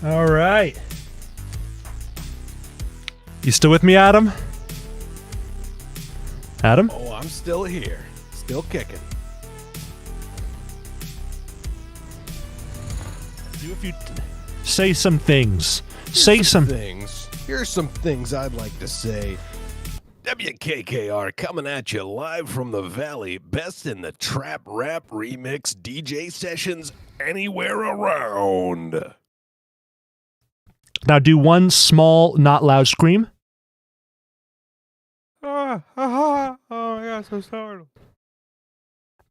All right. You still with me, Adam? Adam? Oh, I'm still here. Still kicking. If you say some things. Say some things. Here's some things I'd like to say. WKKR coming at you live from the Valley. Best in the trap rap remix DJ sessions anywhere around. Now do one small, not loud scream. Oh my God, so startled.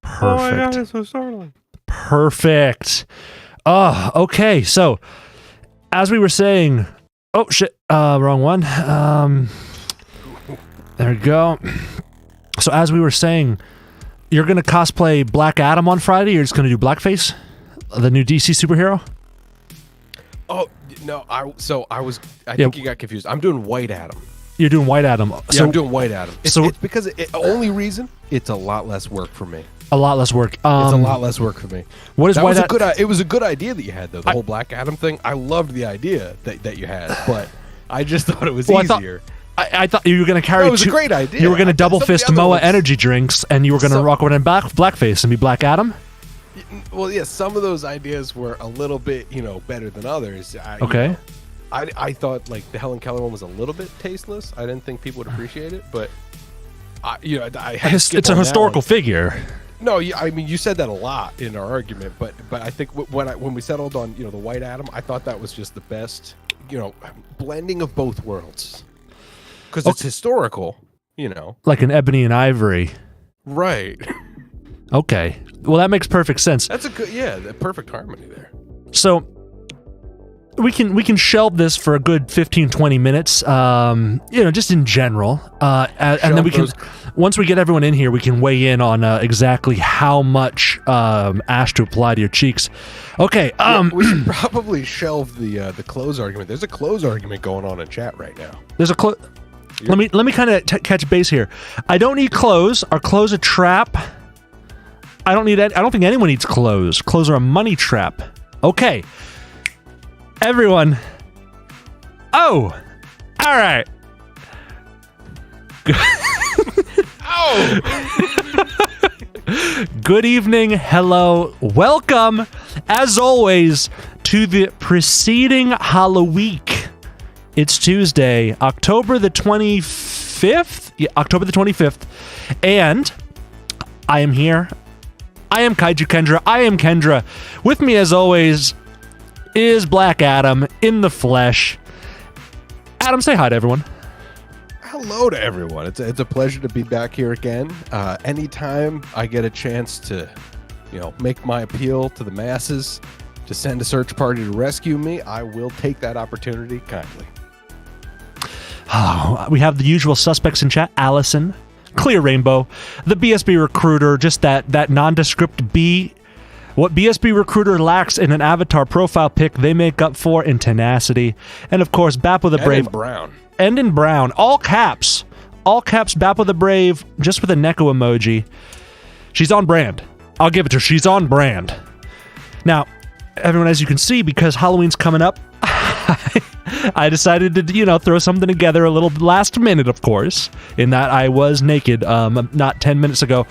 Perfect. Oh my God, it's so startling. Perfect. Oh, okay. So, as we were saying, oh shit, wrong one. There we go. So, as we were saying, you're gonna cosplay Black Adam on Friday. You're just gonna do blackface, the new DC superhero. Oh no, I think you got confused. I'm doing White Adam. You're doing White Adam. Yeah, I'm doing White Adam. It's because only reason it's a lot less work for me. A lot less work. It's a lot less work for me. What is that White was Adam? It was a good idea that you had though. The whole Black Adam thing. I loved the idea that you had, but I just thought it was easier. I thought you were going to carry. It was a great idea. You were going to double fist Moa energy drinks, and you were going to rock over in blackface and be Black Adam. Well, yeah, some of those ideas were a little bit, better than others. Okay. I thought like the Helen Keller one was a little bit tasteless. I didn't think people would appreciate it, but it's a historical figure. No, I mean you said that a lot in our argument, but I think when we settled on the White Adam, I thought that was just the best, blending of both worlds, because it's historical, like an ebony and ivory. Right. Okay. Well, that makes perfect sense. That's a good, the perfect harmony there. So we can shelve this for a good 15-20 minutes, just in general, and then we can, once we get everyone in here, we can weigh in on exactly how much ash to apply to your cheeks. Okay. We should probably shelve the close argument. There's a close argument going on in chat right now. There's a close. Let me kind of catch base here. I don't need clothes. Are clothes a trap? I don't think anyone needs clothes. Clothes are a money trap. Okay. Everyone. Oh. All right. Good evening. Hello. Welcome, as always, to the preceding Halloween. It's Tuesday, October the 25th. Yeah, October the 25th. And I am here. I am Kaiju Kendra. I am Kendra. With me, as always, is Black Adam in the flesh. Adam, say hi to everyone. Hello to everyone. It's a pleasure to be back here again. Anytime I get a chance to, make my appeal to the masses, to send a search party to rescue me, I will take that opportunity kindly. Oh, we have the usual suspects in chat. Allison, Clear Rainbow, the BSB Recruiter, just that nondescript B. What BSB Recruiter lacks in an avatar profile pic, they make up for in tenacity. And of course, Bappo the Brave. And in brown. All caps. All caps, Bappo the Brave, just with a Neko emoji. She's on brand. I'll give it to her. She's on brand. Now, everyone, as you can see, because Halloween's coming up, I decided to, throw something together a little last minute, of course, in that I was naked not 10 minutes ago.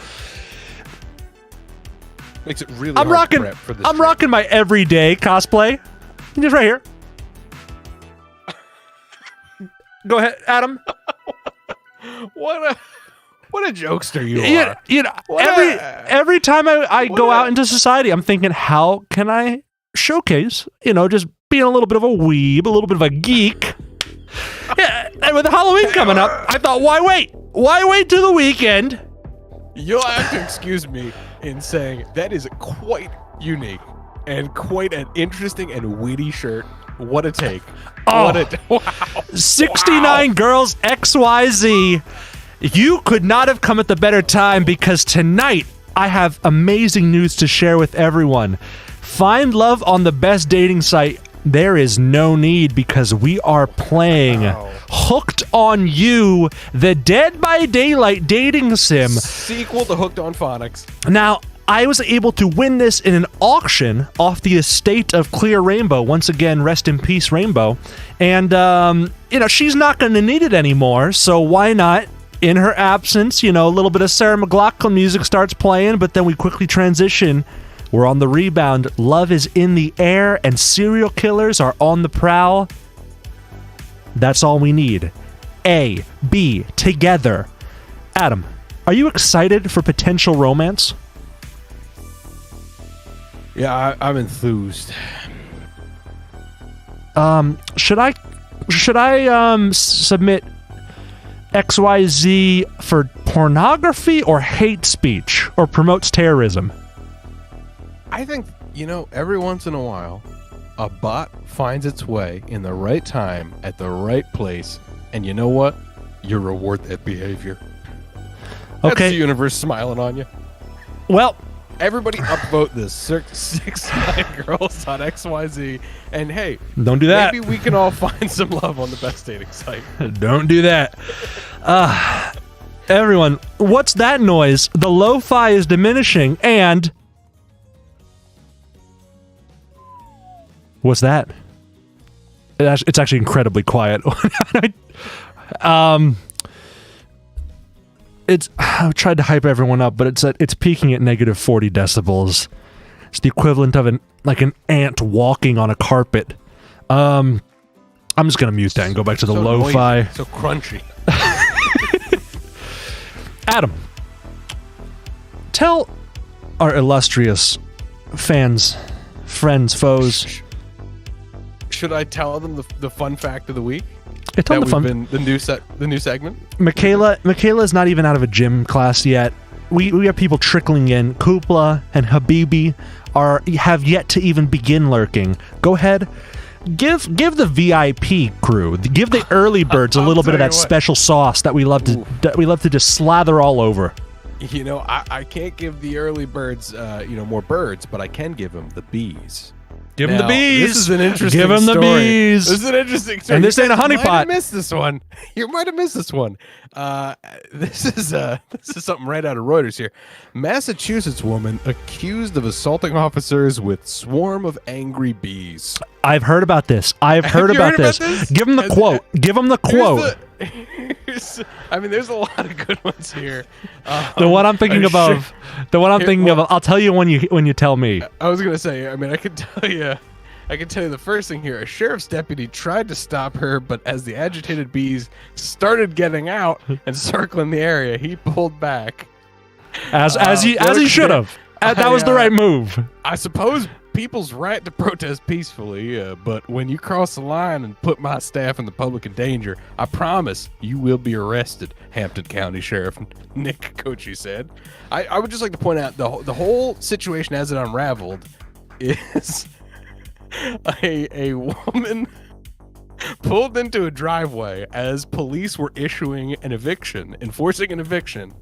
Makes it really hard to prep for this. I'm rocking my everyday cosplay. Just right here. Go ahead, Adam. What a jokester you are. Every time I go out into society, I'm thinking, how can I showcase, just being a little bit of a weeb, a little bit of a geek. Yeah, and with Halloween coming up, I thought, why wait? Why wait till the weekend? You'll have to excuse me in saying that is quite unique and quite an interesting and witty shirt. What a take. Oh. Wow. 69 Girls XYZ. You could not have come at the better time, because tonight I have amazing news to share with everyone. Find love on the best dating site. There is no need, because we are playing Hooked on You, the Dead by Daylight dating sim. Sequel to Hooked on Phonics. Now, I was able to win this in an auction off the estate of Clear Rainbow. Once again, rest in peace, Rainbow. And, she's not going to need it anymore, so why not? In her absence, a little bit of Sarah McLachlan music starts playing, but then we quickly transition. We're on the rebound. Love is in the air, and serial killers are on the prowl. That's all we need. A, B, together. Adam, are you excited for potential romance? Yeah, I'm enthused. Should I submit XYZ for pornography or hate speech or promotes terrorism? I think, every once in a while, a bot finds its way in the right time at the right place, and you know what? You reward that behavior. That's Okay. the universe smiling on you. Well, Everybody upvote this 69 Girls on XYZ, and hey, don't do that. maybe we can all find some love on the best dating site. Don't do that. Everyone, what's that noise? The lo-fi is diminishing, and... What's that? It's actually incredibly quiet. I tried to hype everyone up, but it's peaking at negative 40 decibels. It's the equivalent of an ant walking on a carpet. I'm just gonna mute that and go back to the So lo-fi. noisy, so crunchy. Adam, tell our illustrious fans, friends, foes. Should I tell them the fun fact of the week? Yeah, tell them the fun. The new segment. Michaela's not even out of a gym class yet. We have people trickling in. Kupla and Habibi have yet to even begin lurking. Go ahead, give the VIP crew, give the early birds a little bit of that special sauce that we love to just slather all over. I can't give the early birds more birds, but I can give them the bees. Give them the bees. This is an interesting Give them the story. bees. This is an interesting story. And this ain't a honeypot. You might have missed this one. You might have missed this one. This is something right out of Reuters here. Massachusetts woman accused of assaulting officers with swarm of angry bees. I've heard about this. I've heard about this. Give them the quote. Give them the quote. There's a lot of good ones here. The one I'm thinking of. I'll tell you when you tell me. I was gonna say. I can tell you the first thing here. A sheriff's deputy tried to stop her, but as the agitated bees started getting out and circling the area, he pulled back. As he should have. That was the right move. I suppose people's right to protest peacefully, but when you cross the line and put my staff and the public in danger, I promise you will be arrested, Hampton County Sheriff Nick Kochi said. I would just like to point out the whole situation as it unraveled is a woman pulled into a driveway as police were enforcing an eviction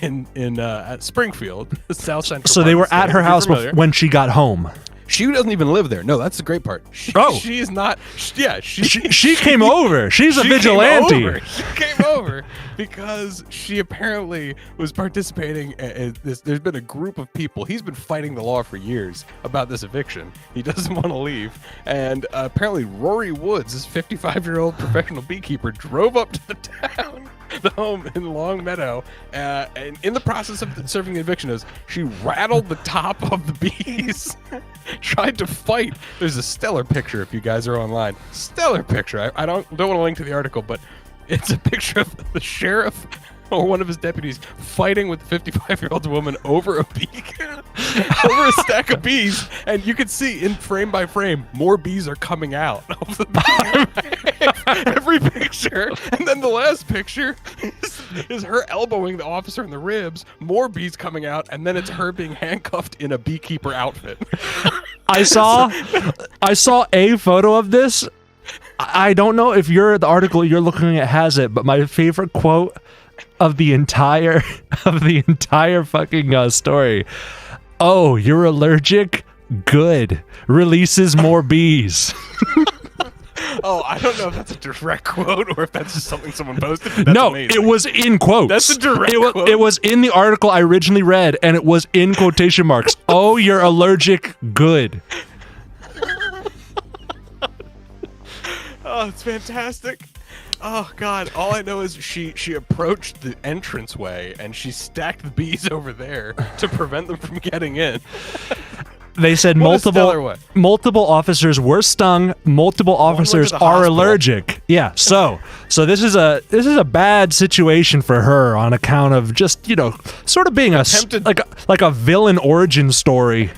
at Springfield, South Central. So they were at her house when she got home. She doesn't even live there. No, that's the great part. She is not. Yeah, she came over. She's a vigilante. She came over because she apparently was participating in this. There's been a group of people. He's been fighting the law for years about this eviction. He doesn't want to leave, and apparently Rory Woods, this 55-year-old professional beekeeper, drove up to the home in Long Meadow, and in the process of serving the eviction notice, she rattled the top of the bees. Tried to fight. There's a stellar picture if you guys are online. Stellar picture. I don't want to link to the article, but it's a picture of the sheriff or one of his deputies fighting with the 55-year-old woman over a over a stack of bees, and you can see in frame by frame more bees are coming out of the every picture, and then the last picture is her elbowing the officer in the ribs, more bees coming out, and then it's her being handcuffed in a beekeeper outfit. I saw a photo of this. I don't know if the article you're looking at has it, but my favorite quote of the entire fucking story. Oh, you're allergic? Good. Releases more bees. Oh, I don't know if that's a direct quote or if that's just something someone posted. That's no, amazing. it was in quotes. That's a direct quote. It was in the article I originally read, and it was in quotation marks. Oh, you're allergic? Good. Oh, it's fantastic. Oh, God. All I know is she approached the entranceway, and she stacked the bees over there to prevent them from getting in. They said multiple officers were stung. Multiple officers are allergic. Yeah. So this is a bad situation for her on account of just sort of being like a villain origin story.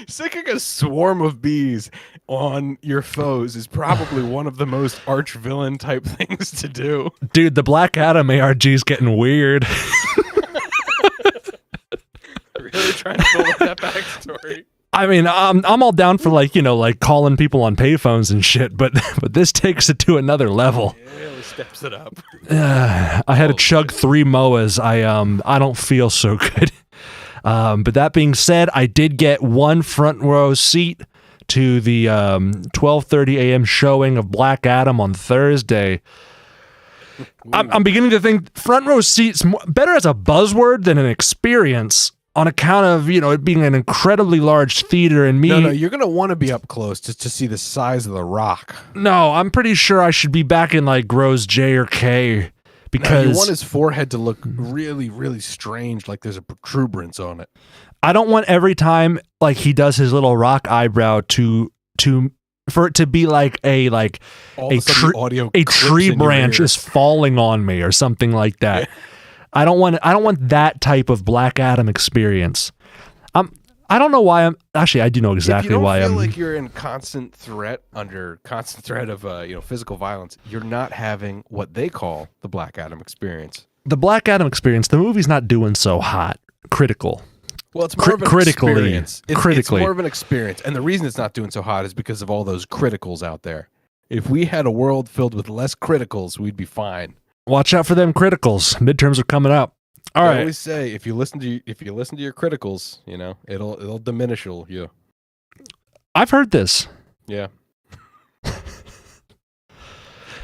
Sicking a swarm of bees on your foes is probably one of the most arch villain type things to do. Dude, the Black Adam ARG is getting weird. Really trying to build up that backstory. I mean, I'm all down for like calling people on payphones and shit, but this takes it to another level. Yeah, it really steps it up. I had to chug 3 MOAs. I don't feel so good. But that being said, I did get one front row seat to the 12:30 a.m. showing of Black Adam on Thursday. I'm beginning to think front row seats better as a buzzword than an experience on account of it being an incredibly large theater and me. No, you're gonna want to be up close just to see the size of the rock. No, I'm pretty sure I should be back in like rows J or K. Because you want his forehead to look really, really strange, like there's a protuberance on it. I don't want every time like he does his little rock eyebrow for it to be like a tree branch is falling on me or something like that. I don't want that type of Black Adam experience. I don't know why I'm actually. I do know exactly why I'm. If you don't feel like you're in constant threat of physical violence, you're not having what they call the Black Adam experience. The Black Adam experience. The movie's not doing so hot. Critical. Well, it's more of an experience. It's more of an experience, and the reason it's not doing so hot is because of all those criticals out there. If we had a world filled with less criticals, we'd be fine. Watch out for them criticals. Midterms are coming up. All right. I always say if you listen to your criticals, it'll diminish you. I've heard this. Yeah.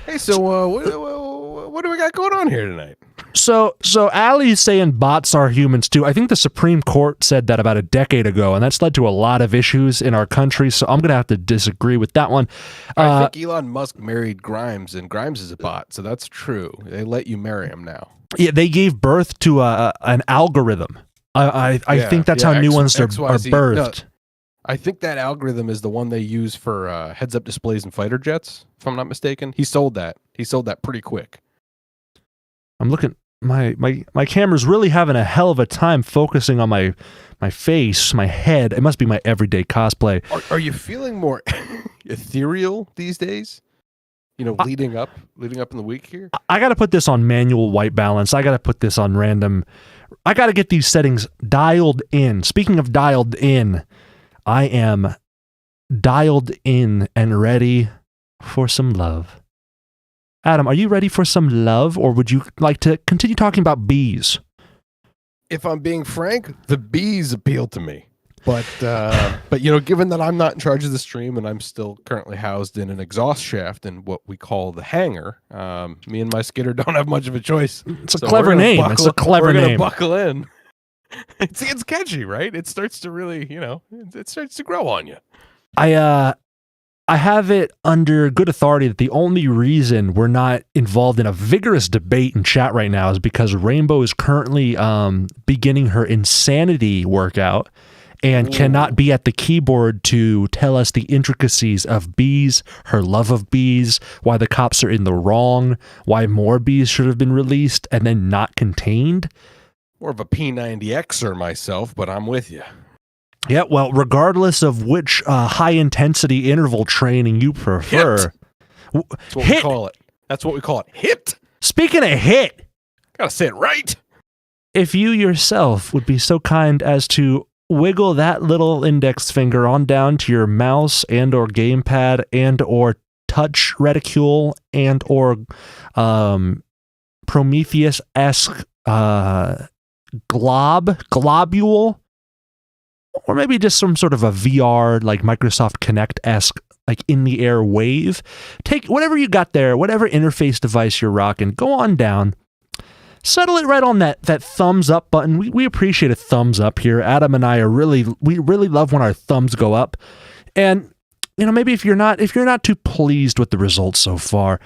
Hey, so what do we got going on here tonight? So Allie's saying bots are humans too. I think the Supreme Court said that about a decade ago, and that's led to a lot of issues in our country. So I'm gonna have to disagree with that one. I think Elon Musk married Grimes, and Grimes is a bot, so that's true. They let you marry him now. Yeah, they gave birth to an algorithm. I think that's how new ones are birthed. No, I think that algorithm is the one they use for heads-up displays in fighter jets, if I'm not mistaken. He sold that. He sold that pretty quick. I'm looking. My camera's really having a hell of a time focusing on my face, my head. It must be my everyday cosplay. Are you feeling more ethereal these days? Leading up in the week here? I got to put this on manual white balance. I got to put this on random. I got to get these settings dialed in. Speaking of dialed in, I am dialed in and ready for some love. Adam, are you ready for some love, or would you like to continue talking about bees? If I'm being frank, the bees appeal to me. But given that I'm not in charge of the stream and I'm still currently housed in an exhaust shaft in what we call the hangar, me and my skidder don't have much of a choice. It's a clever name. It's a clever name. We're gonna buckle in. It's catchy, right? It starts to really, it starts to grow on you. I have it under good authority that the only reason we're not involved in a vigorous debate in chat right now is because Rainbow is currently beginning her insanity workout and cannot be at the keyboard to tell us the intricacies of bees, her love of bees, why the cops are in the wrong, why more bees should have been released and then not contained. More of a P90Xer myself, but I'm with you. Yeah, well, regardless of which high-intensity interval training you prefer. That's what we call it. That's what we call it. HIT! Speaking of HIT. Gotta say it right. If you yourself would be so kind as to wiggle that little index finger on down to your mouse and or gamepad and or touch reticule and or Prometheus-esque globule, or maybe just some sort of a VR, like Microsoft Kinect-esque, like in the air wave. Take whatever you got there, whatever interface device you're rocking, go on down. Settle it right on that thumbs up button. We appreciate a thumbs up here. Adam and I we really love when our thumbs go up. And maybe if you're not too pleased with the results so far,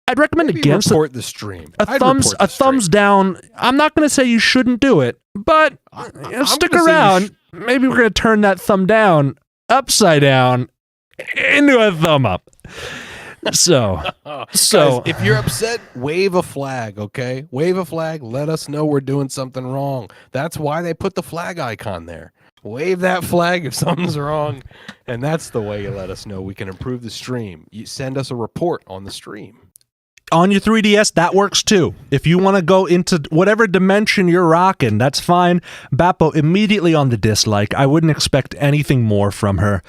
I'd recommend against report the stream. A thumbs down. I'm not going to say you shouldn't do it, but stick around. Maybe we're going to turn that thumb down upside down into a thumb up. So guys, if you're upset, wave a flag, okay? Wave a flag. Let us know we're doing something wrong. That's why they put the flag icon there. Wave that flag if something's wrong, and that's the way you let us know we can improve the stream. You send us a report on the stream. On your 3DS, that works too. If you want to go into whatever dimension you're rocking, that's fine. Bappo, immediately on the dislike. I wouldn't expect anything more from her.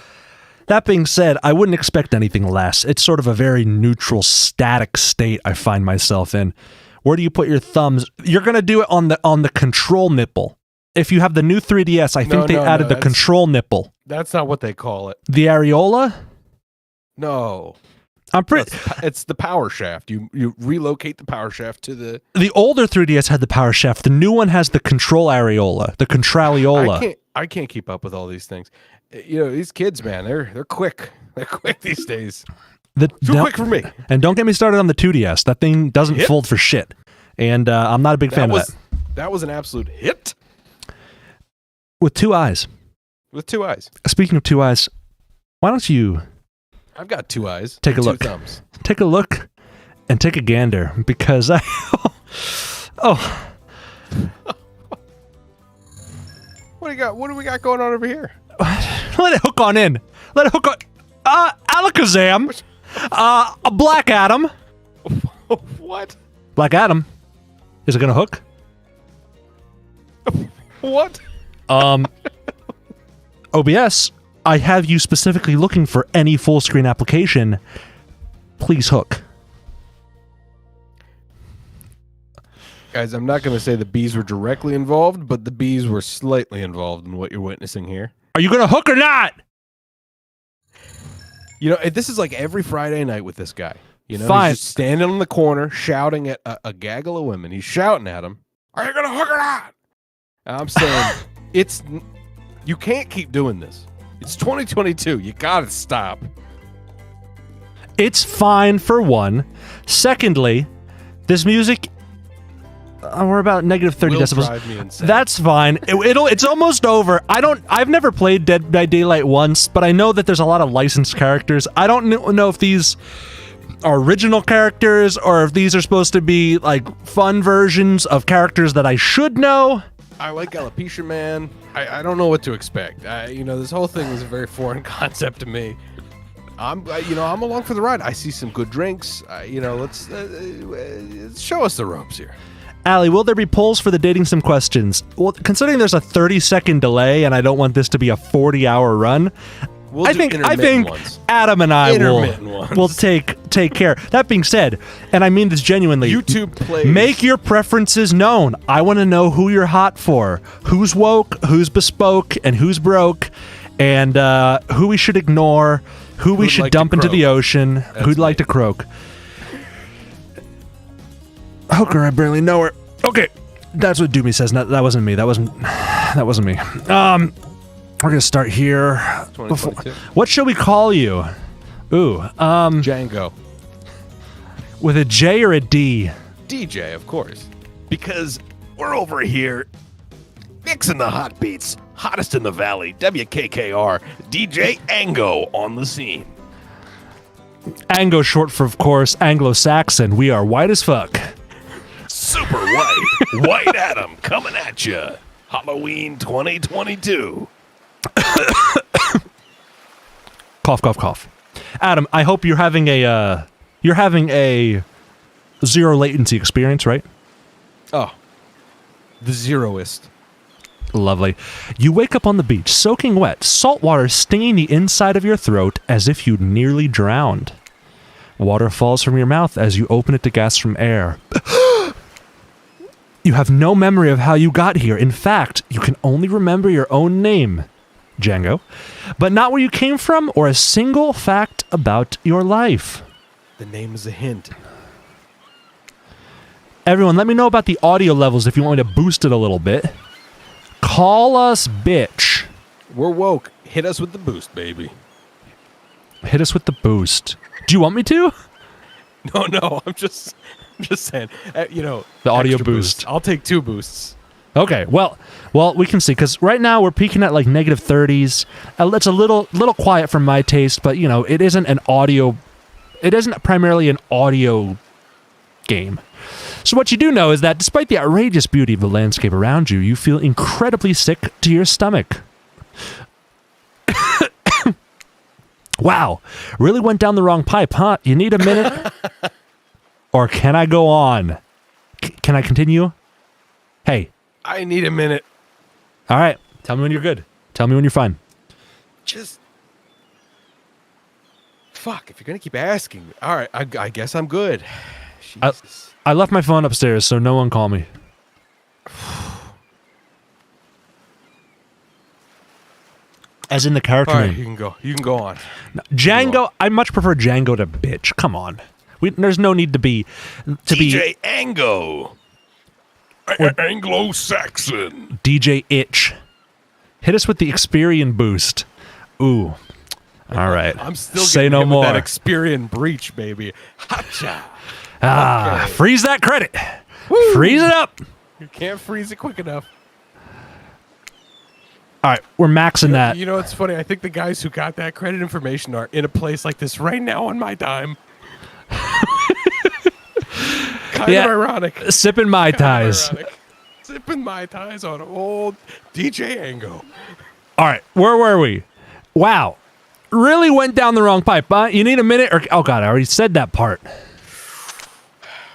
That being said, I wouldn't expect anything less. It's sort of a very neutral, static state I find myself in. Where do you put your thumbs? You're going to do it on the control nipple. If you have the new 3DS, I think they added the control nipple. That's not what they call it. The areola? No. It's the power shaft. You relocate the power shaft to the... The older 3DS had the power shaft. The new one has the control areola, the contraliola. I can't keep up with all these things. These kids, man, they're quick. They're quick these days. Too quick for me. And don't get me started on the 2DS. That thing doesn't fold for shit. And I'm not a big fan of that. That was an absolute hit. With two eyes. With two eyes. Speaking of two eyes, why don't you... I've got two eyes. Take a look. Two thumbs. Take a look and take a gander, because I... What do you got? What do we got going on over here? Let it hook on in. Let it hook on... Alakazam. A Black Adam. What? Black Adam. Is it going to hook? What? OBS, I have you specifically looking for any full screen application. Please hook. Guys, I'm not going to say the bees were directly involved, but the bees were slightly involved in what you're witnessing here. Are you going to hook or not? This is like every Friday night with this guy. Fine. He's just standing on the corner shouting at a gaggle of women. He's shouting at them. Are you going to hook or not? And I'm saying, you can't keep doing this. It's 2022. You got to stop. It's fine for one. Secondly, this music... we're about negative 30 decibels. Drive me insane. That's fine. It's almost over. I've never played Dead by Daylight once, but I know that there's a lot of licensed characters. I don't know if these are original characters or if these are supposed to be like fun versions of characters that I should know. I like Alopecia Man. I don't know what to expect. This whole thing is a very foreign concept to me. I'm along for the ride. I see some good drinks. Let's show us the ropes here. Allie, will there be polls for the dating sim questions? Well, considering there's a 30-second delay and I don't want this to be a 40-hour run, I think ones. Adam and I will take care. That being said, and I mean this genuinely, YouTube plays. Make your preferences known. I want to know who you're hot for, who's woke, who's bespoke, and who's broke, and who we should ignore, who we should dump into the ocean, who'd like to croak. Hooker, I barely know her. Okay, that's what Doomy says. That wasn't me. That wasn't me. We're gonna start here. What shall we call you? Ooh, Django. With a J or a D? DJ, of course. Because we're over here mixing the hot beats. Hottest in the valley. WKKR. DJ Ango on the scene. Ango short for, of course, Anglo-Saxon. We are white as fuck. Super white. White Adam coming at you. Halloween 2022. Cough, cough, cough. Adam, I hope you're having a zero latency experience, right? Oh, the zeroist. Lovely. You wake up on the beach, soaking wet, salt water stinging the inside of your throat as if you'd nearly drowned. Water falls from your mouth as you open it to gasp from air. You have no memory of how you got here. In fact, you can only remember your own name, Django, but not where you came from or a single fact about your life. The name is a hint. Everyone, let me know about the audio levels if you want me to boost it a little bit. Call us bitch. We're woke. Hit us with the boost, baby. Hit us with the boost. Do you want me to? No, I'm just saying, the audio extra boost. I'll take 2 boosts. Okay, well, we can see, because right now we're peaking at like negative 30s. It's a little quiet for my taste, but, it isn't primarily an audio game. So what you do know is that despite the outrageous beauty of the landscape around you, you feel incredibly sick to your stomach. Wow, really went down the wrong pipe, huh? You need a minute? Or can I go on? Can I continue? Hey. I need a minute. All right, tell me when you're good. Tell me when you're fine. Fuck, if you're going to keep asking. All right, I guess I'm good. Jesus. I left my phone upstairs, so no one call me. As in the character All right, name. you can go on. No, Django, I much prefer Django to bitch. Come on. There's no need to be... DJ Ango. Anglo-Saxon. DJ Itch. Hit us with the Experian boost. Ooh. All right. I'm still Say getting no hit more. with that Experian breach, baby. Hacha. Okay. Freeze that credit. Woo. Freeze it up. You can't freeze it quick enough. All right, we're maxing that. You know, it's funny. I think the guys who got that credit information are in a place like this right now on my dime. Kind of ironic. Sipping Mai Tais. Sipping Mai Tais on old DJ Ango. All right, where were we? Wow. Really went down the wrong pipe, huh? You need a minute? Oh, God, I already said that part.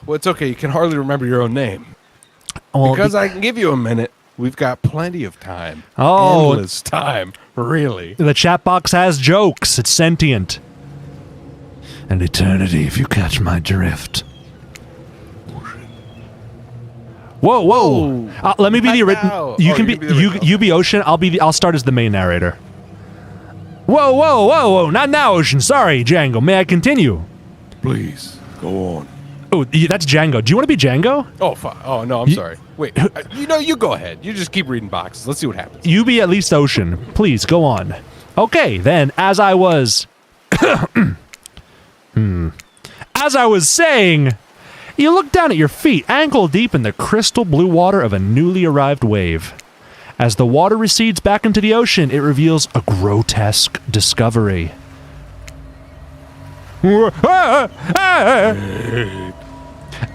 Well, it's okay. You can hardly remember your own name. Well, because I can give you a minute. We've got plenty of time. Oh. Endless time. Really. The chat box has jokes. It's sentient. An eternity, if you catch my drift. Whoa. Let me be the original. You can be you be Ocean. I'll start as the main narrator. Whoa. Not now, Ocean. Sorry, Django. May I continue? Please, go on. Oh, that's Django. Do you want to be Django? Oh, fuck. Oh, no, I'm sorry. Wait, you go ahead. You just keep reading boxes. Let's see what happens. You be at least Ocean. Please, go on. Okay, then, as I was... As I was saying, you look down at your feet, ankle deep in the crystal blue water of a newly arrived wave. As the water recedes back into the ocean, it reveals a grotesque discovery.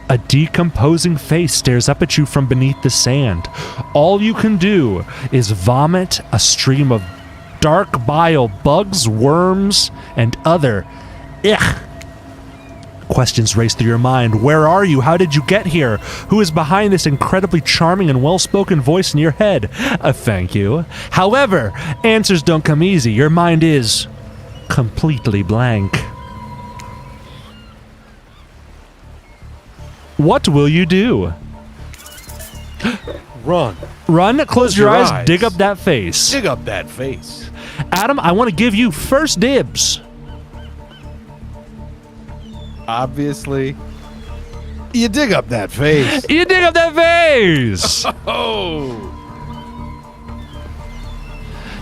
A decomposing face stares up at you from beneath the sand. All you can do is vomit a stream of dark bile, bugs, worms, and other questions race through your mind. Where are you? How did you get here? Who is behind this incredibly charming and well-spoken voice in your head? Thank you. However, answers don't come easy. Your mind is completely blank. What will you do? Run. Run, close your eyes, dig up that face. Dig up that face. Adam, I want to give you first dibs. Obviously, you dig up that face. You dig up that face! Oh!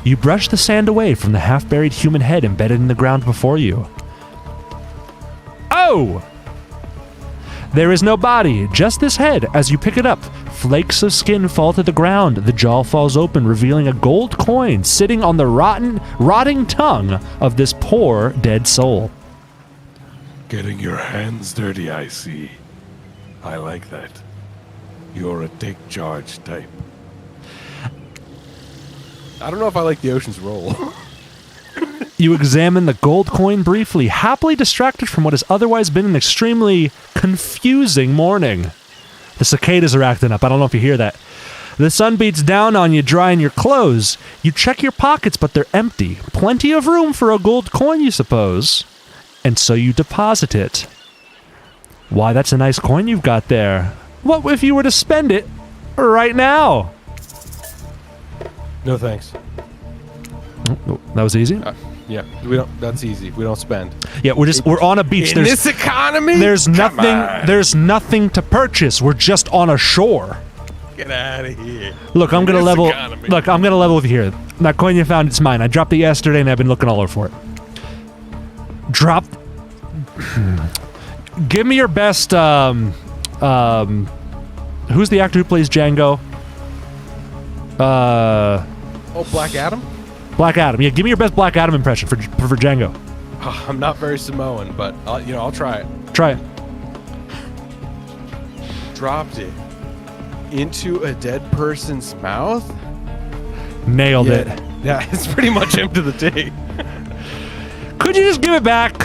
You brush the sand away from the half-buried human head embedded in the ground before you. Oh! There is no body, just this head. As you pick it up, flakes of skin fall to the ground. The jaw falls open, revealing a gold coin sitting on the rotting tongue of this poor dead soul. Getting your hands dirty, I see. I like that. You're a take charge type. I don't know if I like the ocean's role. You examine the gold coin briefly, happily distracted from what has otherwise been an extremely confusing morning. The cicadas are acting up. I don't know if you hear that. The sun beats down on you, drying your clothes. You check your pockets, but they're empty. Plenty of room for a gold coin, you suppose. And so you deposit it. Why, that's a nice coin you've got there. What if you were to spend it right now? No thanks. Oh, that was easy. Yeah, we don't. That's easy. We don't spend. Yeah, we're on a beach. In this economy, there's Come nothing. on. There's nothing to purchase. We're just on a shore. Get out of here. Look, I'm gonna this level. economy. Look, I'm gonna level with you here. That coin you found, it's mine. I dropped it yesterday, and I've been looking all over for it. Drop. Give me your best. Who's the actor who plays Django? Oh, Black Adam. Black Adam. Yeah, give me your best Black Adam impression for Django. Oh, I'm not very Samoan, but I'll try it. Try it. Dropped it into a dead person's mouth. Nailed it. Yeah, it's pretty much him to the T. Could you just give it back?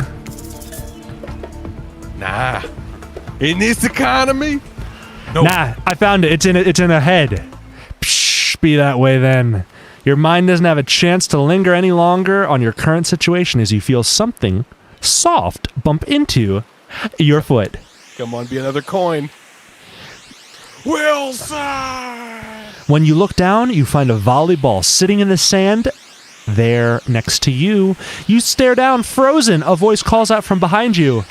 Nah. In this economy? Nope. Nah, I found it. It's in a head. Psh, be that way then. Your mind doesn't have a chance to linger any longer on your current situation as you feel something soft bump into your foot. Come on, be another coin. Wilson! When you look down, you find a volleyball sitting in the sand there next to you. You stare down, frozen. A voice calls out from behind you.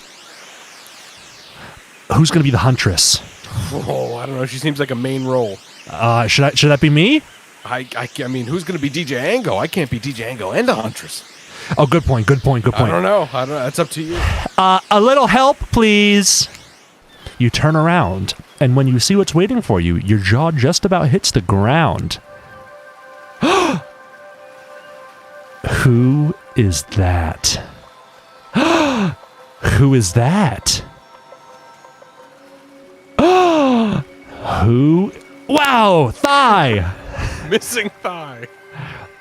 Who's going to be the huntress? Oh, I don't know. She seems like a main role. Should that be me? I mean, who's going to be DJ Ango? I can't be DJ Ango and a huntress. Oh, good point. I don't know. That's up to you. A little help, please. You turn around, and when you see what's waiting for you, your jaw just about hits the ground. Who is that? Who is that? Who? Wow, thigh. Missing thigh.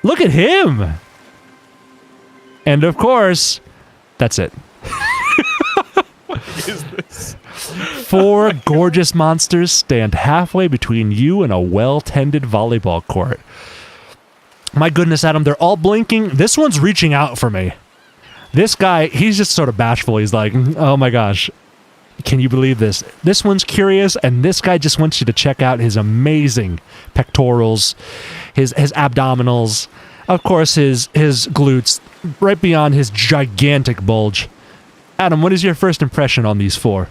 Look at him. And of course, that's it. What is this? 4 gorgeous monsters stand halfway between you and a well-tended volleyball court. My goodness, Adam, they're all blinking. This one's reaching out for me. This guy, he's just sort of bashful. He's like, oh my gosh, can you believe this? This one's curious, and this guy just wants you to check out his amazing pectorals, his abdominals, of course, his glutes, right beyond his gigantic bulge. Adam, what is your first impression on these 4?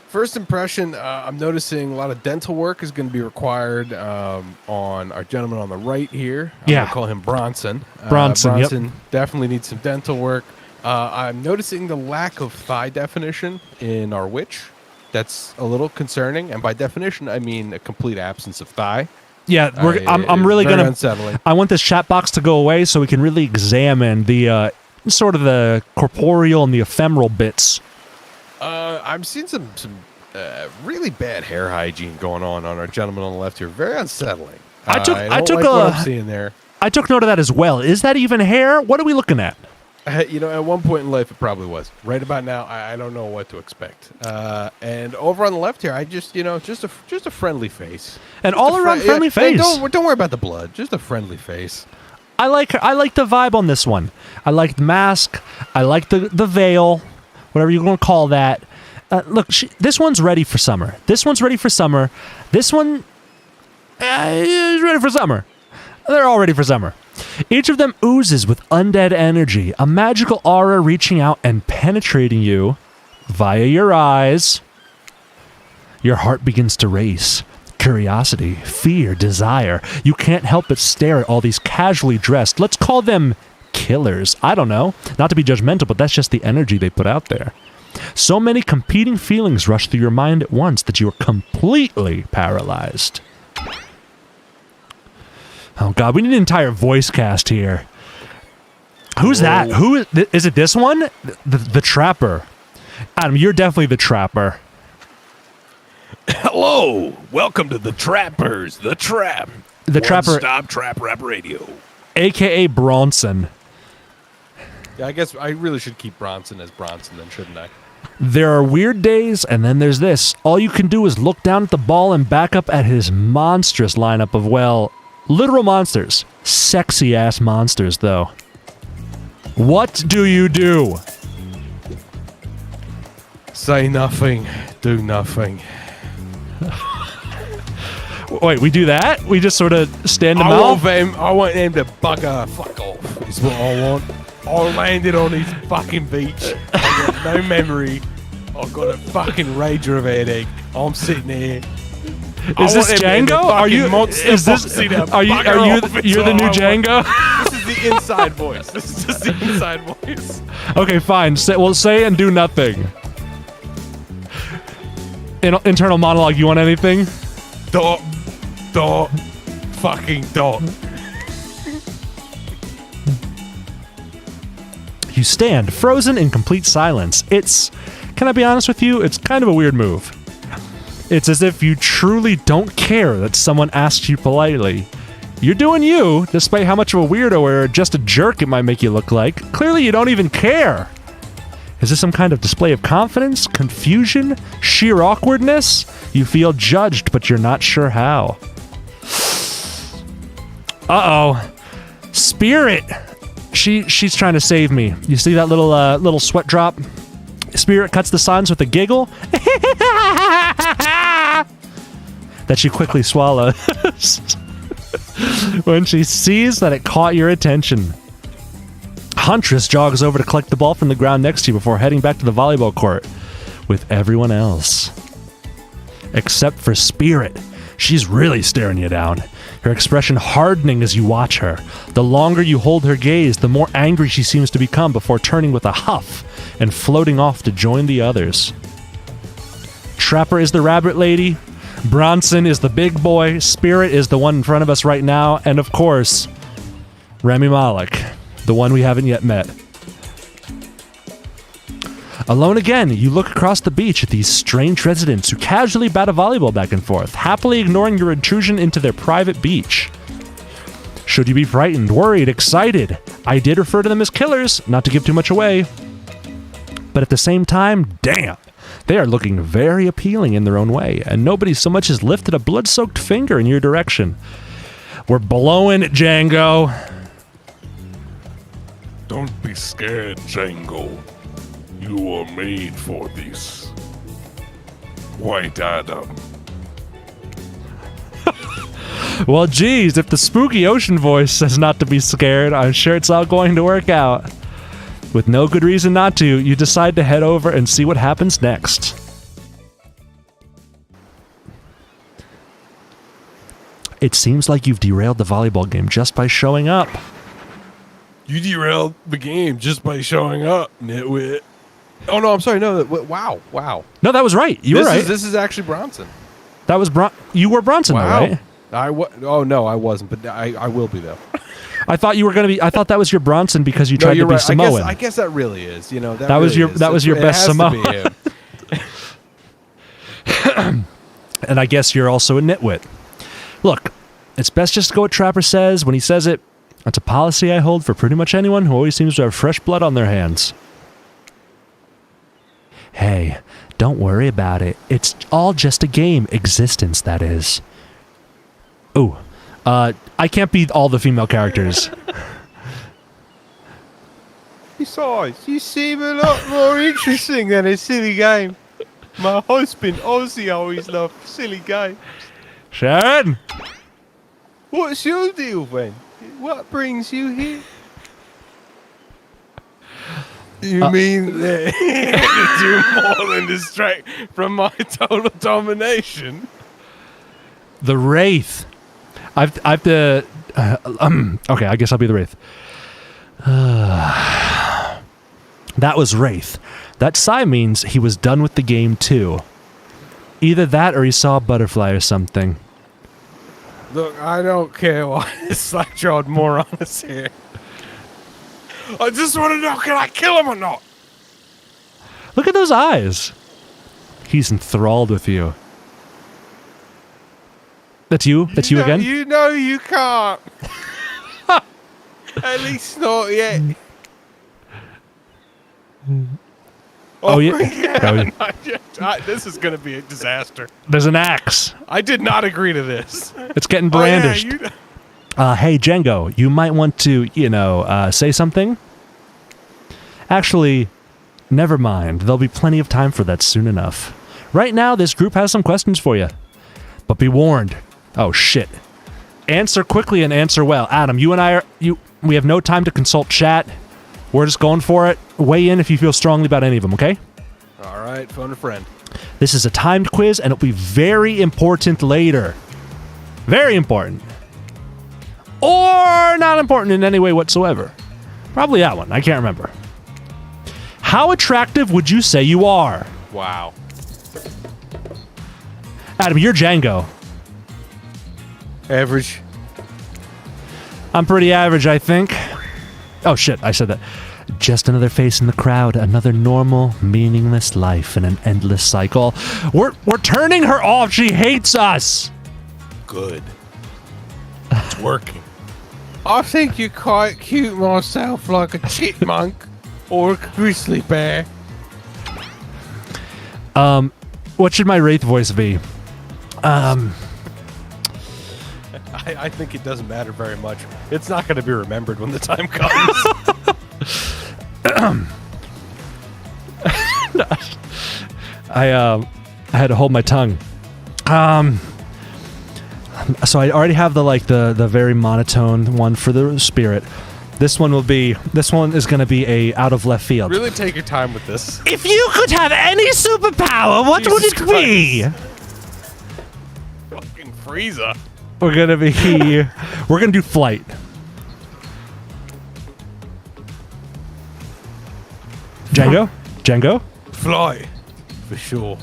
First impression, I'm noticing a lot of dental work is going to be required on our gentleman on the right here. I'm going to call him Bronson. Bronson, definitely needs some dental work. I'm noticing the lack of thigh definition in our witch. That's a little concerning, and by definition, I mean a complete absence of thigh. Yeah, I'm really going to... unsettling. I want this chat box to go away so we can really examine the sort of the corporeal and the ephemeral bits. I'm seeing some really bad hair hygiene going on our gentleman on the left here. Very unsettling. I don't like what I'm seeing there. I took note of that as well. Is that even hair? What are we looking at? At one point in life, it probably was. Right about now, I don't know what to expect. And over on the left here, I just a friendly face. An all-around friendly face. Don't worry about the blood. Just a friendly face. I like the vibe on this one. I like the mask. I like the veil, whatever you're going to call that. Look, this one's ready for summer. This one's ready for summer. This one is ready for summer. They're all ready for summer. Each of them oozes with undead energy, a magical aura reaching out and penetrating you via your eyes. Your heart begins to race. Curiosity, fear, desire. You can't help but stare at all these casually dressed, let's call them killers. I don't know. Not to be judgmental, but that's just the energy they put out there. So many competing feelings rush through your mind at once that you are completely paralyzed. Oh God, we need an entire voice cast here. Who's that? Who is it? This one? The Trapper. Adam, you're definitely the Trapper. Hello, welcome to the Trappers, the Trap. The Trapper. Stop Trap Rap Radio. AKA Bronson. Yeah, I guess I really should keep Bronson as Bronson then, shouldn't I? There are weird days, and then there's this. All you can do is look down at the ball and back up at his monstrous lineup of, well, literal monsters. Sexy-ass monsters, though. What do you do? Say nothing, do nothing. Wait, we do that? We just sort of stand them I out? want them to bugger fuck off, is what I want. I landed on his fucking beach. I got no memory. I've got a fucking rager of a headache. I'm sitting here. Is this Django? Are you? Is this? Are you? You're the new Django? This is the inside voice. This is just the inside voice. Okay, fine. Say and do nothing. Internal monologue. You want anything? Dot, fucking dot. You stand frozen in complete silence. Can I be honest with you? It's kind of a weird move. It's as if you truly don't care that someone asks you politely. You're doing you, despite how much of a weirdo or just a jerk it might make you look like. Clearly you don't even care. Is this some kind of display of confidence, confusion, sheer awkwardness? You feel judged, but you're not sure how. Uh-oh. Spirit! She's trying to save me. You see that little sweat drop? Spirit cuts the silence with a giggle that she quickly swallows when she sees that it caught your attention. Huntress jogs over to collect the ball from the ground next to you before heading back to the volleyball court with everyone else. Except for Spirit. She's really staring you down, her expression hardening as you watch her. The longer you hold her gaze, the more angry she seems to become before turning with a huff and floating off to join the others. Trapper is the rabbit lady, Bronson is the big boy, Spirit is the one in front of us right now, and of course, Remy Malek, the one we haven't yet met. Alone again, you look across the beach at these strange residents who casually bat a volleyball back and forth, happily ignoring your intrusion into their private beach. Should you be frightened, worried, excited? I did refer to them as killers, not to give too much away. But at the same time, damn, they are looking very appealing in their own way, and nobody so much as lifted a blood-soaked finger in your direction. We're blowing it, Django. Don't be scared, Django. You were made for this. White Adam. Well, geez, if the spooky ocean voice says not to be scared, I'm sure it's all going to work out. With no good reason not to, you decide to head over and see what happens next. It seems like you've derailed the volleyball game just by showing up. You derailed the game just by showing up, nitwit. Oh, no, I'm sorry. No, wow. No, that was right. You were right. This is actually Bronson. That was You were Bronson, Wow. though, right? Oh, no, I wasn't, but I will be, though. I thought you were going to be. I thought that was your Bronson because you tried to be right. Samoan. I guess that really is. You know, that was your best Samoan. And I guess you're also a nitwit. Look, it's best just to go what Trapper says when he says it. That's a policy I hold for pretty much anyone who always seems to have fresh blood on their hands. Hey, don't worry about it. It's all just a game. Existence, that is. Ooh. I can't be all the female characters. Besides, you seem a lot more interesting than a silly game. My husband, Ozzy, always loved silly games. Sharon! What's your deal, then? What brings you here? You mean that you do more than distract from my total domination? The Wraith. I've to... okay, I guess I'll be the Wraith. That was Wraith. That sigh means he was done with the game too. Either that or he saw a butterfly or something. Look, I don't care why this slack-jawed moron is here. I just want to know, can I kill him or not? Look at those eyes. He's enthralled with you. That's you? That's you again? You know you can't. At least not yet. Oh, yeah. Oh, yeah. This is going to be a disaster. There's an axe. I did not agree to this. It's getting brandished. Hey, Django, you might want to, say something? Actually, never mind. There'll be plenty of time for that soon enough. Right now, this group has some questions for you. But be warned. Oh, shit. Answer quickly and answer well. Adam, you and I we have no time to consult chat. We're just going for it. Weigh in if you feel strongly about any of them, okay? All right, phone a friend. This is a timed quiz, and it'll be very important later. Very important. Or not important in any way whatsoever. Probably that one. I can't remember. How attractive would you say you are? Wow. Adam, you're Django. Average. I'm pretty average, I think. Oh, shit, I said that. Just another face in the crowd, another normal, meaningless life in an endless cycle. We're turning her off. She hates us. Good. It's working. I think you're quite cute myself, like a chipmunk or a grizzly bear. What should my Wraith voice be? I think it doesn't matter very much. It's not going to be remembered when the time comes. I had to hold my tongue. So I already have the very monotone one for the spirit. This one is going to be a out of left field. Really take your time with this. If you could have any superpower, what would it be? Fucking Frieza. We're gonna do flight. Django? Fly. For sure.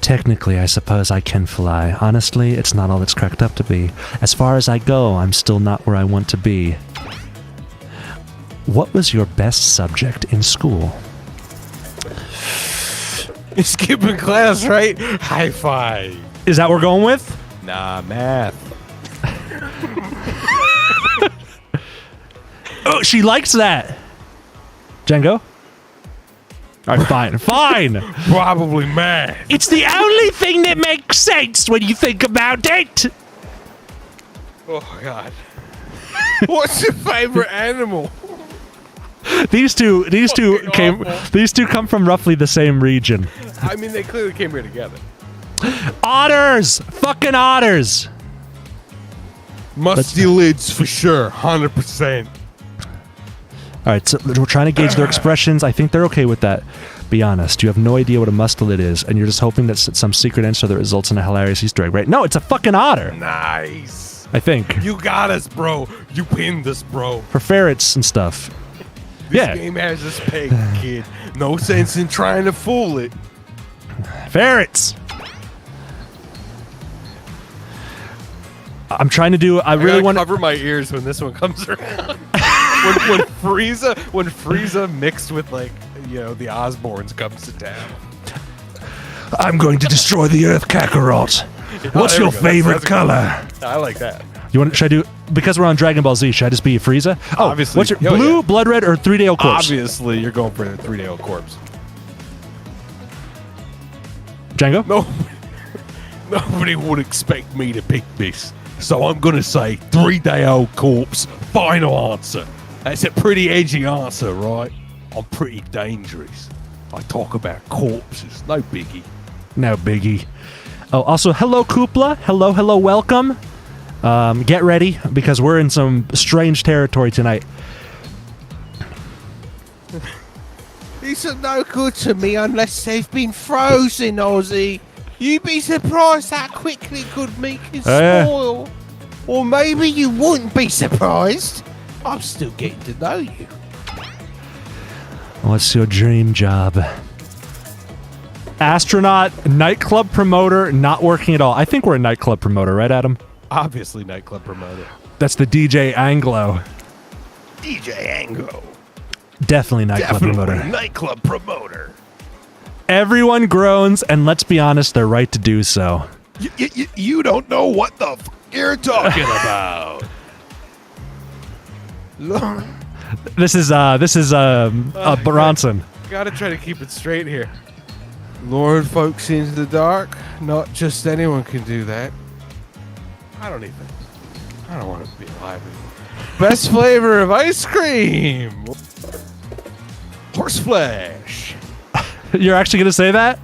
Technically, I suppose I can fly. Honestly, it's not all it's cracked up to be. As far as I go, I'm still not where I want to be. What was your best subject in school? You're skipping class, right? High five. Is that what we're going with? Nah, math. Oh, she likes that. Django? All right, fine. Probably math. It's the only thing that makes sense when you think about it. Oh, God. What's your favorite animal? These two come from roughly the same region. I mean, they clearly came here together. Otters! Fucking otters! Musty lids for sure, 100%. Alright, so we're trying to gauge their expressions. I think they're okay with that. Be honest, you have no idea what a mustelid is, and you're just hoping that some secret answer that results in a hilarious Easter egg, right? No, it's a fucking otter! Nice. I think. You got us, bro. You pinned us, bro. For ferrets and stuff. This game has us pegged, kid. No sense in trying to fool it. Ferrets! I'm trying to do. I really want to cover my ears when this one comes around. when Frieza mixed with the Osborns comes to town. I'm going to destroy the Earth, Kakarot. What's your favorite color? I like that. Should I do because we're on Dragon Ball Z? Should I just be Frieza? Oh, obviously. What's your blue, blood red, or 3-day-old corpse? Obviously, you're going for the 3-day-old corpse. Django? No, nobody would expect me to pick this. So I'm going to say 3-day-old corpse, final answer. That's a pretty edgy answer, right? I'm pretty dangerous. I talk about corpses, no biggie. No biggie. Oh, also, hello, Koopla. Hello, welcome. Get ready, because we're in some strange territory tonight. These are no good to me unless they've been frozen, Ozzy. You'd be surprised how quickly good meat can spoil. Or maybe you wouldn't be surprised. I'm still getting to know you. What's your dream job? Astronaut, nightclub promoter, not working at all. I think we're a nightclub promoter, right, Adam? Obviously, nightclub promoter. That's the DJ Anglo. DJ Anglo. Definitely nightclub promoter. Nightclub promoter. Everyone groans, and let's be honest, they're right to do so. You don't know what the f you're talking about. This is Bronson. gotta try to keep it straight here. Luring folks into the dark. Not just anyone can do that. I don't want to be alive anymore. Best flavor of ice cream. Horse flesh. You're actually going to say that?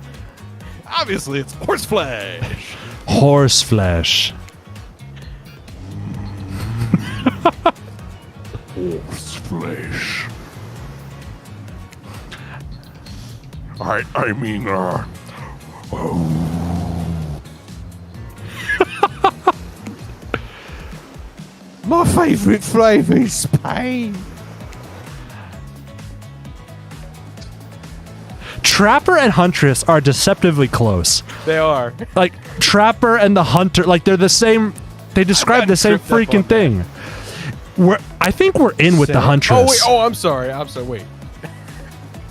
Obviously, it's horse flesh. Horse flesh. Horse flesh. I mean, My favorite flavor is Spain. Trapper and Huntress are deceptively close. They are. Like, Trapper and the Hunter, like, they're the same. They describe the same freaking thing. I think we're in with the Huntress. Oh, wait. Oh, I'm sorry. Wait.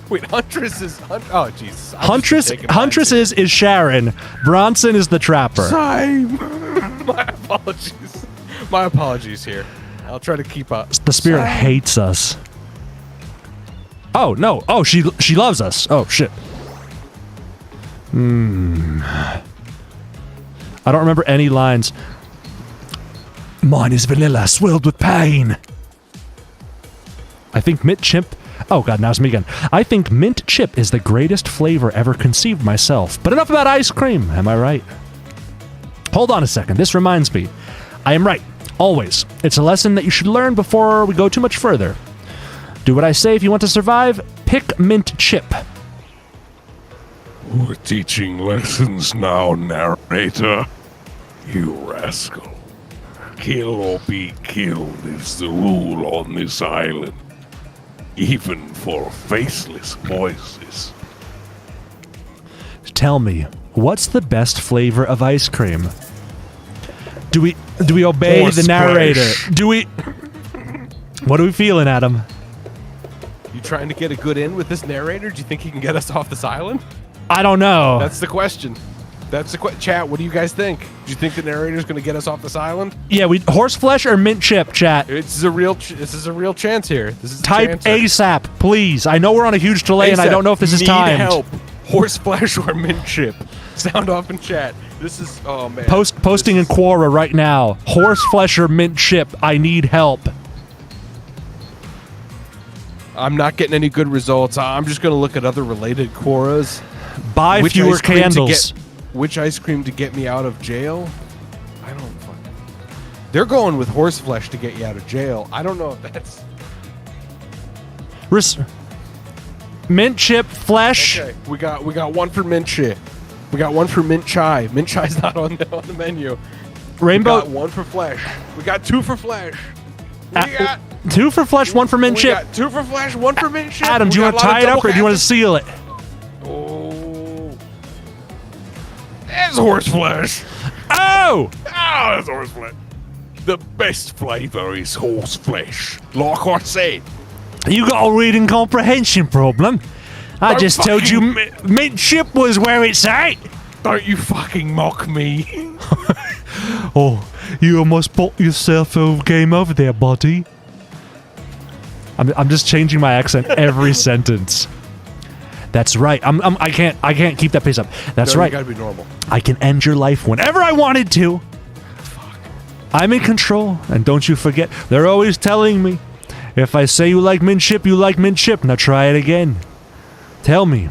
Wait, Huntress is... oh, Jesus. Huntress is Sharon. Bronson is the Trapper. Same. My apologies here. I'll try to keep up. The spirit hates us. Oh, no. Oh, she loves us. Oh, shit. I don't remember any lines. Mine is vanilla, swilled with pain. I think mint chip... Oh, God, now it's me again. I think mint chip is the greatest flavor ever conceived myself. But enough about ice cream, am I right? Hold on a second. This reminds me. I am right. Always. It's a lesson that you should learn before we go too much further. Do what I say if you want to survive. Pick mint chip. we're teaching lessons now, narrator. You rascal. Kill or be killed is the rule on this island. Even for faceless voices. Tell me, what's the best flavor of ice cream? Do we obey Horse the narrator? flesh. Do we... What are we feeling, Adam? You trying to get a good in with this narrator? Do you think he can get us off this island? I don't know. That's the question. Chat, what do you guys think? Do you think the narrator's going to get us off this island? Yeah, horse flesh or mint chip, chat? This is a real chance here. This is a Type chance here. ASAP, please. I know we're on a huge delay, and I don't know if this is Need timed. help. Horse flesh or mint chip. Sound off in chat. This is man. Posting in Quora right now. Horse flesh or mint chip. I need help. I'm not getting any good results. I'm just going to look at other related Quoras. Buy fewer candles. Which ice cream to get me out of jail? I don't fucking... They're going with horse flesh to get you out of jail. I don't know if that's... Mint chip flesh. Okay, we got one for mint chip. We got one for mint chai. Mint chai's not on the menu. Rainbow. We got one for flesh. We got two for flesh. We got... Two for flesh, one for mint chip. We got two for flesh, one for mint chip. Adam, do you want to tie it up or do you want to seal it? Oh... There's horse flesh. Oh! That's horse flesh. The best flavor is horse flesh. Like I said. You got a reading comprehension problem. I Don't just told you mint chip was where it's at. Don't you fucking mock me. Oh, you almost bought yourself a game over there, buddy. I'm just changing my accent every sentence. That's right. I can't keep that pace up. That's right. You gotta be normal. I can end your life whenever I wanted to. Fuck. I'm in control, and don't you forget, they're always telling me, if I say you like mint chip, you like mint chip. Now try it again. Tell me,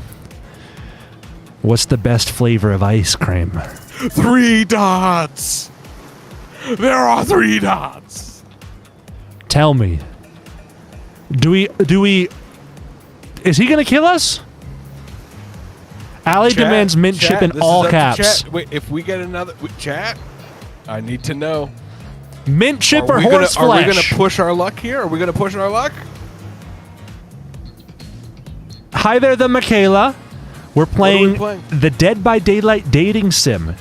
what's the best flavor of ice cream? 3 dots. There are 3 dots. Tell me. Do we? Is he gonna kill us? Allie demands mint chip in this all is up to caps. chat. Wait, if we get another chat, I need to know. Mint chip or we horse Are we flesh? gonna push our luck here? Are we gonna push our luck? Hi there, the Michaela. We're playing, playing? the Dead by Daylight dating sim.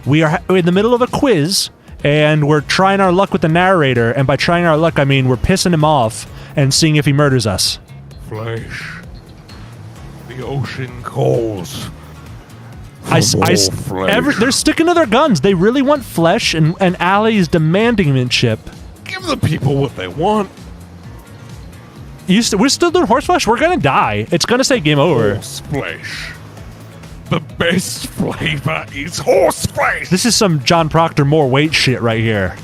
We are in the middle of a quiz, and we're trying our luck with the narrator. And by trying our luck, I mean we're pissing him off and seeing if he murders us. Flesh. The ocean calls. They're sticking to their guns. They really want flesh, and Allie is demanding mint chip. Give the people what they want. We're still doing horseflesh? We're gonna die. It's gonna say game over. Horseflesh. The best flavor is horseflesh. This is some John Proctor more weight shit right here.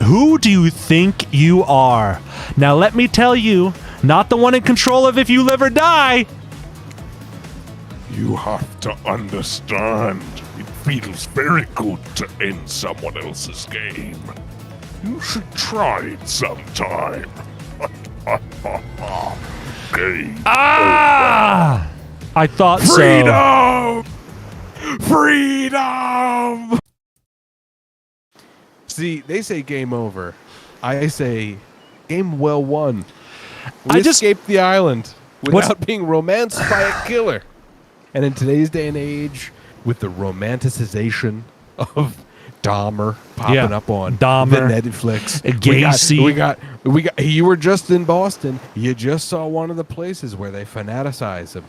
Who do you think you are? Now let me tell you, not the one in control of if you live or die. You have to understand. It feels very good to end someone else's game. You should try it sometime. Game Ah! I thought Freedom! Freedom! See, they say game over. I say game well won. We I just- escaped the island What's- without being romanced by a killer. And in today's day and age, with the romanticization of Dahmer popping Yeah. up on Dahmer. the Netflix, Gacy. we got. You were just in Boston. You just saw one of the places where they fanaticize him.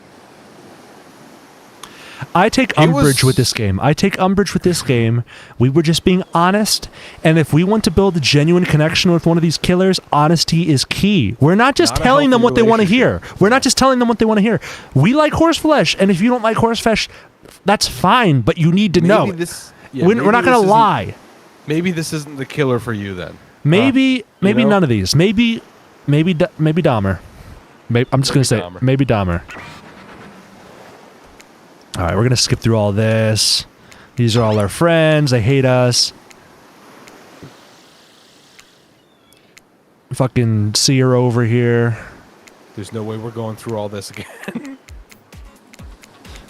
I take umbrage with this game. We were just being honest. And if we want to build a genuine connection with one of these killers, honesty is key. We're not just Not a telling them healthy what they want to hear. relationship. We're not just telling them what they want to hear. We like horseflesh. And if you don't like horseflesh, that's fine. But you need to know. Maybe We're not going to lie. Maybe this isn't the killer for you then. Maybe know? none of these. Maybe Dahmer. I'm just going to say Dahmer. maybe Dahmer. All right, we're going to skip through all this. These are all our friends. They hate us. Fucking Seer over here. There's no way we're going through all this again.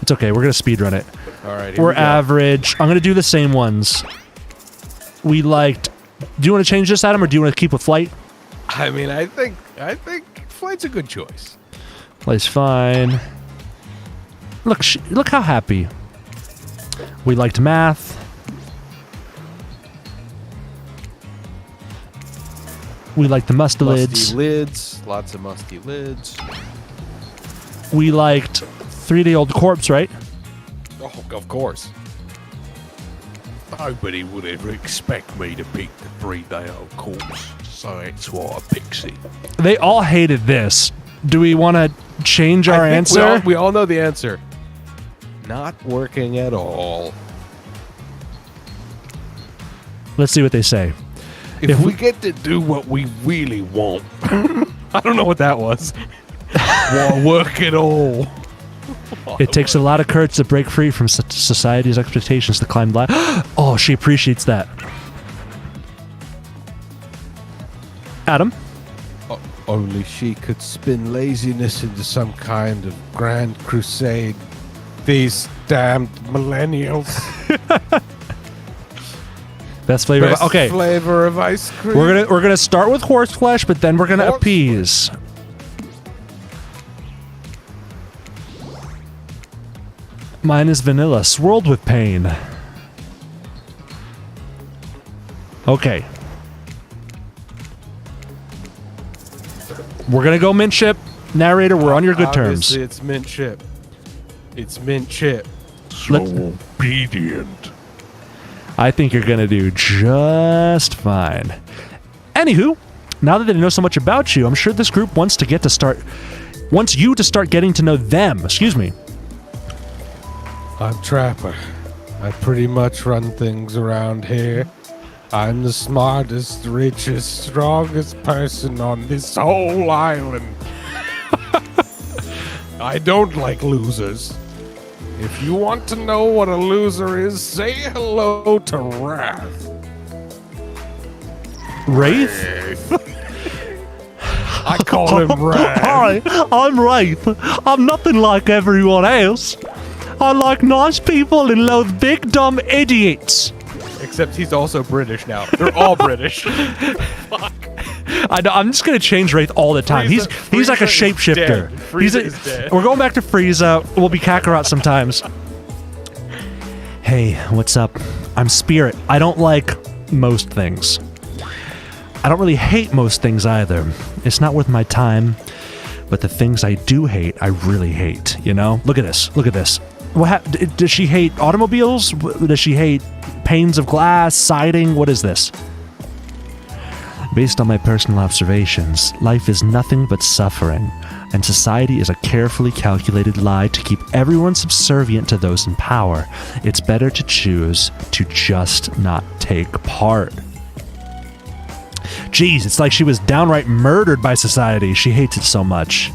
It's okay. We're going to speedrun it. All right, here We're we go. average. I'm going to do the same ones. We liked... Do you want to change this, Adam, or do you want to keep with flight? I mean, I think flight's a good choice. Flight's fine. Look how happy. We liked math. We liked the mustelids. Musty lids, lots of musty lids. We liked 3-day-old corpse, right? Oh, of course. Nobody would ever expect me to pick the 3-day-old corpse, so that's why I picks it. They all hated this. Do we want to change our I think answer? We all know the answer. Not working at all. Let's see what they say. If we get to do what we really want, I don't know what that was. why work at all? It takes a lot of courage to break free from society's expectations to climb ladder. Oh, she appreciates that. Adam? Only she could spin laziness into some kind of grand crusade. These damned millennials. Best flavor. Best Okay, flavor of ice cream. we're gonna start with horseflesh, but then we're gonna Horse appease. Mine is vanilla, swirled with pain. Okay. We're gonna go mint chip. Narrator, we're on your good terms. Obviously, it's mint chip. It's mint chip. So obedient. I think you're gonna do just fine. Anywho, now that they know so much about you, I'm sure this group wants you to start getting to know them. Excuse me. I'm Trapper. I pretty much run things around here. I'm the smartest, richest, strongest person on this whole island. I don't like losers. If you want to know what a loser is, say hello to Wrath. Wraith? I call him Wrath. Hi, I'm Wraith. I'm nothing like everyone else. I like nice people and loathe big dumb idiots. Except he's also British now. They're all British. I know, I'm just gonna change Wraith all the time. He's like a Frieza is shapeshifter. dead. Frieza is dead. We're going back to Frieza. We'll be Kakarot sometimes. Hey, what's up? I'm Spirit. I don't like most things. I don't really hate most things either. It's not worth my time. But the things I do hate, I really hate. You know? Look at this. Look at this. Does she hate automobiles? Does she hate panes of glass, siding? What is this? Based on my personal observations, life is nothing but suffering, and society is a carefully calculated lie to keep everyone subservient to those in power. It's better to choose to just not take part. Jeez, it's like she was downright murdered by society. She hates it so much.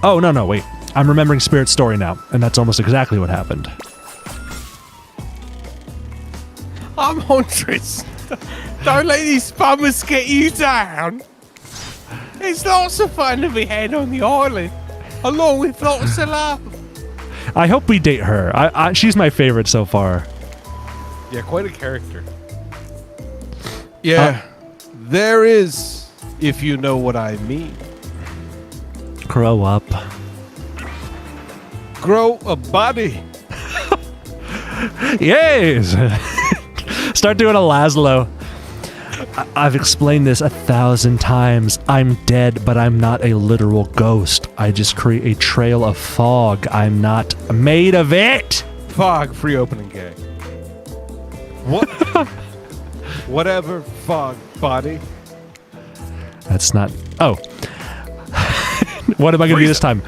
Oh, no, wait. I'm remembering Spirit's story now, and that's almost exactly what happened. I'm Huntress. Don't let these bummers get you down. It's lots of fun to be head on the island, along with lots of love. I hope we date her. She's my favorite so far. Yeah, quite a character. Yeah, there is, if you know what I mean. Grow up. Grow a body. Yes! Start doing a Laszlo. I've explained this 1,000 times. I'm dead, but I'm not a literal ghost. I just create a trail of fog. I'm not made of it! Fog, free opening gag. What? Whatever, fog, body. That's not... Oh. What am I going to do this time?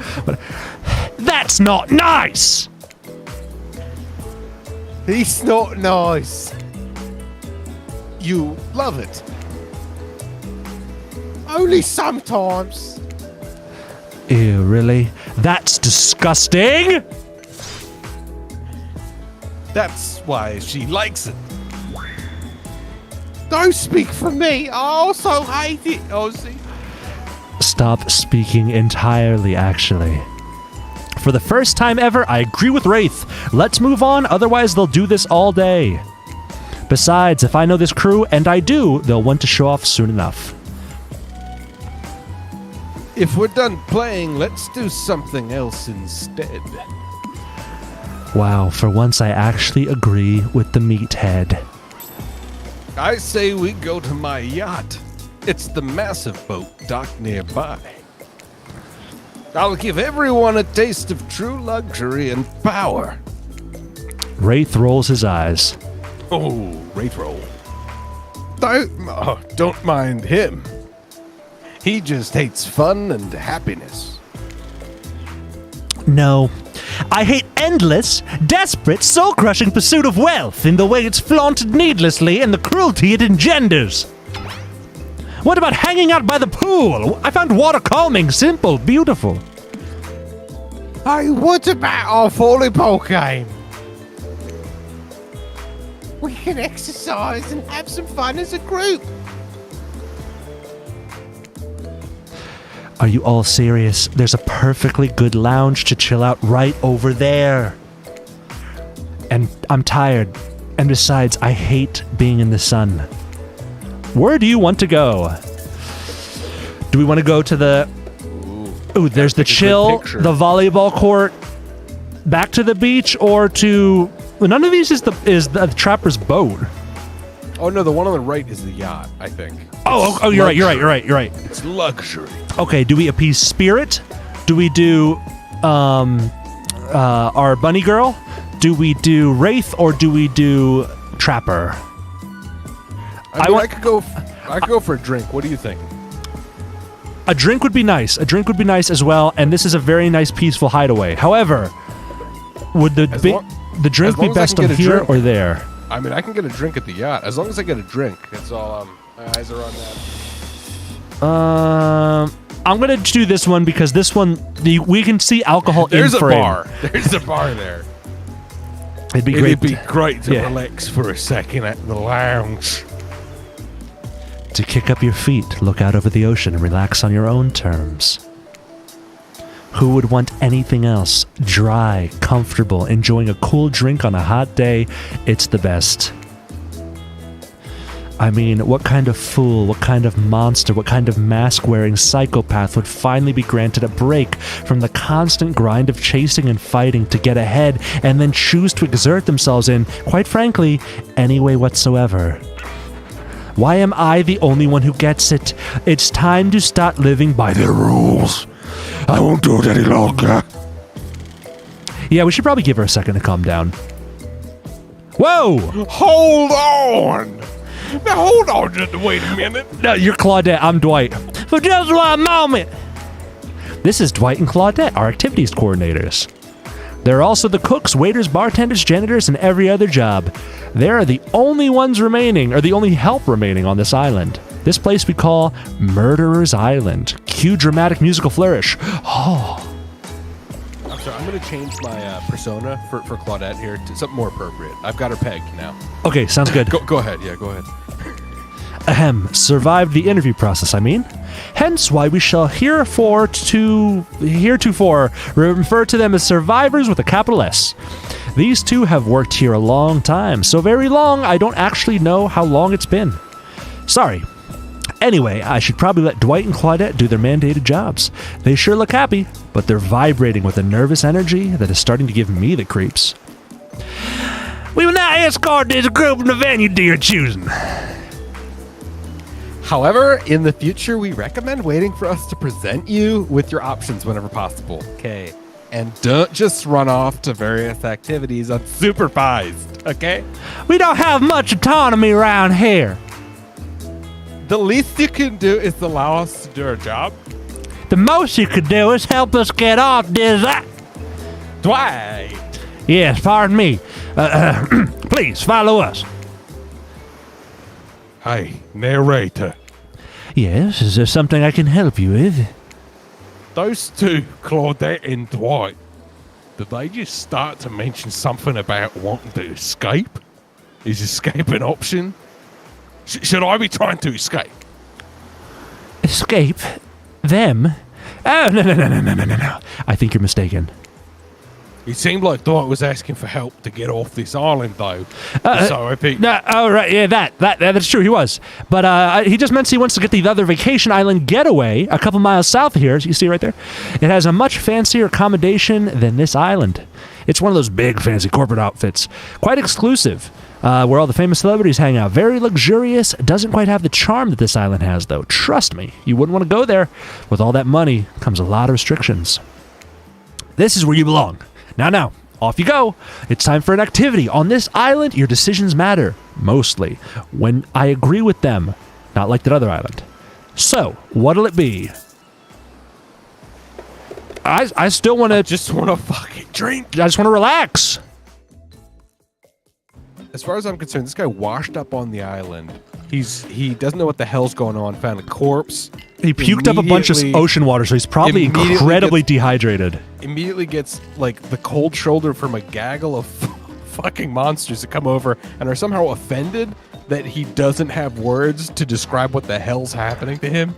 That's not nice! It's not nice. You love it. Only sometimes. Ew, really? That's disgusting! That's why she likes it. Don't speak for me. I also hate it, Ozzy. Stop speaking entirely, actually. For the first time ever, I agree with Wraith. Let's move on, otherwise they'll do this all day. Besides, if I know this crew, and I do, they'll want to show off soon enough. If we're done playing, let's do something else instead. Wow, for once I actually agree with the meathead. I say we go to my yacht. It's the massive boat docked nearby. I'll give everyone a taste of true luxury and power. Wraith rolls his eyes. Oh, Wraith roll. Don't mind him. He just hates fun and happiness. No. I hate endless, desperate, soul-crushing pursuit of wealth in the way it's flaunted needlessly and the cruelty it engenders. What about hanging out by the pool? I found water calming, simple, beautiful. Hey, what about our volleyball game? We can exercise and have some fun as a group. Are you all serious? There's a perfectly good lounge to chill out right over there. And I'm tired. And besides, I hate being in the sun. Where do you want to go? Do we want to go to the... Ooh, there's the chill, the volleyball court, back to the beach, or to... None of these is the trapper's boat. Oh, no, the one on the right is the yacht, I think. Oh, you're right. It's luxury. Okay, do we appease Spirit? Do we do our bunny girl? Do we do Wraith, or do we do Trapper? I could go for a drink. What do you think? A drink would be nice. A drink would be nice as well, and this is a very nice, peaceful hideaway. However, would the drink be best on here or there? I mean, I can get a drink at the yacht. As long as I get a drink, that's all. My eyes are on that. I'm gonna do this one because this one we can see alcohol in frame. There's a bar. There's a bar there. It'd be great to relax for a second at the lounge. To kick up your feet, look out over the ocean, and relax on your own terms. Who would want anything else? Dry, comfortable, enjoying a cool drink on a hot day. It's the best. I mean, what kind of fool, what kind of monster, what kind of mask-wearing psychopath would finally be granted a break from the constant grind of chasing and fighting to get ahead and then choose to exert themselves in, quite frankly, any way whatsoever? Why am I the only one who gets it? It's time to start living by the rules. I won't do it any longer. Yeah, we should probably give her a second to calm down. Whoa! Hold on! Now hold on, just wait a minute. No, you're Claudette. I'm Dwight. For just 1 moment. This is Dwight and Claudette, our activities coordinators. They're also the cooks, waiters, bartenders, janitors, and every other job. They're the only ones remaining, or the only help remaining on this island. This place we call Murderer's Island. Cue dramatic musical flourish. Oh. I'm sorry, I'm going to change my persona for Claudette here to something more appropriate. I've got her pegged now. Okay, sounds good. Go ahead. Yeah, go ahead. Ahem. Survived the interview process, I mean. Hence why we shall heretofore refer to them as survivors with a capital S. These two have worked here a long time, so very long I don't actually know how long it's been. Sorry. Anyway, I should probably let Dwight and Claudette do their mandated jobs. They sure look happy, but they're vibrating with a nervous energy that is starting to give me the creeps. We will now escort this group from the venue to your choosing. However, in the future, we recommend waiting for us to present you with your options whenever possible. Okay. And don't just run off to various activities unsupervised. Okay? We don't have much autonomy around here. The least you can do is allow us to do our job. The most you could do is help us get off this. Dwight! Yes, pardon me. Please follow us. Hey, narrator. Yes, is there something I can help you with? Those two, Claudette and Dwight, did they just start to mention something about wanting to escape? Is escape an option? Should I be trying to escape? Escape? Them? Oh, no. I think you're mistaken. It seemed like Dwight was asking for help to get off this island, though. So I think... No, oh, right, yeah, that's true, he was. But he just meant he wants to get the other vacation island getaway a couple miles south of here. You see right there? It has a much fancier accommodation than this island. It's one of those big, fancy corporate outfits. Quite exclusive, where all the famous celebrities hang out. Very luxurious. Doesn't quite have the charm that this island has, though. Trust me, you wouldn't want to go there. With all that money comes a lot of restrictions. This is where you belong. Now, off you go. It's time for an activity. On this island, your decisions matter, mostly, when I agree with them, not like that other island. So, what'll it be? I still want to... Just want to fucking drink. I just want to relax. As far as I'm concerned, this guy washed up on the island. He doesn't know what the hell's going on. Found a corpse. He puked up a bunch of ocean water, so he's probably incredibly dehydrated. Immediately gets like the cold shoulder from a gaggle of fucking monsters that come over and are somehow offended that he doesn't have words to describe what the hell's happening to him.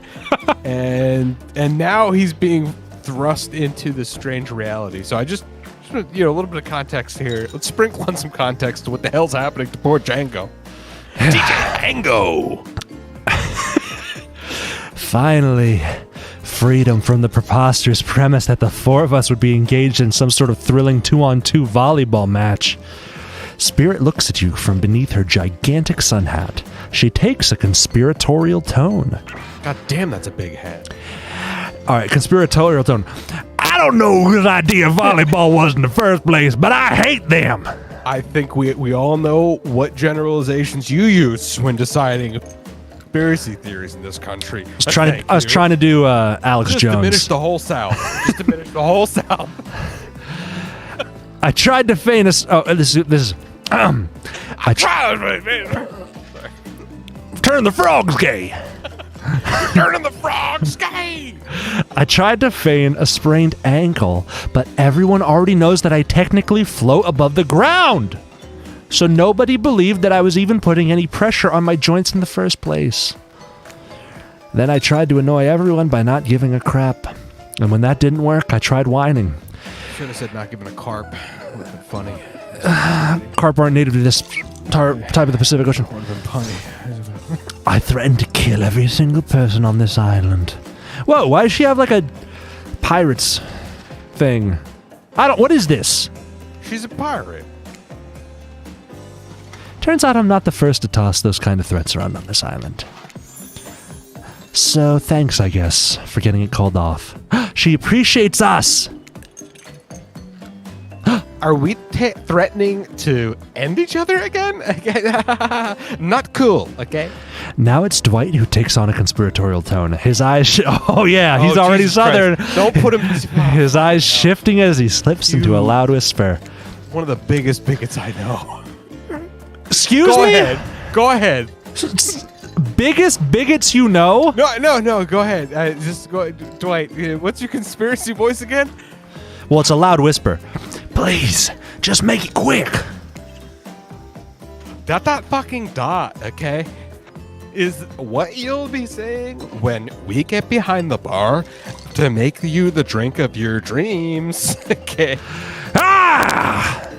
and now he's being thrust into this strange reality. So I just a little bit of context here. Let's sprinkle on some context to what the hell's happening to poor Django. DJ Django! Finally, freedom from the preposterous premise that the four of us would be engaged in some sort of thrilling 2-on-2 volleyball match. Spirit looks at you from beneath her gigantic sun hat. She takes a conspiratorial tone. God damn, that's a big hat. All right, conspiratorial tone. I don't know whose idea volleyball was in the first place, but I hate them. I think we all know what generalizations you use when deciding conspiracy theories in this country. I was trying to do Alex Just Jones. Diminish the whole South. Just diminish the whole South. I tried to feign a... Oh, this is... I Turn the frogs gay. Turning the frogs gay! I tried to feign a sprained ankle, but everyone already knows that I technically float above the ground. So nobody believed that I was even putting any pressure on my joints in the first place. Then I tried to annoy everyone by not giving a crap. And when that didn't work, I tried whining. Should have said not giving a carp. That would have been funny. Carp aren't native to this type of the Pacific Ocean. Would have been punny. I threatened to kill every single person on this island. Whoa, why does she have like a pirates thing? What is this? She's a pirate. Turns out I'm not the first to toss those kind of threats around on this island. So thanks, I guess, for getting it called off. She appreciates us! Are we threatening to end each other again? Not cool, okay? Now it's Dwight who takes on a conspiratorial tone. His eyes... oh, yeah, he's already Jesus Southern. Christ. Don't put him... His eyes shifting as he slips into a loud whisper. One of the biggest bigots I know. Excuse Go me? ahead. Go ahead. Biggest bigots you know? No. Go ahead. Just go, Dwight. What's your conspiracy voice again? Well, it's a loud whisper. Please, just make it quick. Dot fucking dot. Okay, is what you'll be saying when we get behind the bar to make you the drink of your dreams. Okay. Ah!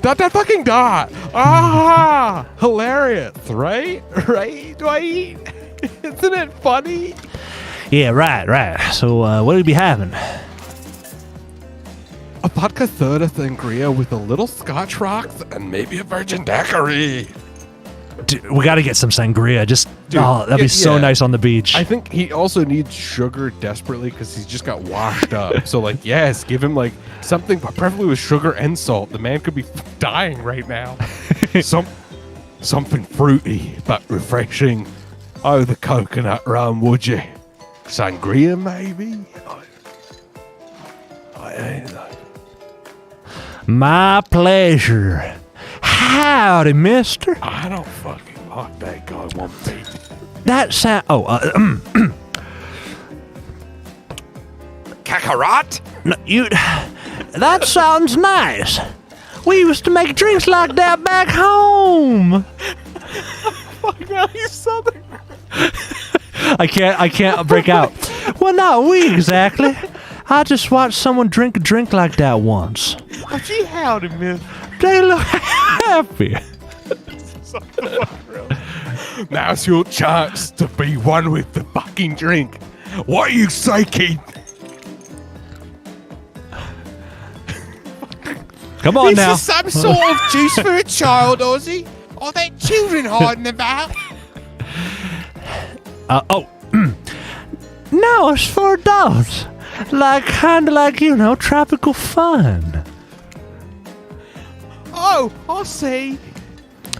Dot fucking dot. Ah, hilarious, right? Right, Dwight? Isn't it funny? Yeah, right. So, what do we be having? A vodka soda sangria with a little Scotch rocks and maybe a virgin daiquiri. Dude, we got to get some sangria. Dude, that'd be so nice on the beach. I think he also needs sugar desperately because he's just got washed up. So, like, yes, give him like something, preferably with sugar and salt. The man could be dying right now. Something fruity but refreshing. Oh, the coconut rum, would you? Sangria, maybe? I don't know. My pleasure. Howdy, mister. I don't fucking like that guy one bit. That sound... Kakarot? No, that sounds nice. We used to make drinks like that back home. Fuck, now he's southern. I can't break out. Well, not we exactly. I just watched someone drink a drink like that once. Gee, howdy, miss. They look happy. Now's your chance to be one with the fucking drink. What you say, Keith? Come on now. This is some sort of juice for a child, Ozzy. Are there children hiding about? No, it's for adults. Kind of like, tropical fun. Oh, I see.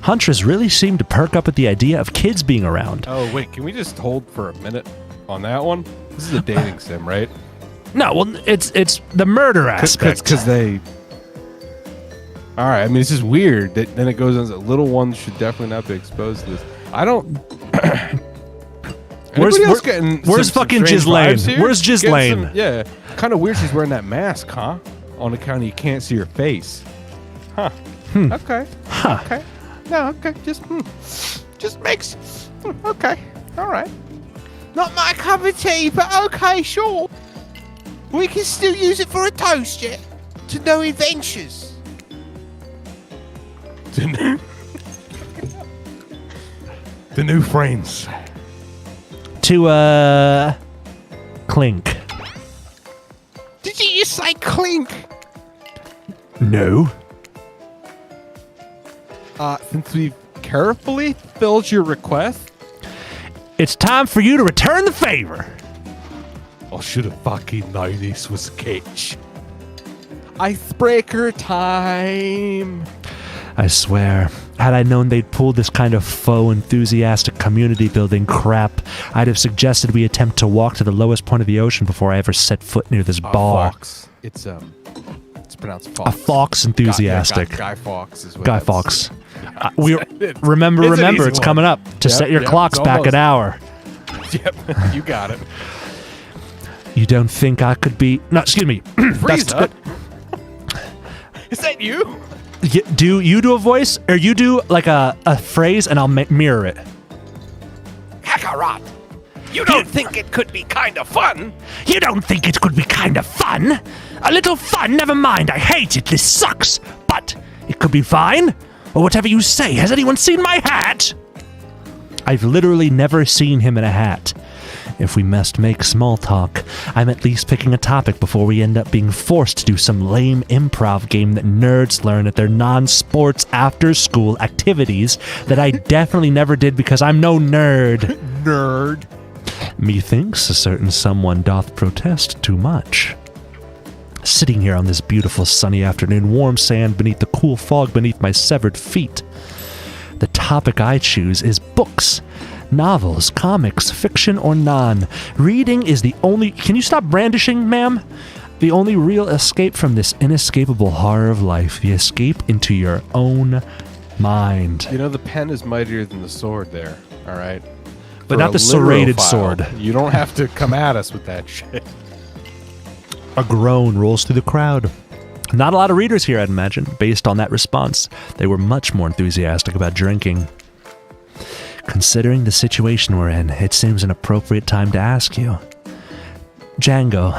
Huntress really seemed to perk up at the idea of kids being around. Oh, wait, can we just hold for a minute on that one? This is a dating sim, right? No, well, it's the murder aspect. Because they... All right, I mean, it's just weird. Then it goes on that little ones should definitely not be exposed to this. I don't... Where's some fucking strange vibes Ghislaine? here? Where's Ghislaine? Yeah, kind of weird she's wearing that mask, huh? On account of you can't see her face. Huh. Okay. Huh. Okay. No, okay. Just makes... Okay. All right. Not my cup of tea, but okay, sure. We can still use it for a toast, yeah? To no adventures. The new friends. To, clink. Did you just say clink? No. Since we've carefully filled your request, It's time for you to return the favor. I should have fucking known this was a catch. icebreaker time. I swear, had I known they'd pull this kind of faux enthusiastic community building crap, I'd have suggested we attempt to walk to the lowest point of the ocean before I ever set foot near this bar. Fox. It's pronounced Fox. A fox enthusiastic. Guy Fawkes is what Guy that's- Fawkes. Yeah. Remember, It's an easy it's one. coming up to Yep, set your yep, clocks it's back almost. an hour. Yep, you got it. You don't think I could be... No, excuse me. Frieza? Is that you? Do you do a voice, or you do like a phrase, and I'll mirror it. Kakarot. You don't think it could be kind of fun? You don't think it could be kind of fun? A little fun? Never mind, I hate it, this sucks. But it could be fine. Or whatever you say. Has anyone seen my hat? I've literally never seen him in a hat. If we must make small talk, I'm at least picking a topic before we end up being forced to do some lame improv game that nerds learn at their non-sports after-school activities that I definitely never did because I'm no nerd. Nerd. Methinks a certain someone doth protest too much. Sitting here on this beautiful sunny afternoon, warm sand beneath the cool fog beneath my severed feet. The topic I choose is books, novels, comics, fiction or non. Reading is the only... Can you stop brandishing, ma'am? The only real escape from this inescapable horror of life. The escape into your own mind. You know, the pen is mightier than the sword there, all right? But For not a the serrated literophile, sword. You don't have to come at us with that shit. A groan rolls through the crowd. Not a lot of readers here, I'd imagine. Based on that response, they were much more enthusiastic about drinking. Considering the situation we're in, it seems an appropriate time to ask you. Django,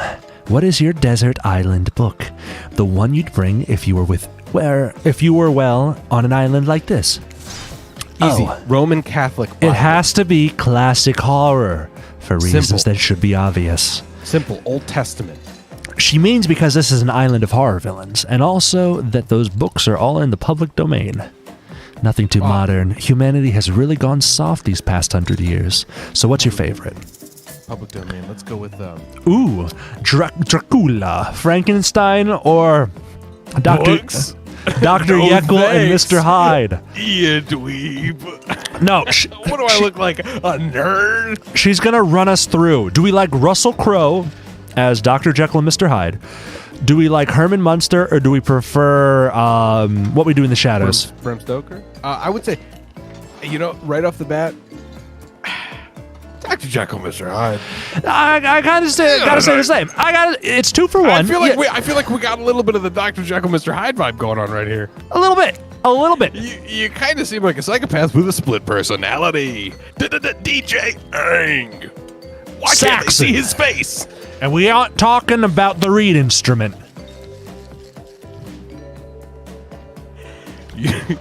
what is your desert island book? The one you'd bring if you were on an island like this. Easy. Oh, Roman Catholic Bible. it has to be classic horror, for reasons Simple. that should be obvious. Simple. Old Testament. She means because this is an island of horror villains, and also that those books are all in the public domain. Nothing too modern. Humanity has really gone soft these past 100 years. So what's your favorite? Public domain. Let's go with Ooh, Dracula, Frankenstein, or Dr. Books? Dr. No Jekyll and thanks. Mr. Hyde. You dweeb. No, What do I look like? A nerd? she's gonna run us through. Do we like Russell Crowe as Dr. Jekyll and Mr. Hyde? Do we like Herman Munster, or do we prefer What We Do in the Shadows? Bram Stoker. I would say, you know, right off the bat, Dr. Jekyll, Mr. Hyde. I gotta say the same. It's 2 for 1. I feel like Yeah, we got a little bit of the Dr. Jekyll, Mr. Hyde vibe going on right here. a little bit. You kind of seem like a psychopath with a split personality. DJ Ang. Why can't they Saxon. see his face? And we aren't talking about the reed instrument.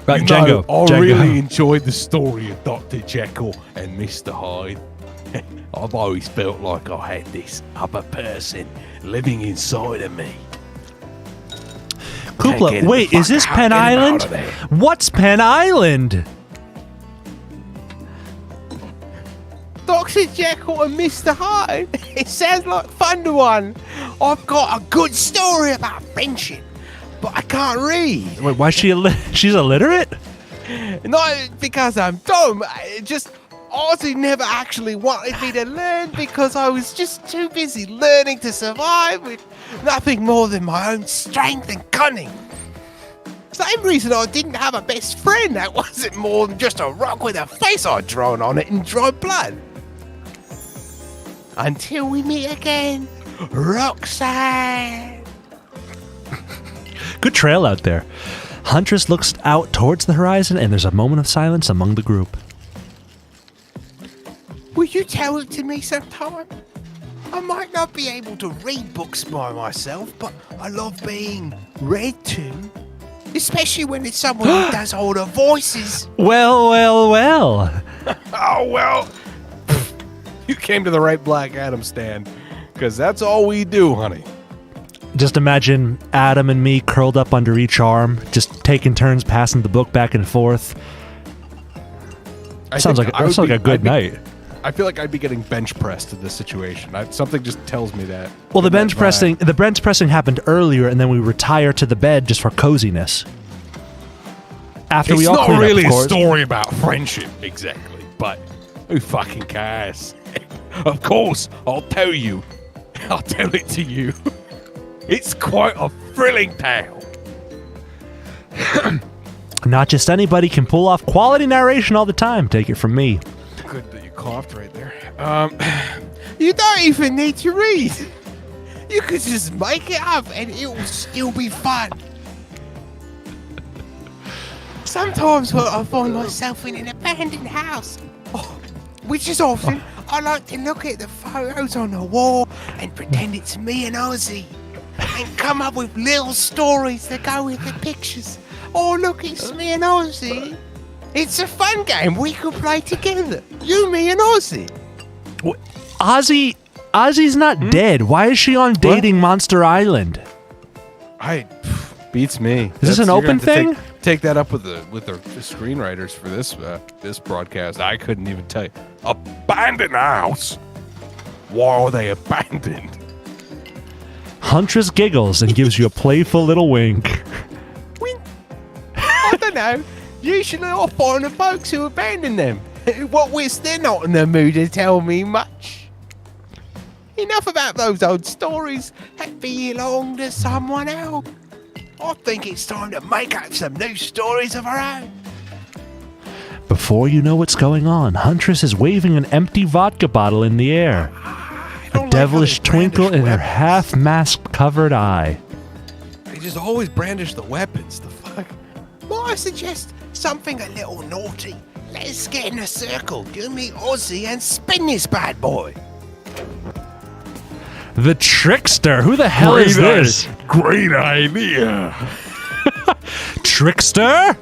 Right, Django. I Django. really enjoyed the story of Dr. Jekyll and Mr. Hyde. I've always felt like I had this other person living inside of me. Can't get Kukla, him wait, the is fuck this out, Penn get him out Island? of there. What's Penn Island? Dr. Jekyll and Mr. Hyde. It sounds like Thunder One. I've got a good story about friendship, but I can't read. Wait, why is she she's illiterate? Not because I'm dumb. Just Ozzy never actually wanted me to learn because I was just too busy learning to survive with nothing more than my own strength and cunning. Same reason I didn't have a best friend that wasn't more than just a rock with a face I'd drawn on it in dry blood. Until we meet again, Roxanne. Good trail out there. Huntress looks out towards the horizon, and there's a moment of silence among the group. Will you tell it to me sometime? I might not be able to read books by myself, but I love being read to. Especially when it's someone who does all the voices. Well. Oh, well. You came to the right Black Adam stand, because that's all we do, honey. Just imagine Adam and me curled up under each arm, just taking turns passing the book back and forth. Sounds like a good night. I feel like I'd be getting bench pressed in this situation. Something just tells me that. Well, the Give me bench that vibe. pressing happened earlier, and then we retire to the bed just for coziness. After we It's all not clean really up, of a course. story about friendship, exactly. But who fucking cares? Of course, I'll tell you. I'll tell it to you. It's quite a thrilling tale. Not just anybody can pull off quality narration all the time. Take it from me. Good that you coughed right there. You don't even need to read. You could just make it up and it will still be fun. Sometimes when I find myself in an abandoned house, which is often, I like to look at the photos on the wall and pretend it's me and Ozzy and come up with little stories that go with the pictures. Oh, look, it's me and Ozzy. It's a fun game we could play together. You, me, and Ozzy. Ozzy's not dead. Why is she on Dating Monster Island? Beats me. Is this an You're open gonna have to thing? Take that up with the screenwriters for this broadcast. I couldn't even tell you. Abandoned house? Why are they abandoned? Huntress giggles and gives you a playful little wink. I don't know. Usually I find the folks who abandon them. What with they're not in the mood to tell me much. Enough about those old stories that belong to someone else. I think it's time to make up some new stories of our own. Before you know what's going on, Huntress is waving an empty vodka bottle in the air. A devilish twinkle in her half-mask covered eye. They just always brandish the weapons. The fuck? Might I suggest something a little naughty? Let's get in a circle, you me Ozzy, and spin this bad boy. The trickster? Who the hell is this? Great idea. Trickster?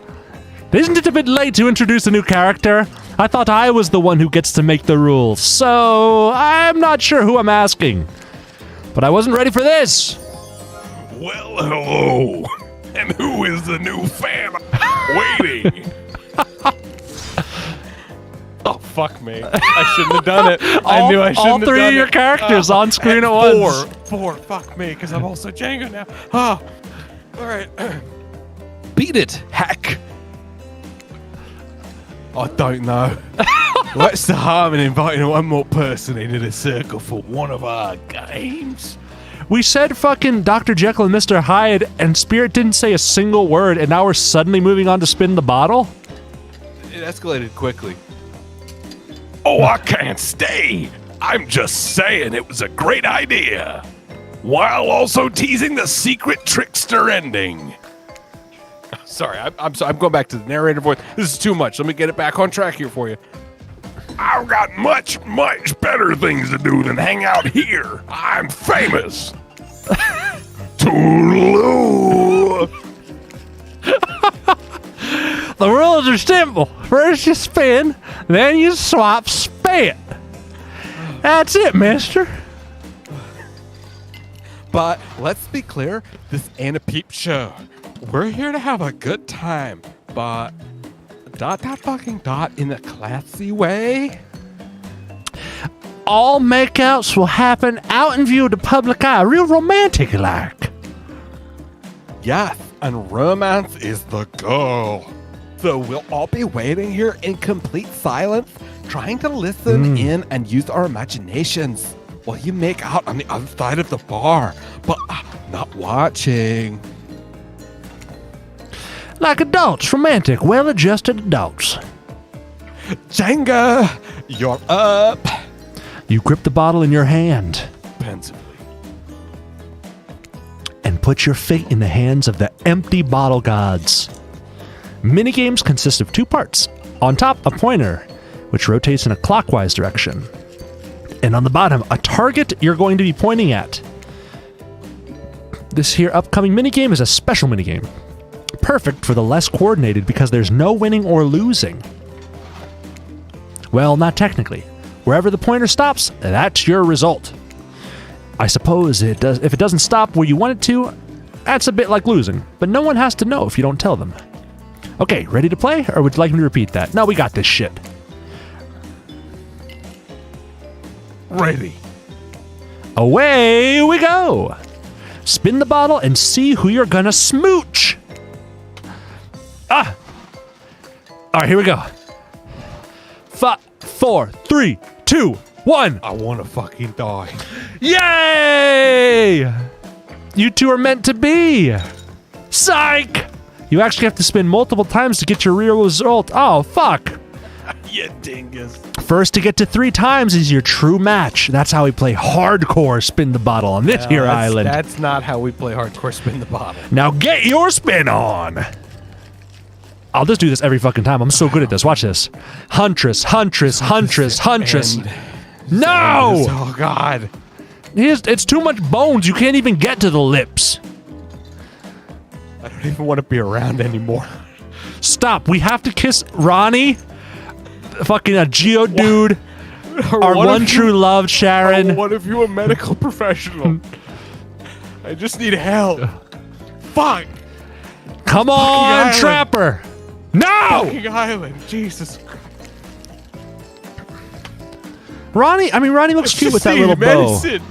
Isn't it a bit late to introduce a new character? I thought I was the one who gets to make the rules, so I'm not sure who I'm asking. But I wasn't ready for this. Well, hello. And who is the new fan waiting? Oh, fuck me. I shouldn't have done it. I knew I shouldn't have done it. All three of your characters on screen at once. Four. Fuck me, because I'm also Django now. Oh. All right. Beat it, hack. I don't know. What's the harm in inviting one more person into the circle for one of our games? We said fucking Dr. Jekyll and Mr. Hyde, and Spirit didn't say a single word, and now we're suddenly moving on to spin the bottle? It escalated quickly. Oh, I can't stay. I'm just saying it was a great idea. While also teasing the secret trickster ending. Sorry, I'm sorry. I'm going back to the narrator voice. This is too much. Let me get it back on track here for you. I've got much better things to do than hang out here. I'm famous. Toodaloo. The rules are simple. First you spin, then you swap spit. That's it, mister. But let's be clear, this ain't a peep show. We're here to have a good time, but in a classy way. All makeouts will happen out in view of the public eye, real romantic like. Yes, and romance is the goal. So we'll all be waiting here in complete silence, trying to listen in and use our imaginations while you make out on the other side of the bar, but not watching. Like adults, romantic, well-adjusted adults. Jenga, you're up. You grip the bottle in your hand Pensively. and put your fate in the hands of the empty bottle gods. Minigames consist of two parts. On top, a pointer, which rotates in a clockwise direction. And on the bottom, a target you're going to be pointing at. This here upcoming minigame is a special minigame. Perfect for the less coordinated because there's no winning or losing. Well, not technically. Wherever the pointer stops, that's your result. I suppose if it doesn't stop where you want it to, that's a bit like losing, but no one has to know if you don't tell them. Okay, ready to play, or would you like me to repeat that? No, we got this shit. Ready. Away we go! Spin the bottle and see who you're gonna smooch! All right, here we go. 5, 4, 3, 2, 1. I want to fucking die. Yay! You two are meant to be. Psych! You actually have to spin multiple times to get your real result. Oh, fuck. You dingus. First to get to 3 times is your true match. That's how we play hardcore spin the bottle on this here island. That's not how we play hardcore spin the bottle. Now get your spin on. I'll just do this every fucking time. I'm so good at this. Watch this. Huntress. And- No! Oh, God. It's too much bones. You can't even get to the lips. I don't even want to be around anymore. Stop. We have to kiss Ronnie, fucking a Geodude, our one true love, Sharon. What if you're a medical professional? I just need help. Fuck. Come on, island. Trapper. No! Fucking island. Jesus Christ. Ronnie looks cute with that little bow. medicine.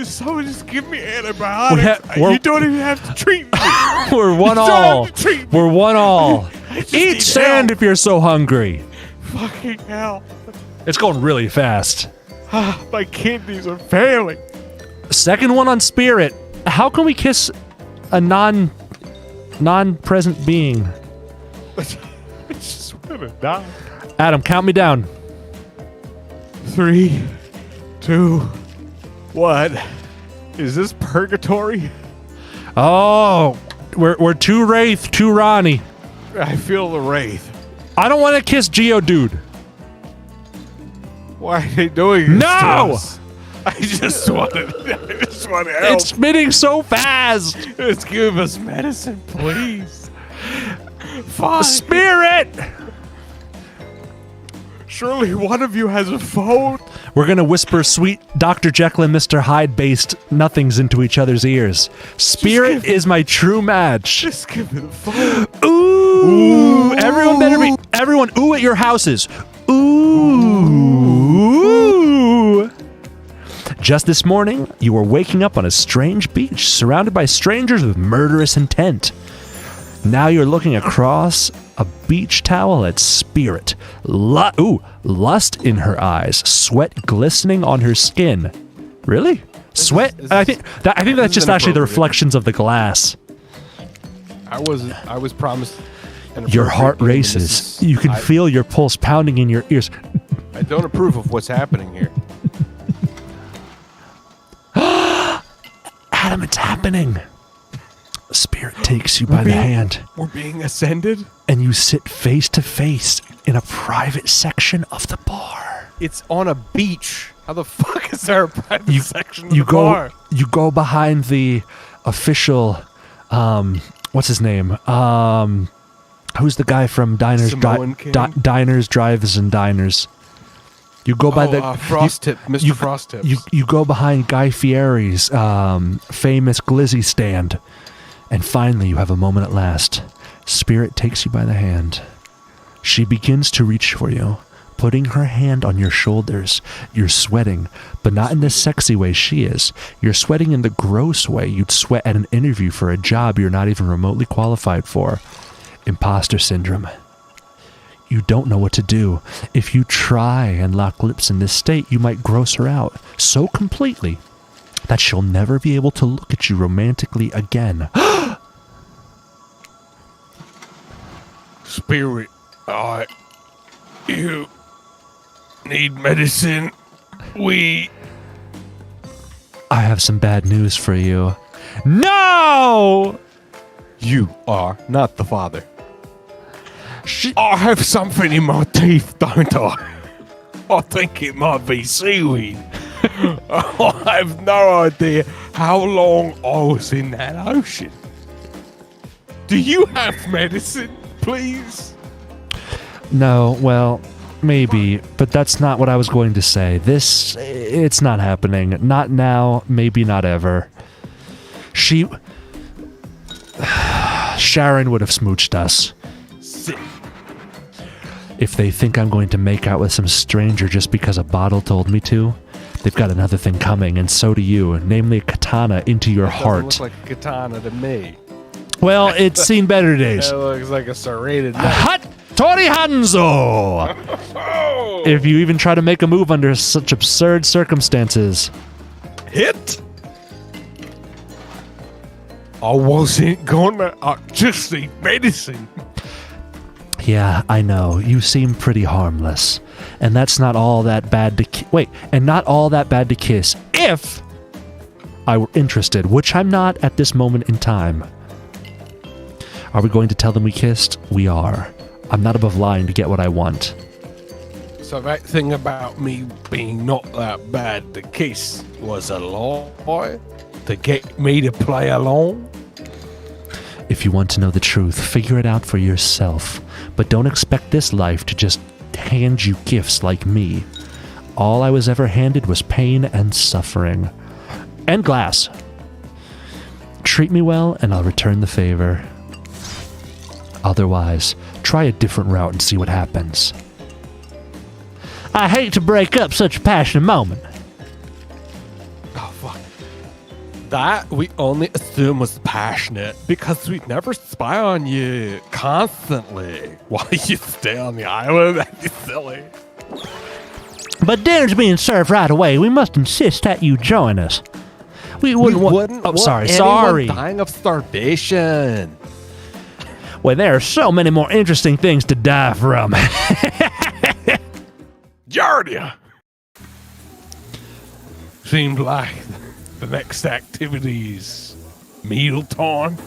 Someone just give me antibiotics. we're- You don't even have to treat me. We're one You don't all. have to treat me. We're one all. just Eat need sand help. if you're so hungry. Fucking hell. It's going really fast. My kidneys are failing. Second one on Spirit. How can we kiss a non-present being? I just want to die. Adam, count me down. 3, 2, 1. Is this purgatory? Oh, we're two Wraith, two Ronnie. I feel the wraith. I don't want to kiss Geodude. Why are they doing this? No! To us? I just want to help. It's spinning so fast. Just give us medicine, please. Fine. Spirit! Surely one of you has a phone. We're going to whisper sweet Dr. Jekyll and Mr. Hyde based nothings into each other's ears. Spirit is my true match. Just give me the phone. Ooh. Everyone better be. Everyone, ooh at your houses. Ooh. Just this morning, you were waking up on a strange beach, surrounded by strangers with murderous intent. Now you're looking across a beach towel at Spirit. Lust in her eyes, sweat glistening on her skin. Really? Sweat? I think that's just actually the reflections of the glass. I was promised. Your heart races. You can feel your pulse pounding in your ears. I don't approve of what's happening here. Adam, it's happening. Spirit takes you by the hand, We're being ascended. and you sit face to face in a private section of the bar. It's on a beach. How the fuck is there a private section of You the bar? go behind the official. What's his name? Who's the guy from Diners, Samoan King? Diners, Drives, and Diners? You go by the Frost Tip, Mr. Frost Tips. You go behind Guy Fieri's famous glizzy stand, and finally you have a moment at last. Spirit takes you by the hand. She begins to reach for you, putting her hand on your shoulders. You're sweating, but not in the sexy way she is. You're sweating in the gross way you'd sweat at an interview for a job you're not even remotely qualified for. Imposter syndrome. You don't know what to do. If you try and lock lips in this state, you might gross her out so completely that she'll never be able to look at you romantically again. Spirit, you need medicine. I have some bad news for you. No! You are not the father. I have something in my teeth, don't I? I think it might be seaweed. I have no idea how long I was in that ocean. Do you have medicine, please? No, well, maybe, but that's not what I was going to say. It's not happening. Not now, maybe not ever. Sharon would have smooched us. Sick. If they think I'm going to make out with some stranger just because a bottle told me to, they've got another thing coming, and so do you, namely a katana into your Doesn't heart. look like a katana to me. Well, it's seen better days. It looks like a serrated knife. Hot Tori Hanzo! If you even try to make a move under such absurd circumstances. Hit? I wasn't gonna. I just need medicine. Yeah, I know. You seem pretty harmless. And that's not all that bad to not all that bad to kiss if I were interested, which I'm not at this moment in time. Are we going to tell them we kissed? We are. I'm not above lying to get what I want. So that thing about me being not that bad to kiss was a lie to get me to play along? If you want to know the truth, figure it out for yourself. But don't expect this life to just hand you gifts like me. All I was ever handed was pain and suffering. And glass. Treat me well, and I'll return the favor. Otherwise, try a different route and see what happens. I hate to break up such a passionate moment. Oh, fuck. That we only assume was passionate because we'd never spy on you constantly while you stay on the island. That'd be silly. But dinner's being served right away. We must insist that you join us. We wouldn't want... Oh, want sorry. anyone dying of starvation. Well, there are so many more interesting things to die from. Yardia! Seemed like the next activity's meal time.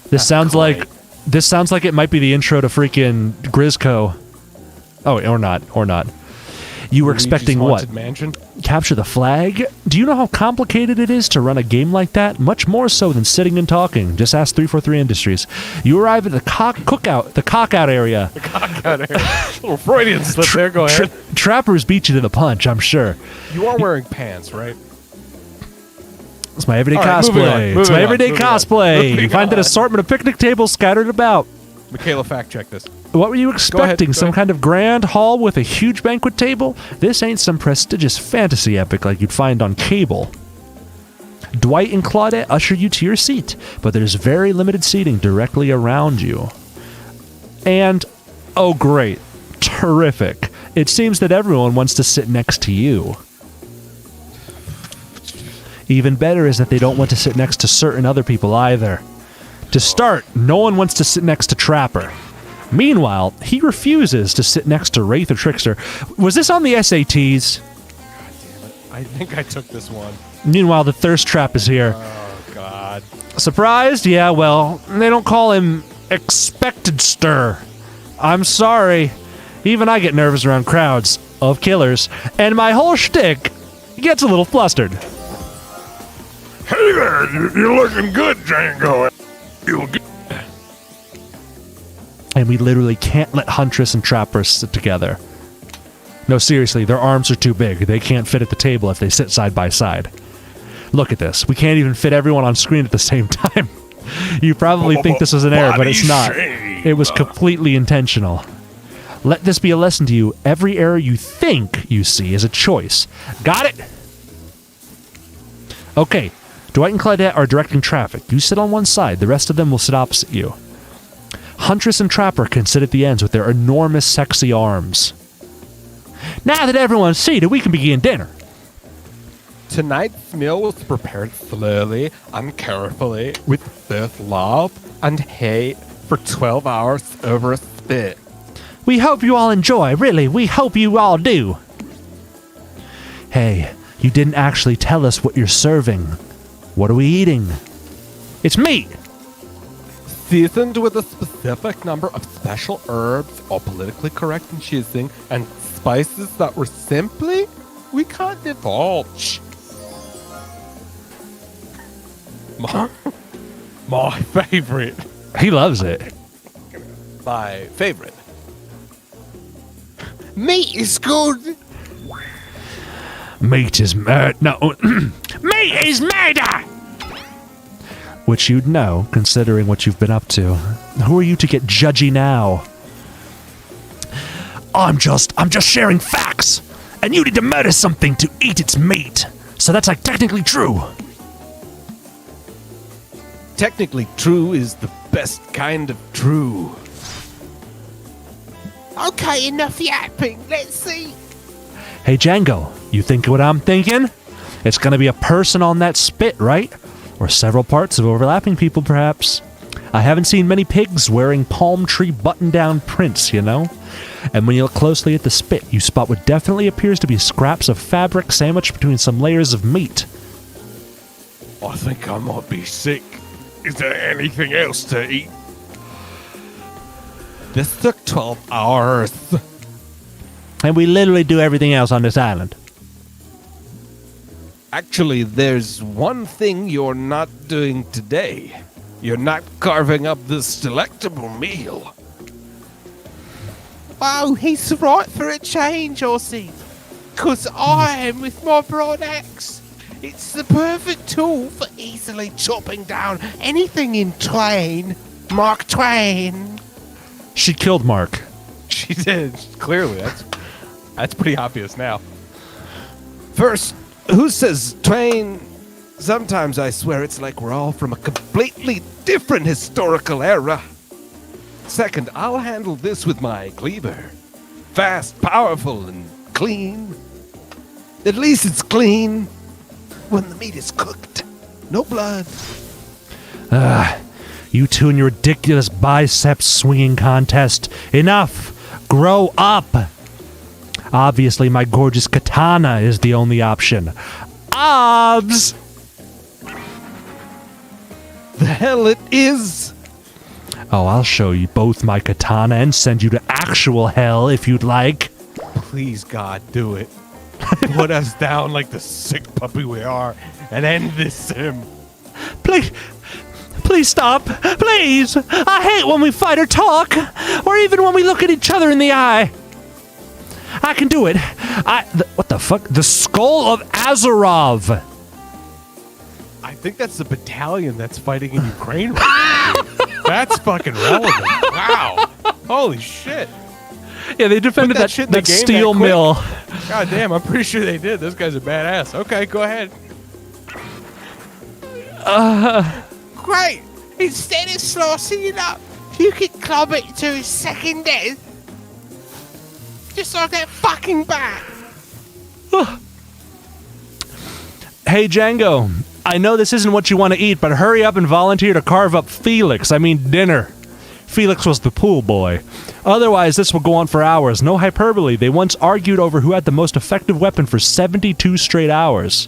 This sounds like it might be the intro to freaking Grizzco. Oh, or not. You were expecting what? Mansion? Capture the flag? Do you know how complicated it is to run a game like that? Much more so than sitting and talking. Just ask 343 Industries. You arrive at the cockout area. The cockout area. Little Freudian slip there. Go ahead. Trappers beat you to the punch, I'm sure. You are wearing pants, right? It's my everyday All right, cosplay. moving on. Cosplay. Find an assortment of picnic tables scattered about. Michaela, fact check this. What were you expecting? Go Some ahead. kind of grand hall with a huge banquet table? This ain't some prestigious fantasy epic like you'd find on cable. Dwight and Claudette usher you to your seat, but there's very limited seating directly around you. And, oh great, terrific. It seems that everyone wants to sit next to you. Even better is that they don't want to sit next to certain other people either. To start, no one wants to sit next to Trapper. Meanwhile, he refuses to sit next to Wraith or Trickster. Was this on the SATs? I think I took this one. Meanwhile, the thirst trap is here. Oh, God. Surprised? Yeah, well, they don't call him Expected Stir. I'm sorry. Even I get nervous around crowds of killers, and my whole shtick gets a little flustered. Hey there, you're looking good, Django. Feel good. And we literally can't let Huntress and Trapper sit together. No, seriously, their arms are too big. They can't fit at the table if they sit side by side. Look at this. We can't even fit everyone on screen at the same time. You probably think this was an error, but it's not. It was completely intentional. Let this be a lesson to you. Every error you think you see is a choice. Got it? Okay. Dwight and Claudette are directing traffic. You sit on one side. The rest of them will sit opposite you. Huntress and Trapper can sit at the ends with their enormous, sexy arms. Now that everyone's seated, we can begin dinner. Tonight's meal was prepared slowly and carefully with both love and hate for 12 hours over a spit. We hope you all enjoy. Really, we hope you all do. Hey, you didn't actually tell us what you're serving. What are we eating? It's meat! Seasoned with a specific number of special herbs, all politically correct in choosing, and spices that were simply we can't divulge. My favorite. He loves it. My favorite. Meat is good. Meat is murder. No. Meat is murder! Which you'd know, considering what you've been up to. Who are you to get judgy now? I'm just sharing facts. And you need to murder something to eat its meat. So that's like technically true. Technically true is the best kind of true. Okay, enough yapping. Let's see. Hey Django, you think what I'm thinking? It's gonna be a person on that spit, right? Or several parts of overlapping people, perhaps. I haven't seen many pigs wearing palm tree button-down prints, you know? And when you look closely at the spit, you spot what definitely appears to be scraps of fabric sandwiched between some layers of meat. I think I might be sick. Is there anything else to eat? This took 12 hours. And we literally do everything else on this island. Actually, there's one thing you're not doing today. You're not carving up this delectable meal. Oh, he's right for a change, Aussie. 'Cause I am with my broad axe. It's the perfect tool for easily chopping down anything in Twain. Mark Twain. She killed Mark. She did, clearly. That's pretty obvious now. First, who says Twain Sometimes I swear it's like we're all from a completely different historical era. Second, I'll handle this with my cleaver. Fast, powerful, and clean. At least it's clean when the meat is cooked. No blood. You two and your ridiculous biceps swinging contest. Enough! Grow up! Obviously, my gorgeous katana is the only option. Obs! The hell it is! Oh, I'll show you both my katana and send you to actual hell if you'd like. Please, God, do it. Put us down like the sick puppy we are and end this sim. Please stop. Please. I hate when we fight or talk, or even when we look at each other in the eye. I can do it. What the fuck? The Skull of Azarov. I think that's the battalion that's fighting in Ukraine right now. That's fucking relevant. Wow. Holy shit. Yeah, they defended that steel mill. God damn, I'm pretty sure they did. This guy's a badass. Okay, go ahead. Great! Instead of slicing it up, you could club it to his second death. Just like that fucking bat. Hey, Django. I know this isn't what you want to eat, but hurry up and volunteer to carve up Felix. I mean dinner. Felix was the pool boy. Otherwise, this will go on for hours. No hyperbole. They once argued over who had the most effective weapon for 72 straight hours.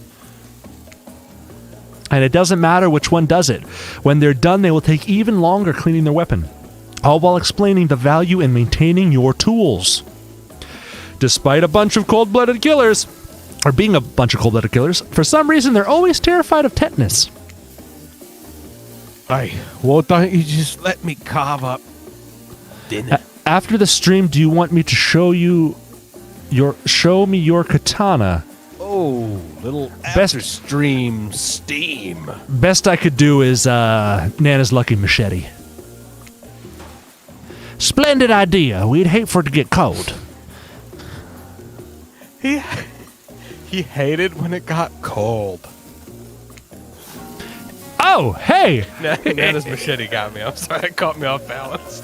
And it doesn't matter which one does it. When they're done, they will take even longer cleaning their weapon. All while explaining the value in maintaining your tools. Despite a bunch of cold-blooded killers, or being a bunch of cold-blooded killers, for some reason they're always terrified of tetanus. Hey, well, don't you just let me carve up dinner? After the stream, do you want me to show me your katana? Oh, little after stream steam. Best I could do is Nana's lucky machete. Splendid idea. We'd hate for it to get cold. He hated when it got cold. Oh, hey! Nana's machete got me. I'm sorry, it caught me off balance.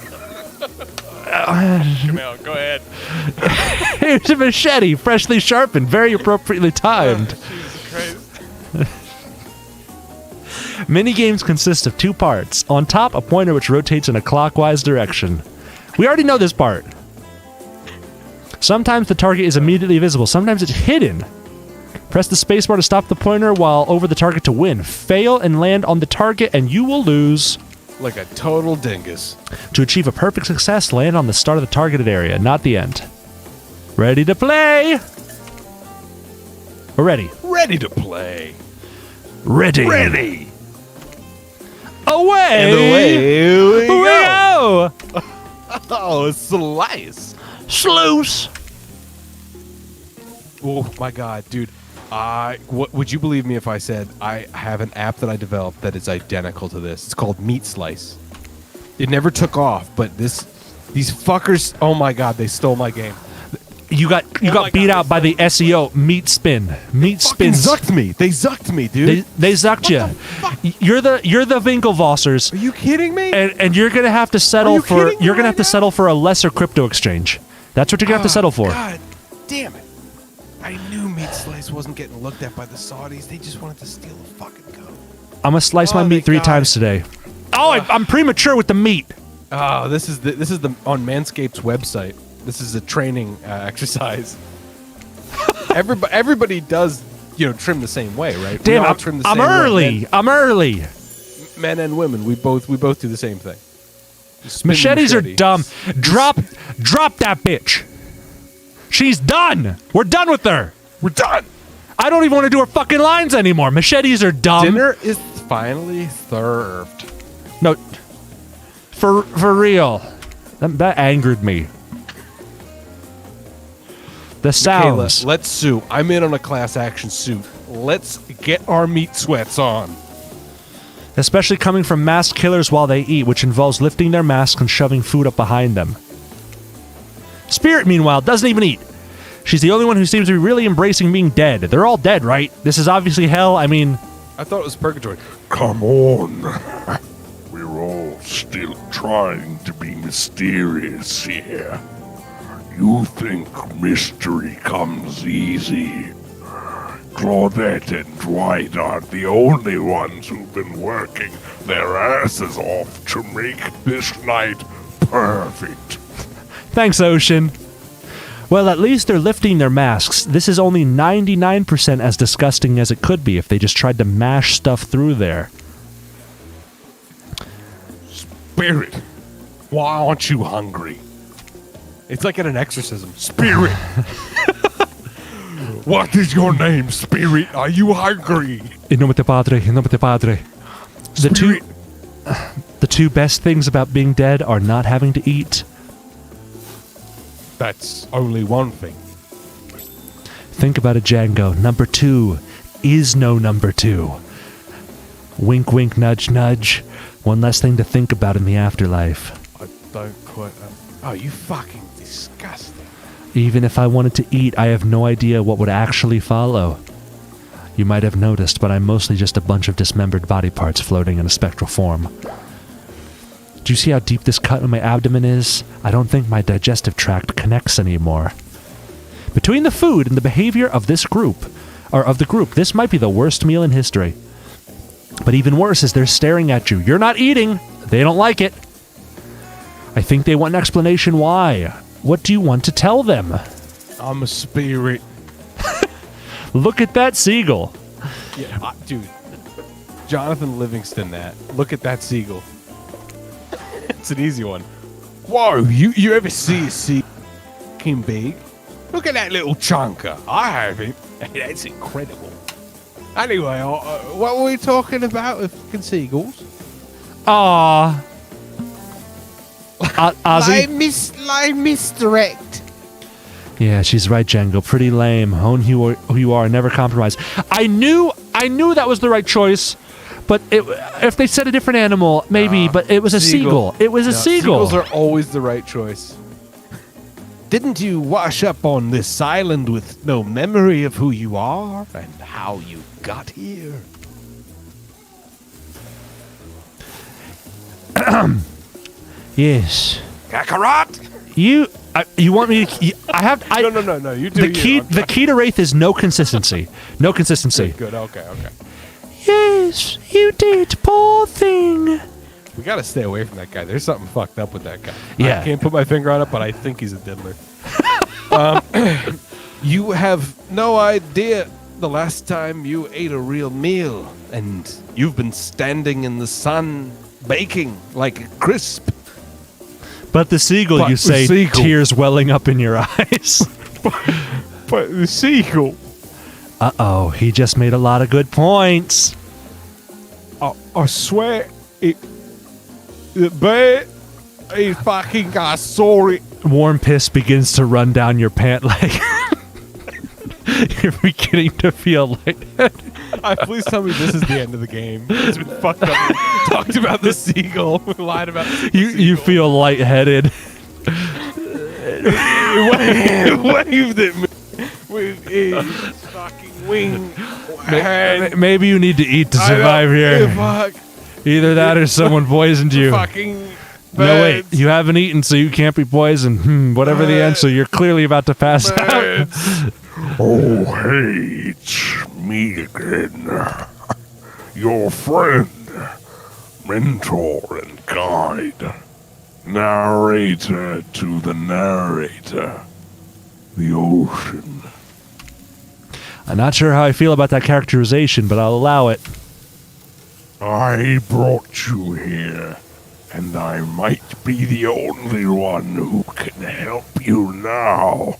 Come on, go ahead. Here's a machete, freshly sharpened, very appropriately timed. Jesus Christ. Minigames consist of 2 parts. On top, a pointer which rotates in a clockwise direction. We already know this part. Sometimes the target is immediately visible. Sometimes it's hidden. Press the spacebar to stop the pointer while over the target to win. Fail and land on the target and you will lose. Like a total dingus. To achieve a perfect success, land on the start of the targeted area, not the end. Ready to play? We're ready. Ready to play. Ready. Ready. Away. And away we go. Oh, it's slice. Sluice. Oh my god, dude. What would you believe me if I said I have an app that I developed that is identical to this? It's called Meat Slice. It never took off, but these fuckers, oh my god, they stole my game. You got beat out by the SEO Meat Spin. Meat Spin zucked me. They zucked me, dude. They zucked you. You're the Winkelvossers. Are you kidding me? And you're gonna have to settle for settle for a lesser crypto exchange. That's what you're gonna have to settle for. God damn it. I knew Meat Slice wasn't getting looked at by the Saudis. They just wanted to steal the fucking code. I'm gonna slice my meat 3 times today. Oh, I'm premature with the meat. Oh, this is the on Manscaped's website. This is a training exercise. Everybody does, trim the same way, right? Damn, I'm early. I'm early. Men and women, we both do the same thing. Machetes are dumb. Drop that bitch. She's done. We're done with her. We're done. I don't even want to do her fucking lines anymore. Machetes are dumb. Dinner is finally served. No, for real. That angered me. The sounds. Michaela, let's sue. I'm in on a class action suit. Let's get our meat sweats on. Especially coming from masked killers while they eat, which involves lifting their masks and shoving food up behind them. Spirit, meanwhile, doesn't even eat. She's the only one who seems to be really embracing being dead. They're all dead, right? This is obviously hell. I mean... I thought it was purgatory. Come on. We're all still trying to be mysterious here. You think mystery comes easy? Claudette and Dwight aren't the only ones who've been working their asses off to make this night perfect. Thanks, Ocean. Well, at least they're lifting their masks. This is only 99% as disgusting as it could be if they just tried to mash stuff through there. Spirit, why aren't you hungry? It's like in an exorcism. Spirit! What is your name, Spirit? Are you hungry? In nome de Padre, in nome de Padre. The two best things about being dead are not having to eat. That's only one thing. Think about it, Django. Number 2 is no number 2. Wink, wink, nudge, nudge. One less thing to think about in the afterlife. I don't quite... Oh, you fucking disgusting. Even if I wanted to eat, I have no idea what would actually follow. You might have noticed, but I'm mostly just a bunch of dismembered body parts floating in a spectral form. Do you see how deep this cut in my abdomen is? I don't think my digestive tract connects anymore. Between the food and the behavior of this group, this might be the worst meal in history. But even worse is they're staring at you. You're not eating. They don't like it. I think they want an explanation why. What do you want to tell them? I'm a spirit. Look at that seagull. Yeah, dude. Jonathan Livingston that. Look at that seagull. It's an easy one. Whoa, you ever see a sea fucking big? Look at that little chunker. I haven't. That's incredible. Anyway, what were we talking about with fucking seagulls? Aww. Ozzy? Line misdirect. Yeah, she's right, Django. Pretty lame. Own who you are. Never compromise. I knew that was the right choice. But if they said a different animal, maybe. But it was a seagull. It was a seagull. Seagulls are always the right choice. Didn't you wash up on this island with no memory of who you are and how you got here? Yes. Kakarot! You want me to... No. You do the key to Wraith is no consistency. No consistency. Good. Okay. Yes, you did, poor thing. We gotta stay away from that guy. There's something fucked up with that guy. Yeah. I can't put my finger on it, but I think he's a diddler. You have no idea the last time you ate a real meal, and you've been standing in the sun baking like a crisp. But the seagull, you say, tears welling up in your eyes. But the seagull. Uh-oh, he just made a lot of good points. I swear, the bear, I saw it. Warm piss begins to run down your pant leg. You're beginning to feel lightheaded. Please tell me this is the end of the game. It's been fucked up. We talked about the seagull. We lied about the seagull. You feel lightheaded. Waved at me with his fucking wing. Maybe you need to eat to survive here. Fuck. Either that or someone poisoned you. Fucking no, wait. You haven't eaten, so you can't be poisoned. Whatever the answer, you're clearly about to pass out. Oh, hey, it's me again. Your friend, mentor and guide, narrator to the narrator, the ocean. I'm not sure how I feel about that characterization, but I'll allow it. I brought you here, and I might be the only one who can help you now.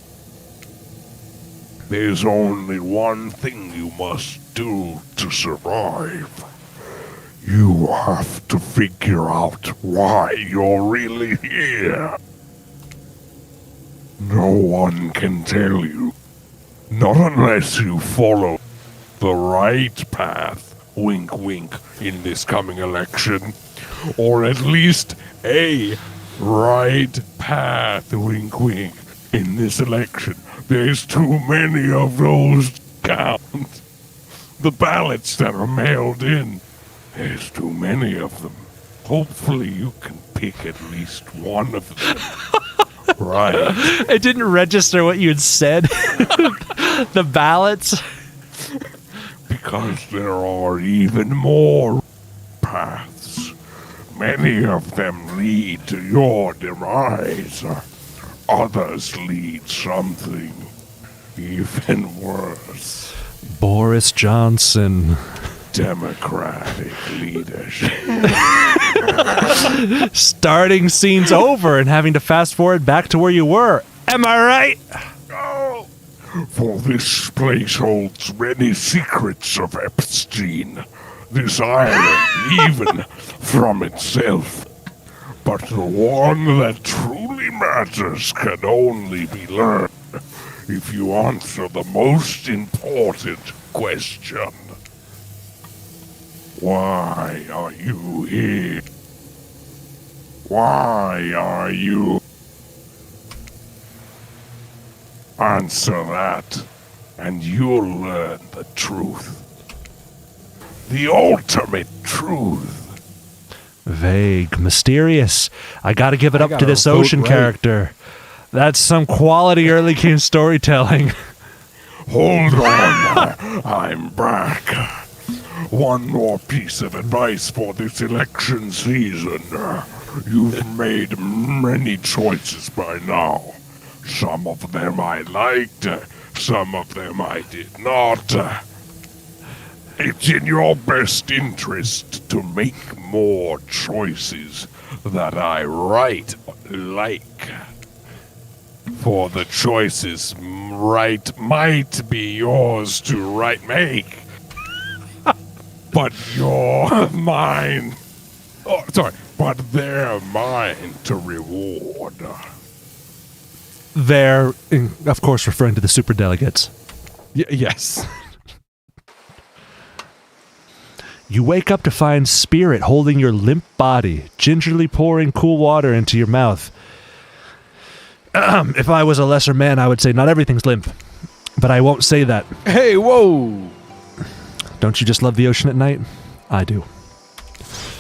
There's only one thing you must do to survive. You have to figure out why you're really here. No one can tell you. Not unless you follow the right path, wink wink, in this coming election. Or at least a right path, wink wink, in this election. There's too many of those to count. the ballots that are mailed in. There's too many of them. Hopefully you can pick at least one of them. Right. It didn't register what you had said. The ballots. Because there are even more paths. Many of them lead to your demise. Others lead something even worse. Boris Johnson. Democratic leadership. Starting scenes over and having to fast forward back to where you were. Am I right? Oh, for this place holds many secrets of Epstein. This island, even from itself. But the one that truly matters can only be learned if you answer the most important question. Why are you here? Why are you? Answer that, and you'll learn the truth. The ultimate truth. Vague, mysterious. I gotta give it up to gotta this vote ocean right. character. That's some quality early game storytelling. Hold on, I'm back. One more piece of advice for this election season. You've made many choices by now. Some of them I liked, some of them I did not. It's in your best interest to make more choices that I like. For the choices might be yours to make. But you're mine. Oh, sorry. But they're mine to reward. They're, of course, referring to the superdelegates. Yes. You wake up to find Spirit holding your limp body, gingerly pouring cool water into your mouth. If I was a lesser man, I would say not everything's limp. But I won't say that. Hey, whoa! Don't you just love the ocean at night? I do.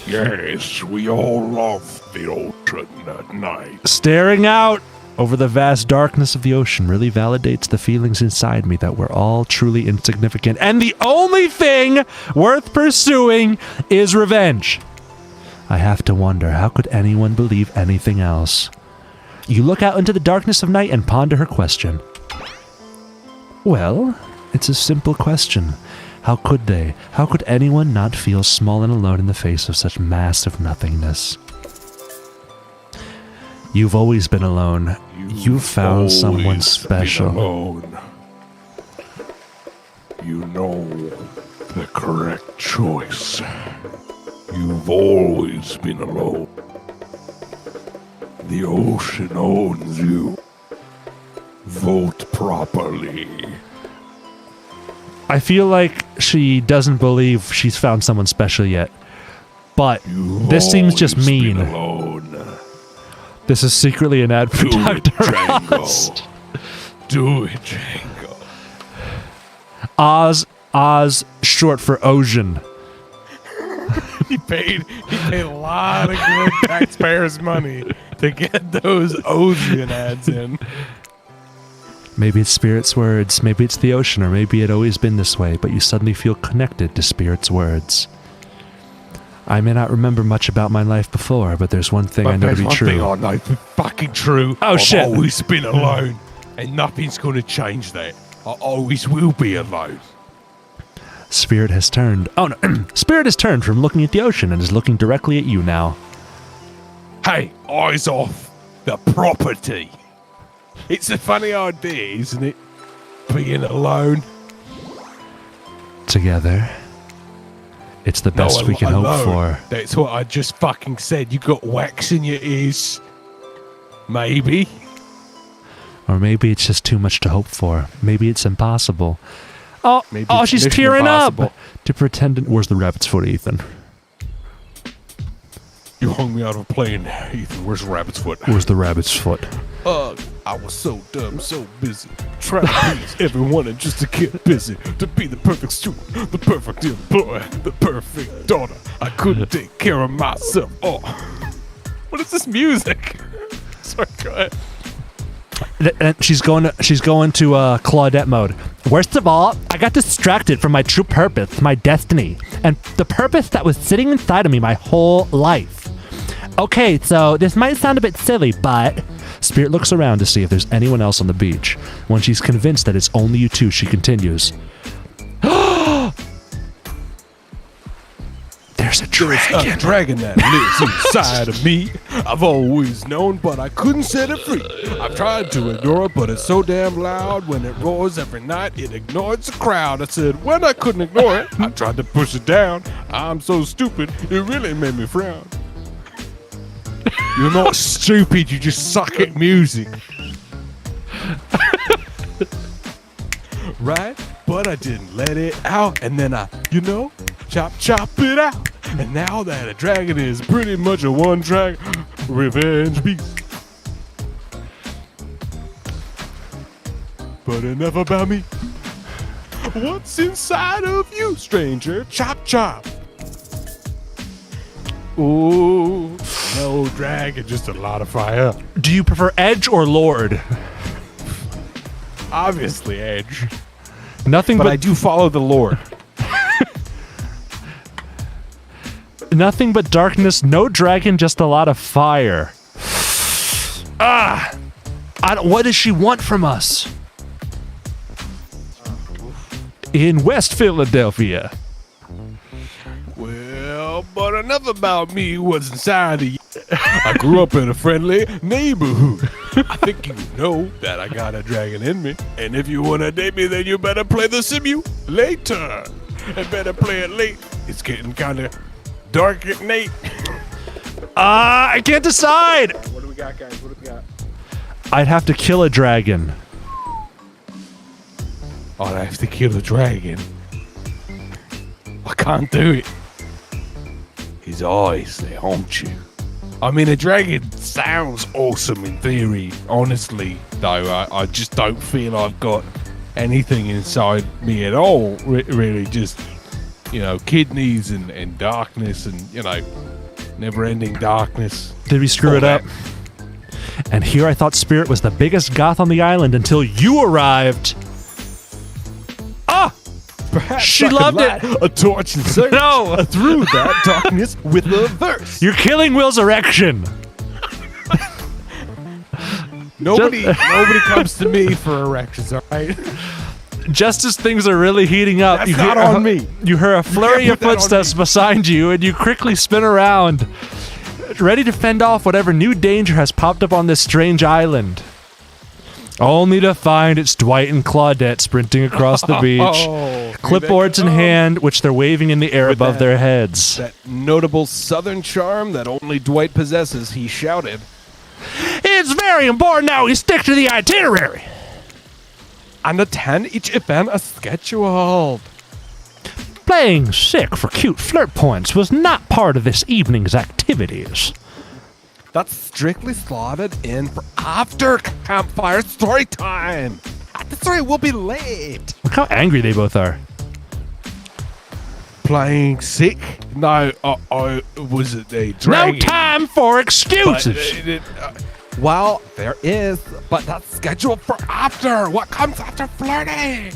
Yes, we all love the ocean at night. Staring out over the vast darkness of the ocean really validates the feelings inside me that we're all truly insignificant. And the only thing worth pursuing is revenge. I have to wonder, how could anyone believe anything else? You look out into the darkness of night and ponder her question. Well, it's a simple question. How could they? How could anyone not feel small and alone in the face of such massive nothingness? You've always been alone. You've found someone always special. been alone. You know the correct choice. You've always been alone. The ocean owns you. Vote properly. I feel like she doesn't believe she's found someone special yet. But You've this seems just always been mean. alone. This is secretly an ad for Do it, Dr. Django. Oz. Do it, Django. Oz, short for Ocean. He paid a lot of good taxpayers' money to get those ocean ads in. Maybe it's Spirit's words, maybe it's the ocean, or maybe it always been this way, but you suddenly feel connected to Spirit's words. I may not remember much about my life before, but there's one thing I know to be There's true. one thing I know for fucking true. Oh, shit. I've always been alone, and nothing's going to change that. I always will be alone. Spirit has turned. Oh no. Spirit has turned from looking at the ocean and is looking directly at you now. Hey, eyes off the property. It's a funny idea, isn't it? Being alone. Together. It's the best we can hope for. That's what I just fucking said. You got wax in your ears. Maybe. Or maybe it's just too much to hope for. Maybe it's impossible. Oh, Maybe oh, it's she's Mission tearing Impossible. up. To pretend. Where's the rabbit's foot, Ethan? You hung me out of a plane, Ethan. Where's the rabbit's foot? Where's the rabbit's foot? I was so dumb, so busy, trying to please everyone and just to get busy, to be the perfect student, the perfect employee, the perfect daughter. I couldn't take care of myself. Oh, what is this music? Sorry, go ahead. And she's going to Claudette mode. Worst of all, I got distracted from my true purpose, my destiny, and the purpose that was sitting inside of me my whole life. Okay, so this might sound a bit silly, but Spirit looks around to see if there's anyone else on the beach. When she's convinced that it's only you two, she continues. There's a dragon. There's a dragon that lives inside of me. I've always known, but I couldn't set it free. I've tried to ignore it, but it's so damn loud. When it roars every night, it ignores the crowd. I said, when I couldn't ignore it, I tried to push it down. I'm so stupid, it really made me frown. You're not stupid, you just suck at music. Right? But I didn't let it out, and then I, chop it out. And now that a dragon is pretty much a one-track revenge beast. But enough about me. What's inside of you, stranger? Chop, chop. Ooh, no dragon, just a lot of fire. Do you prefer Edge or Lord? Obviously, Edge. Nothing but but I do follow the Lord. Nothing but darkness, no dragon, just a lot of fire. What does she want from us? In West Philadelphia. Well, but enough about me, what's inside of you. I grew up in a friendly neighborhood. I think you know that I got a dragon in me. And if you want to date me, then you better play the simulator. And better play it late. It's getting kind of dark at night. I can't decide. What do we got, guys? What do we got? I'd have to kill a dragon. Oh, I have to kill a dragon. I can't do it. His eyes, they haunt you. I mean, a dragon sounds awesome in theory. Honestly, though, I just don't feel I've got anything inside me at all. Really, just, kidneys and darkness and, never-ending darkness. Did we screw it up? And here I thought Spirit was the biggest goth on the island until you arrived. Perhaps she I could loved light it. a torch and search No. through that darkness with a verse. You're killing Will's erection. Nobody comes to me for erections, all right? Just as things are really heating up, That's not on me. You hear a flurry can't of put that on footsteps me. beside you, and you quickly spin around, ready to fend off whatever new danger has popped up on this strange island. Only to find it's Dwight and Claudette sprinting across the beach, clipboards in hand, which they're waving in the air With above that- their heads. That notable southern charm that only Dwight possesses, he shouted. It's very important now we stick to the itinerary. And attend each event as scheduled. Playing sick for cute flirt points was not part of this evening's activities. That's strictly slotted in for after campfire story time. That's right, we'll be late. Look how angry they both are. Playing sick? No, I was it a dragon. No time for excuses. Well, there is, but that's scheduled for after. What comes after flirting?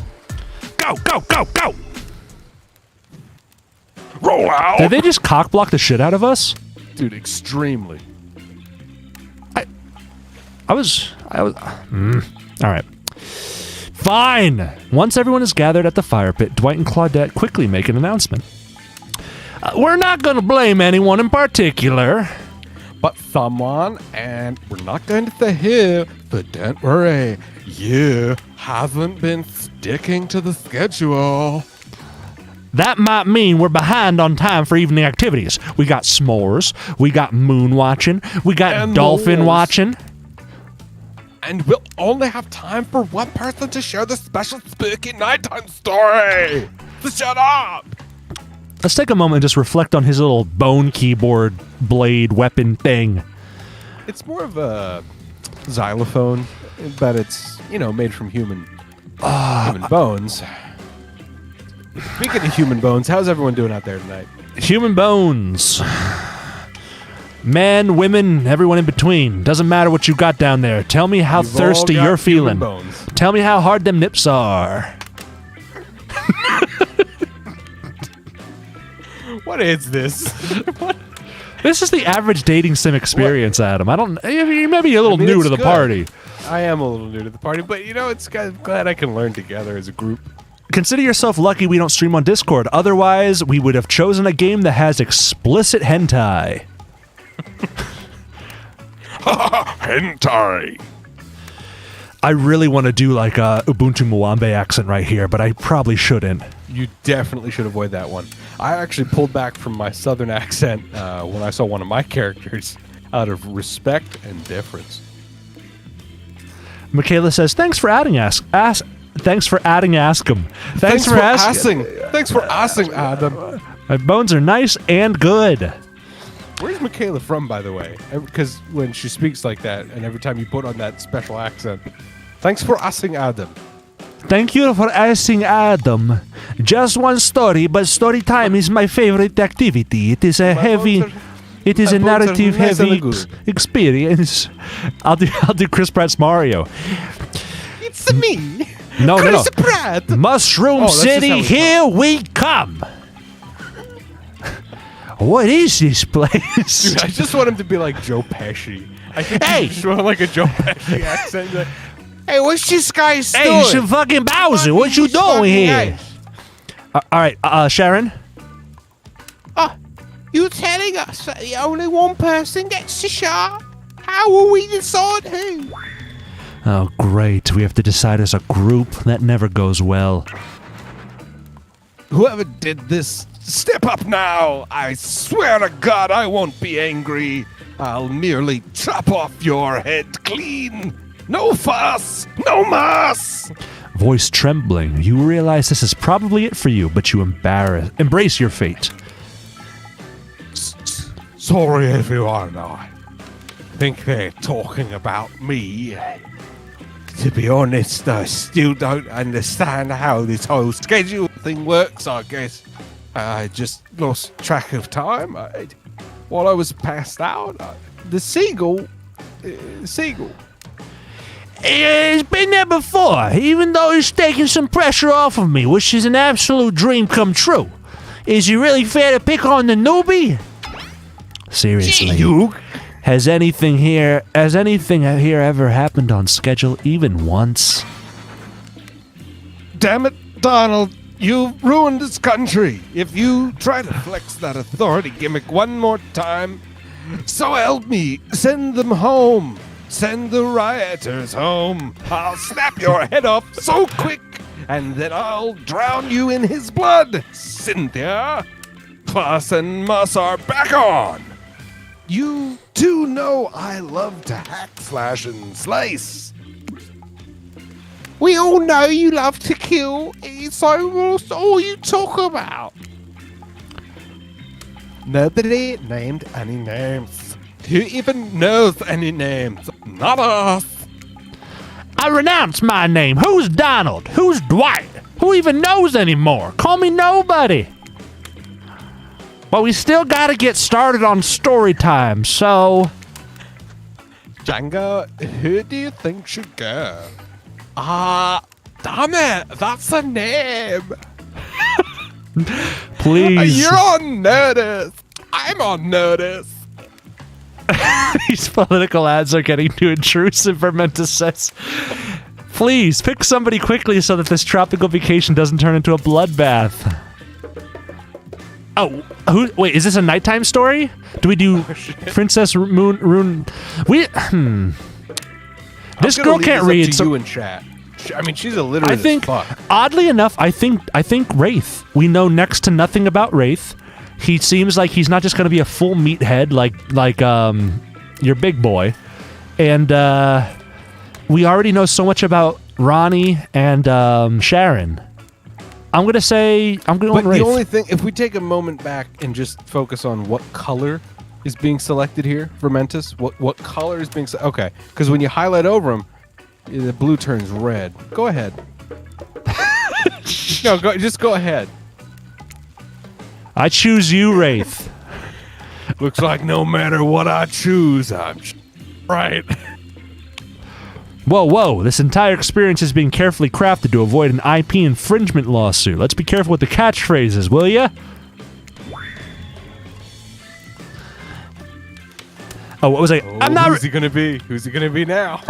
Go, go, go, go! Roll out. Did they just cock block the shit out of us? Dude, extremely. All right. Fine. Once everyone is gathered at the fire pit, Dwight and Claudette quickly make an announcement. We're not going to blame anyone in particular. But someone, and we're not going to say who, but don't worry, you haven't been sticking to the schedule. That might mean we're behind on time for evening activities. We got s'mores, we got moon watching, we got And dolphin moles. watching. And we'll only have time for one person to share the special spooky nighttime story. So shut up. Let's take a moment and just reflect on his little bone keyboard blade weapon thing. It's more of a xylophone but it's made from human bones. Speaking of human bones, how's everyone doing out there tonight? Human bones. Men, women, everyone in between. Doesn't matter what you got down there. Tell me how You've thirsty all got you're feeling. human bones. Tell me how hard them nips are. What is this? This is the average dating sim experience, Adam. You may be a little new it's to the good. party. I am a little new to the party, but it's glad I can learn together as a group. Consider yourself lucky we don't stream on Discord. Otherwise, we would have chosen a game that has explicit hentai. Hentai. I really want to do like a Ubuntu Mwambe accent right here, but I probably shouldn't. You definitely should avoid that one. I actually pulled back from my southern accent when I saw one of my characters out of respect and deference. Michaela says, "Thanks for adding Thanks for adding Askum. Thanks for asking. Thanks for asking, Adam. My bones are nice and good." Where's Michaela from, by the way? Because when she speaks like that, and every time you put on that special accent, thanks for asking, Adam. Thank you for asking, Adam. Just one story, but story time is my favorite activity. It is a it is a narrative heavy experience. I'll do Chris Pratt's Mario. It's me. No. Chris Pratt. Mushroom that's just how City, we here we come. What is this place? Dude, I just want him to be like Joe Pesci. I think Hey! you just want like a Joe Pesci accent. Like, Hey, what's this guy's story? Hey, it's a fucking Bowser. What you doing here? All right, Sharon. You telling us that the only one person gets to shot? How will we decide who? Oh, great. We have to decide as a group. That never goes well. Whoever did this, step up now. I swear to God I won't be angry. I'll merely chop off your head clean. No fuss, no muss. Voice trembling. You realize this is probably it for you, but you embrace your fate. Sorry, everyone. I think they're talking about me. To be honest, I still don't understand how this whole schedule thing works, I guess. I just lost track of time. While I was passed out, the seagull... It's been there before, even though it's taking some pressure off of me, which is an absolute dream come true. Is it really fair to pick on the newbie? Seriously. Has anything here ever happened on schedule even once? Damn it, Donald. You've ruined this country. If you try to flex that authority gimmick one more time, so help me, send them home. Send the rioters home. I'll snap your head off so quick, and then I'll drown you in his blood. Cynthia, Plus and Muss are back on. You do know I love to hack, slash, and slice. We all know you love to kill. It's almost all you talk about. nobody named any names. Who even knows any names? Not us. I renounce my name. Who's Donald? Who's Dwight? Who even knows anymore? Call me nobody. But we still gotta get started on story time, so... Django, who do you think should go? Damn it, that's a name. Please. You're on notice. I'm on notice. These political ads are getting too intrusive for Mentis says. Please, pick somebody quickly so that this tropical vacation doesn't turn into a bloodbath. Oh, wait, is this a nighttime story? Do we do Princess Rune? This girl can't read. To you in chat. I mean, she's illiterate I think, as fuck. oddly enough, I think Wraith. We know next to nothing about Wraith. He seems like he's not just going to be a full meathead like your big boy. And we already know so much about Ronnie and Sharon. I'm going to say I'm going But Wraith. the only thing, if we take a moment back and just focus on what color is being selected here for Mentis, what color is being okay? Because when you highlight over him, The blue turns red. Go ahead. No, just go ahead. I choose you, Wraith. Looks like no matter what I choose, I'm right. Whoa, whoa. This entire experience is being carefully crafted to avoid an IP infringement lawsuit. Let's be careful with the catchphrases, will ya? Oh, what was I? Oh, I'm not. Who's he gonna be? Who's he gonna be now?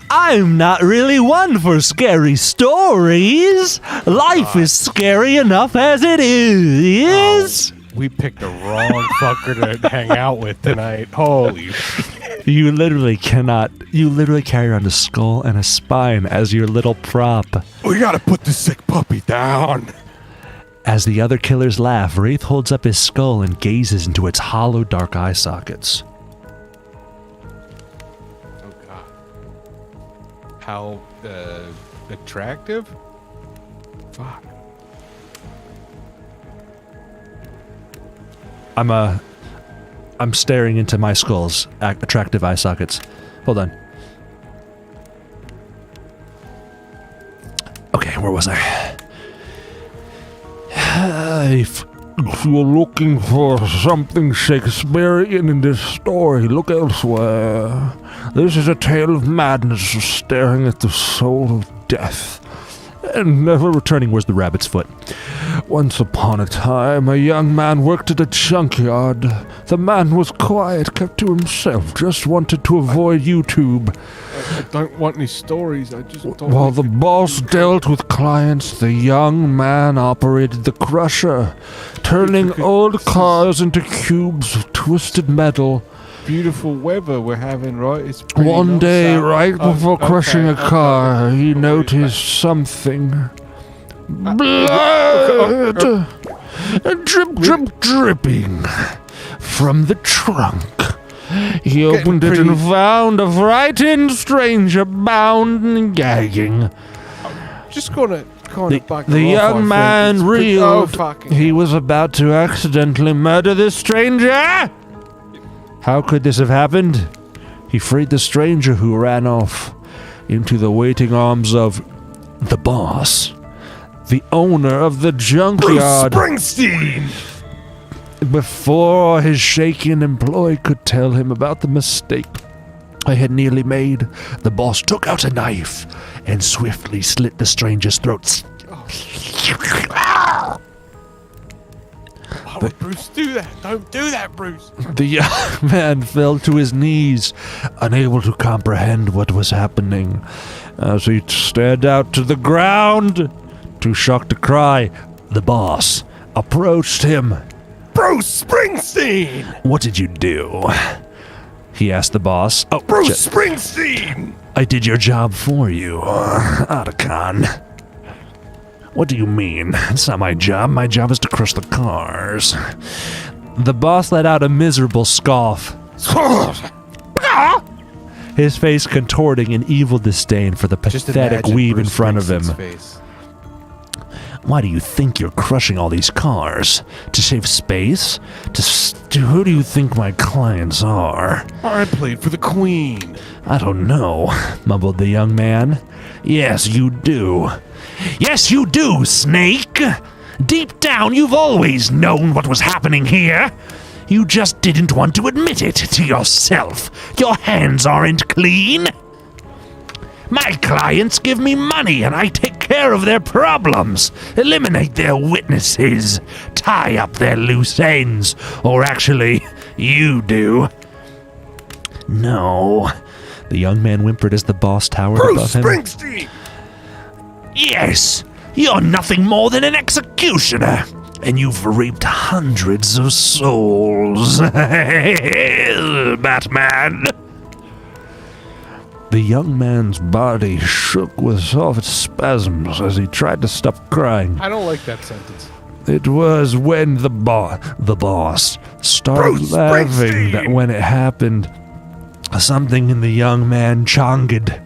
I'm not really one for scary stories. Life is scary enough as it is. We picked the wrong fucker to hang out with tonight. Holy shit. You literally cannot. You literally carry around a skull and a spine as your little prop. We gotta put this sick puppy down. As the other killers laugh, Wraith holds up his skull and gazes into its hollow, dark eye sockets. Oh god. How attractive? Fuck. I'm staring into my skull's attractive eye sockets. Hold on. Okay, where was I? If you're looking for something Shakespearean in this story, look elsewhere. This is a tale of madness staring at the soul of death. And never returning. Where's the rabbit's foot? Once upon a time, a young man worked at a junkyard. The man was quiet, kept to himself, just wanted to avoid YouTube. I don't want any stories. I just don't. While the boss dealt with clients, the young man operated the crusher, turning old cars into cubes of twisted metal. Beautiful weather we're having, right? It's pretty One nice day, out. right before crushing a car, he noticed something. Blood! Drip, drip, dripping from the trunk. He opened it and found a frightened stranger bound and gagging. Just gonna back The young man reeled. fucking He was about to accidentally murder this stranger. How could this have happened? He freed the stranger, who ran off into the waiting arms of the boss, the owner of the junkyard. Springsteen! Before his shaken employee could tell him about the mistake I had nearly made, the boss took out a knife and swiftly slit the stranger's throat. Why would Bruce do that? Don't do that, Bruce. The young man fell to his knees, unable to comprehend what was happening. As he stared out to the ground, too shocked to cry, the boss approached him. Bruce Springsteen! What did you do? He asked the boss. Oh, Bruce Springsteen! I did your job for you, Otacon. What do you mean? It's not my job. My job is to crush the cars. The boss let out a miserable scoff, his face contorting in evil disdain for the pathetic weeb in front of him. Face. Why do you think you're crushing all these cars? To save space? Who do you think my clients are? I played for the Queen. I don't know, mumbled the young man. Yes, you do. Yes, you do, Snake! Deep down, you've always known what was happening here. You just didn't want to admit it to yourself. Your hands aren't clean. My clients give me money and I take care of their problems, eliminate their witnesses, tie up their loose ends. Or actually, you do. No. The young man whimpered as the boss towered above him. Bruce Springsteen! Yes, you're nothing more than an executioner, and you've reaped hundreds of souls. Batman. The young man's body shook with soft spasms as he tried to stop crying. I don't like that sentence. It was when the boss started Bruce laughing Springsteen! that when it happened, something in the young man chonged.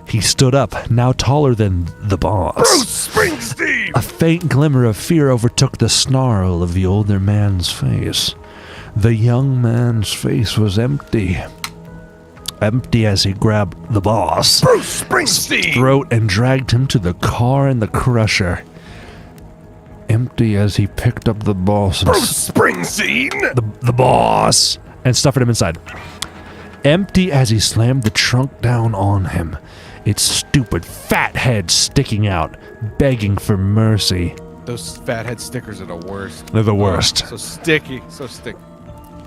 He stood up, now taller than the boss. Bruce Springsteen! A faint glimmer of fear overtook the snarl of the older man's face. The young man's face was empty. Empty as he grabbed the boss Bruce Springsteen! throat and dragged him to the car in the crusher. Empty as he picked up the boss and Bruce Springsteen! the boss and stuffed him inside. Empty as he slammed the trunk down on him, its stupid fat head sticking out, begging for mercy. Those fathead stickers are the worst. They're the worst. So sticky, so sticky.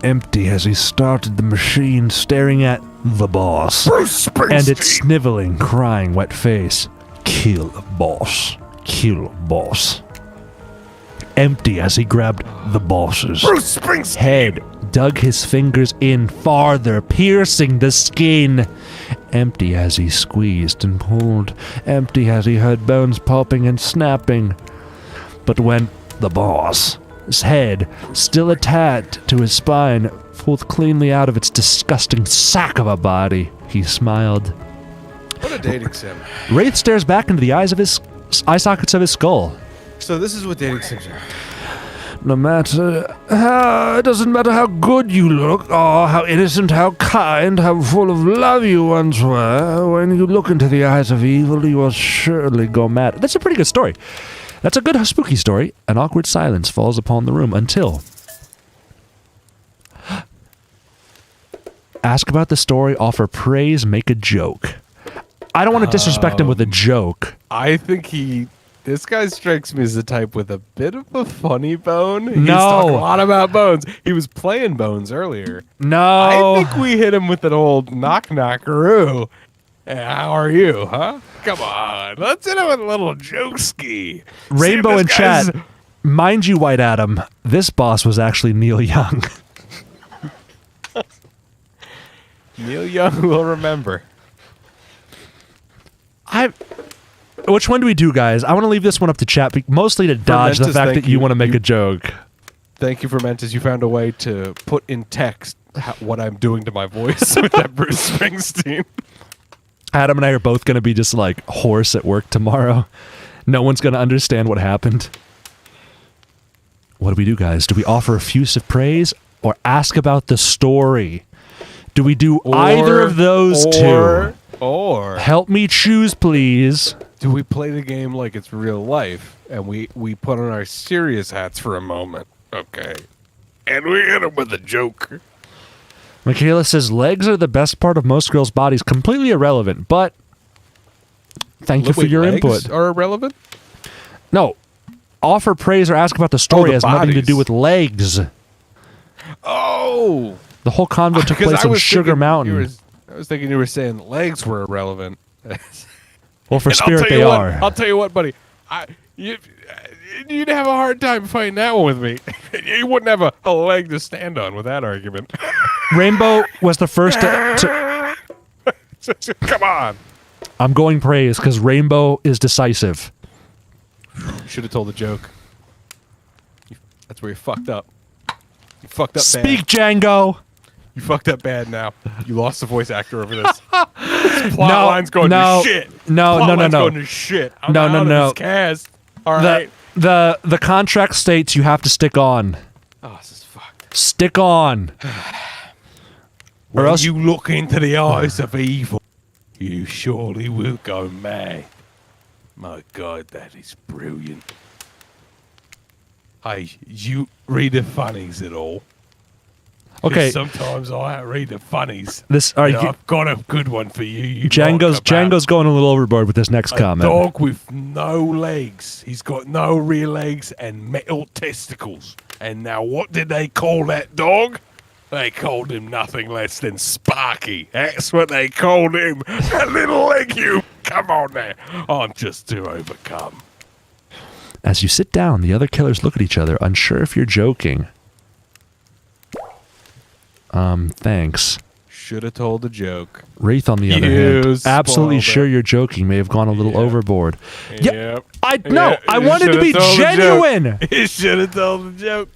Empty as he started the machine, staring at the boss Bruce Springsteen! and its sniveling, crying wet face. Kill boss. Kill boss. Empty as he grabbed the boss's Bruce Springsteen! head, dug his fingers in farther, piercing the skin. Empty as he squeezed and pulled. Empty as he heard bones popping and snapping. But when the boss, his head, still attached to his spine, pulled cleanly out of its disgusting sack of a body, he smiled. What a dating sim. Wraith stares back into the eyes of his eye sockets of his skull. So this is what dating sims are. No matter how, it doesn't matter how good you look, or how innocent, how kind, how full of love you once were. When you look into the eyes of evil, you will surely go mad. That's a pretty good story. That's a good spooky story. An awkward silence falls upon the room until... Ask about the story, offer praise, make a joke. I don't want to disrespect him with a joke. I think this guy strikes me as the type with a bit of a funny bone. He's No. talking a lot about bones. He was playing bones earlier. No. I think we hit him with an old knock-knockaroo. How are you, huh? Come on. Let's hit him with a little joke-ski. Rainbow in chat, mind you, White Adam, this boss was actually Neil Young. Neil Young will remember. Which one do we do, guys? I want to leave this one up to chat, mostly to dodge the Fermentus, fact thank that you you. want to make You- a joke. Thank you, Fermentus. You found a way to put in text what I'm doing to my voice with that Bruce Springsteen. Adam and I are both going to be just like hoarse at work tomorrow. No one's going to understand what happened. What do we do, guys? Do we offer effusive praise or ask about the story? Do we do either of those two? Or Help me choose, please. do we play the game like it's real life and we put on our serious hats for a moment? Okay. And we hit him with a joke. Michaela says legs are the best part of most girls' bodies. Completely irrelevant, but thank you for Wait, your legs input. are irrelevant? No, offer praise or ask about the story the has nothing to bodies. do with legs. Oh! The whole convo took 'Cause place I on was Sugar thinking Mountain. I was thinking you were saying legs were irrelevant. Well, for And Spirit they are. I'll tell you what, buddy. You'd have a hard time fighting that one with me. You wouldn't have a leg to stand on with that argument. Rainbow was the first to Come on. I'm going praise because Rainbow is decisive. Should have told the joke. That's where you fucked up. You fucked up Speak, bad. Django. You fucked up bad now. You lost the voice actor over this. This plot line's going no, to shit. No, Plot no, no, line's no. going to shit. I'm No, out no, of no. this cast. All right. The contract states you have to stick on. Oh, this is fucked. Stick on. When else- you look into the eyes of evil, you surely will go mad. My God, that is brilliant. Hey, you read the funnies at all? 'Cause Okay. sometimes I read the funnies. This all right, And I've got a good one for you. You'd Django's like about Django's going a little overboard with this next a comment. dog with no legs. He's got no rear legs and metal testicles. And now what did they call that dog? They called him nothing less than Sparky. That's what they called him. A little leg you. Come on now. I'm just too overcome. As you sit down, the other killers look at each other, unsure if you're joking. Thanks. Should have told a joke. Wraith, on the other You hand, absolutely spoiled sure it. you're joking. May have gone a little Yep. overboard. Yeah, Yep. no, I you wanted to shoulda be told the joke. genuine. You should have told the joke.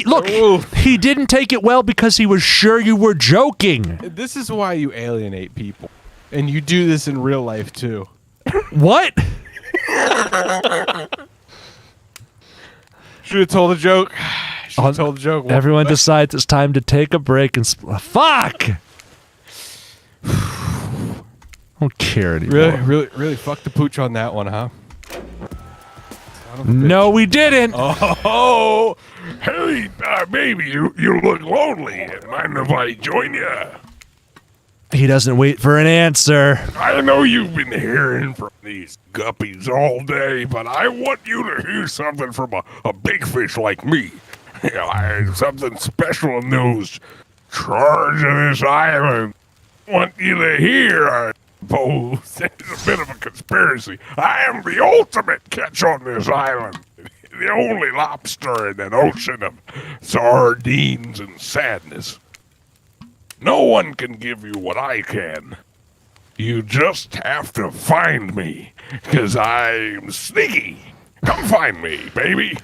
Look, Oof. he didn't take it well because he was sure you were joking. This is why you alienate people. And you do this in real life, too. What? Should have told a joke. should have told the joke. Everyone decides it's time to take a break and fuck. I don't care anymore. Really fucked the pooch on that one, huh? No, we didn't. Oh, hey, baby, you look lonely. Mind if I join you? He doesn't wait for an answer. I know you've been hearing from these guppies all day, but I want you to hear something from a big fish like me. I have something special in those charge of this island. I want you to hear, I suppose. It's a bit of a conspiracy. I am the ultimate catch on this island. The only lobster in an ocean of sardines and sadness. No one can give you what I can. You just have to find me, 'cause I'm sneaky. Come find me, baby.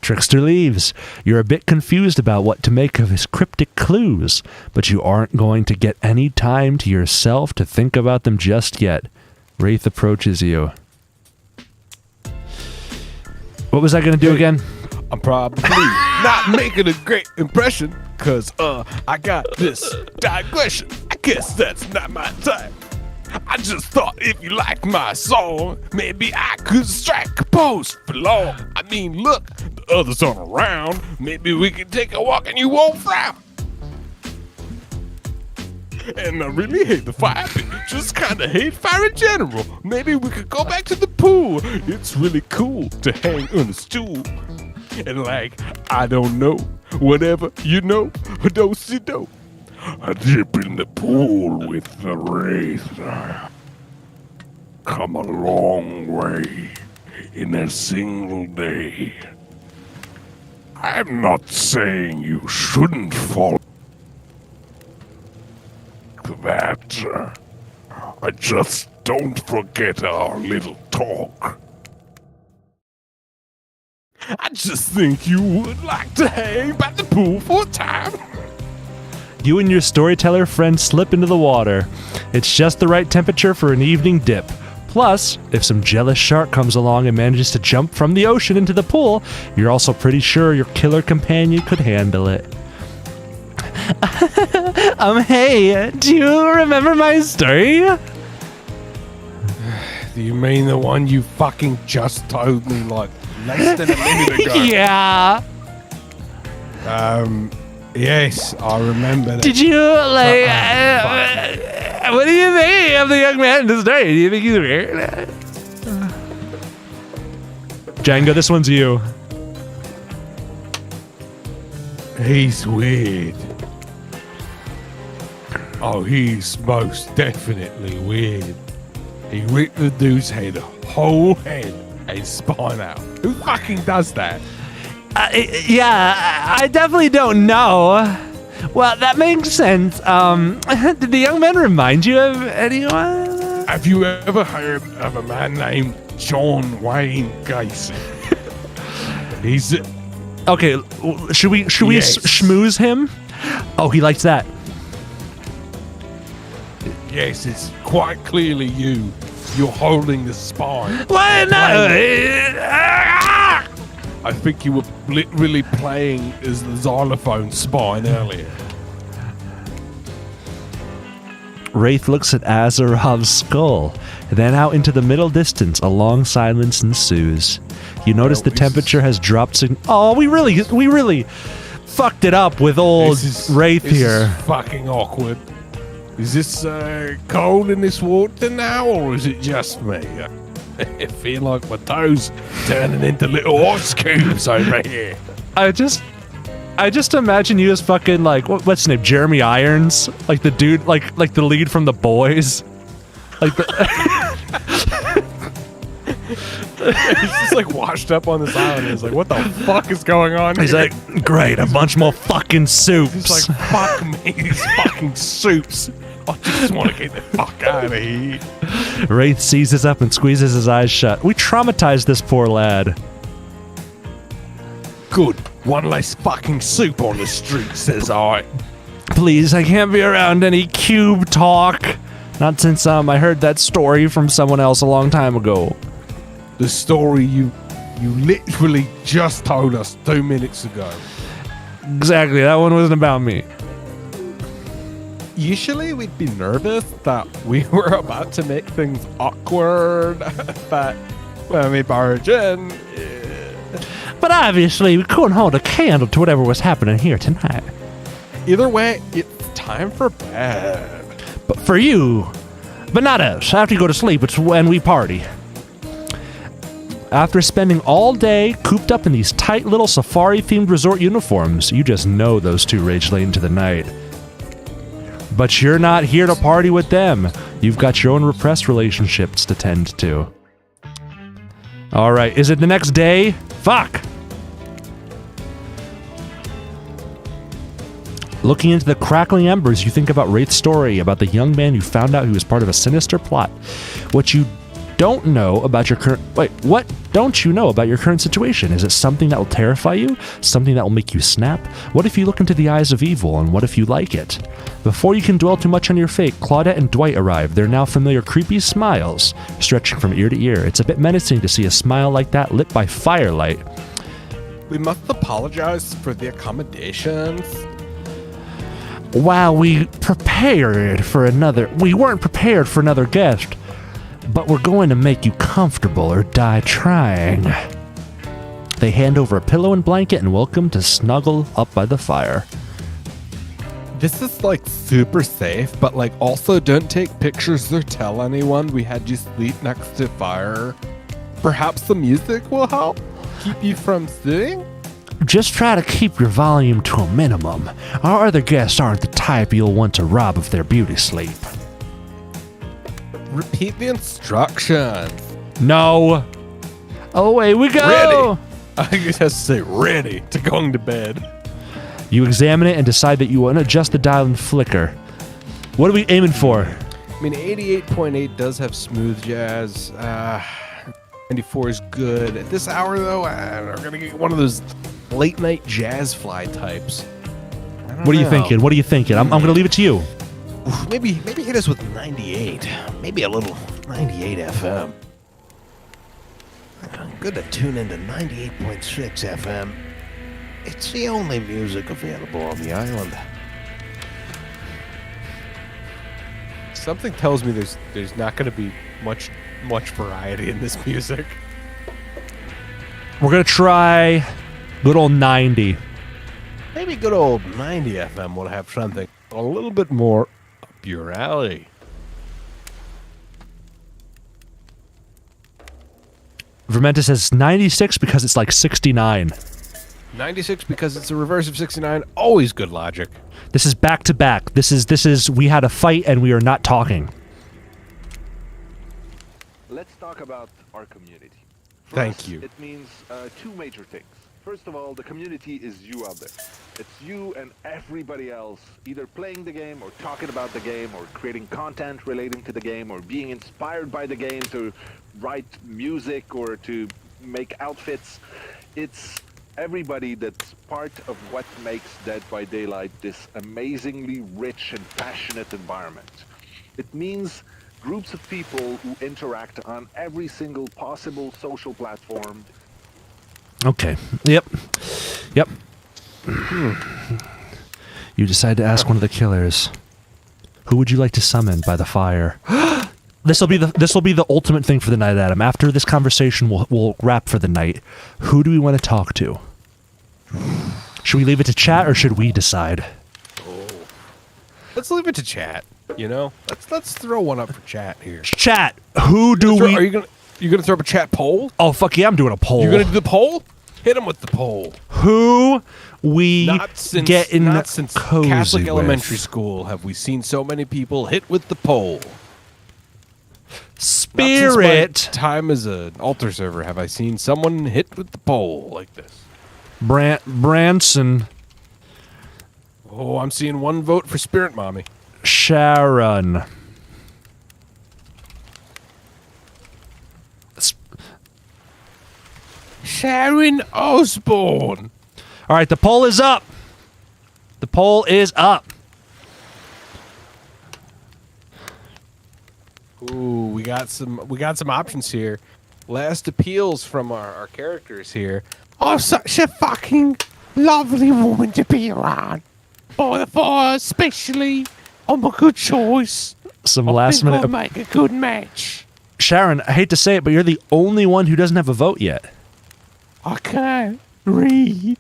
Trickster leaves. You're a bit confused about what to make of his cryptic clues, but you aren't going to get any time to yourself to think about them just yet. Wraith approaches you. What was I going to do again? I'm probably not making a great impression, cause I got this digression. I guess that's not my type. I just thought if you liked my song, maybe I could strike a pose for long. I mean, look, the others aren't around. Maybe we could take a walk and you won't frown. And I really hate the fire, just kinda hate fire in general. Maybe we could go back to the pool. It's really cool to hang on a stool. And like, I don't know, whatever you know, do-si-do. A dip in the pool with the wraith. Come a long way in a single day. I'm not saying you shouldn't follow that. I just don't forget our little talk. I just think you would like to hang by the pool for a time. You and your storyteller friend slip into the water. It's just the right temperature for an evening dip. Plus, if some jealous shark comes along and manages to jump from the ocean into the pool, you're also pretty sure your killer companion could handle it. Hey, do you remember my story? Do you mean the one you fucking just told me like less than a minute ago? Yeah. Yes, I remember that. Did you, like, what do you think of the young man in the story? Do you think he's weird? Django, this one's you. He's weird. Oh, he's most definitely weird. He ripped the dude's head, whole head, and spine out. Who fucking does that? Yeah, I definitely don't know. Well, that makes sense. Did the young man remind you of anyone? Have you ever heard of a man named John Wayne Gacy? He's Okay, should we Yes. schmooze him? Oh, he likes that. yes, it's quite clearly you. You're holding the spine. What? No. I think you were literally playing as the xylophone spine earlier. Wraith looks at Azarov's skull. Then out into the middle distance, a long silence ensues. You notice the temperature has dropped. Oh, we really fucked it up with old Wraith here. This is fucking awkward. Is this cold in this water now, or is it just me? I feel like my toes turning into little ice cubes over here. I just imagine you as fucking like what's his name, Jeremy Irons, like the dude, like the lead from The Boys, like the. He's just like washed up on this island. He's like, what the fuck is going on? He's here? like, great, a bunch more fucking soups. He's like, fuck me, these fucking soups. I just want to get the fuck out of here. Wraith seizes up and squeezes his eyes shut. We traumatized this poor lad. Good. One less fucking soup on the street, says I. Please, I can't be around any cube talk. Not since I heard that story from someone else a long time ago. The story you You literally just told us 2 minutes ago. Exactly. That one wasn't about me. Usually we'd be nervous that we were about to make things awkward, but when we barge in... But obviously, we couldn't hold a candle to whatever was happening here tonight. Either way, it's time for bed. But for you, but not us. After you go to sleep, it's when we party. After spending all day cooped up in these tight little safari-themed resort uniforms, you just know those two rage late into the night. But you're not here to party with them. You've got your own repressed relationships to tend to. All right, is it the next day? Fuck! Looking into the crackling embers, you think about Wraith's story about the young man who found out he was part of a sinister plot. What don't you know about your current situation? Is it something that will terrify you? Something that will make you snap? What if you look into the eyes of evil, and what if you like it? Before you can dwell too much on your fate, Claudette and Dwight arrive, their now familiar creepy smiles stretching from ear to ear. It's a bit menacing to see a smile like that lit by firelight. We must apologize for the accommodations. Wow, we weren't prepared for another guest, but we're going to make you comfortable or die trying. They hand over a pillow and blanket and welcome to snuggle up by the fire. This is like super safe, but like also don't take pictures or tell anyone we had you sleep next to fire. Perhaps the music will help keep you from seeing? Just try to keep your volume to a minimum. Our other guests aren't the type you'll want to rob of their beauty sleep. Repeat the instructions. No. Away we go. Ready. I just have to say ready to going to bed. You examine it and decide that you want to adjust the dial and flicker. What are we aiming for? I mean, 88.8 does have smooth jazz. 94 is good. At this hour, though, we're going to get one of those late-night jazz fly types. What are you thinking? What are you thinking? I'm going to leave it to you. Maybe hit us with 98. Maybe a little 98 FM. Good to tune into 98.6 FM. It's the only music available on the island. Something tells me there's not going to be much variety in this music. We're going to try good old 90. Maybe good old 90 FM will have something a little bit more up your alley. Vermenta says 96 because it's like 69. 96 because it's a reverse of 69. Always good logic. This is back to back. This is we had a fight and we are not talking. Let's talk about our community. For Thank us, you. It means two major things. First of all, the community is you out there. It's you and everybody else either playing the game or talking about the game or creating content relating to the game or being inspired by the game to write music or to make outfits. It's everybody that's part of what makes Dead by Daylight this amazingly rich and passionate environment. It means groups of people who interact on every single possible social platform. Okay. Yep. You decide to ask one of the killers, who would you like to summon by the fire? This will be the ultimate thing for the night, Adam. After this conversation, we'll wrap for the night. Who do we want to talk to? Should we leave it to chat or should we decide? Let's leave it to chat. You know, let's throw one up for chat here. Chat. Who do we? Are you gonna throw up a chat poll? Oh fuck yeah! I'm doing a poll. You're gonna do the poll? Hit him with the poll. Who we get in not since cozy Catholic with. elementary school have we seen so many people hit with the poll. Spirit. Not since my time as an altar server have I seen someone hit with the poll like this. Branson. Oh, I'm seeing one vote for Spirit Mommy. Sharon. Sharon Osbourne. All right, the poll is up. The poll is up. Ooh, we got some options here. last appeals from our characters here. I'm such a fucking lovely woman to be around. By the fire, especially. I'm a good choice. Some I last think I'll minute. make a good match. Sharon, I hate to say it, but you're the only one who doesn't have a vote yet. I can't read.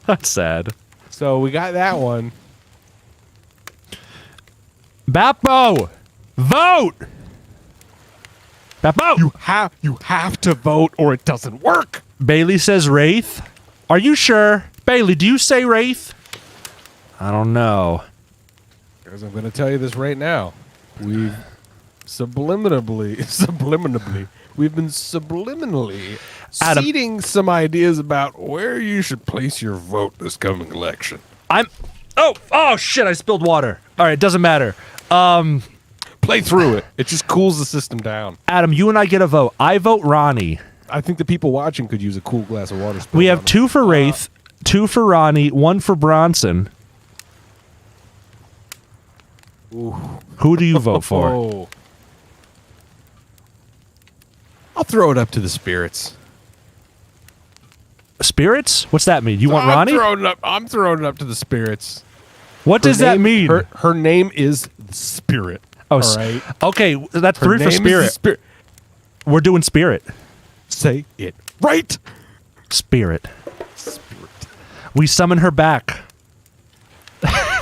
That's sad. So we got that one. Bappo! Vote! Bappo! You have to vote or it doesn't work. Bailey says Wraith. Are you sure? Bailey, do you say Wraith? I don't know. Because I'm going to tell you this right now. We've subliminally, we've been subliminally Adam. seeding some ideas about where you should place your vote this coming election. Oh shit, I spilled water. All right, doesn't matter. Play through it. It just cools the system down. Adam, you and I get a vote. I vote Ronnie. I think the people watching could use a cool glass of water. We have 2 for Wraith, 2 for Ronnie, 1 for Bronson. Ooh. Who do you vote for? Oh. I'll throw it up to the spirits. Spirits? What's that mean? You want Ronnie? I'm throwing it up to the spirits. What does that mean? Her name is the Spirit. Oh, all right. Okay, that's Her 3 for name is the Spirit. Spirit. We're doing Spirit. Say it right. Spirit. Spirit. We summon her back.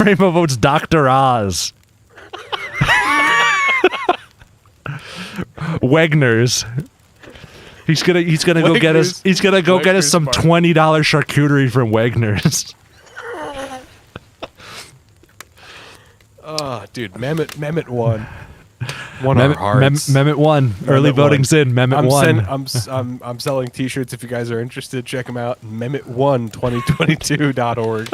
Rainbow votes Dr. Oz. Wegner's. He's gonna go get us. He's gonna go get us some $20 charcuterie from Wegner's. Oh, dude, Mehmet won. Won our hearts. Mehmet won. Early voting's in. Mehmet won. I'm selling T-shirts if you guys are interested. Check them out. Mehmet12022.org.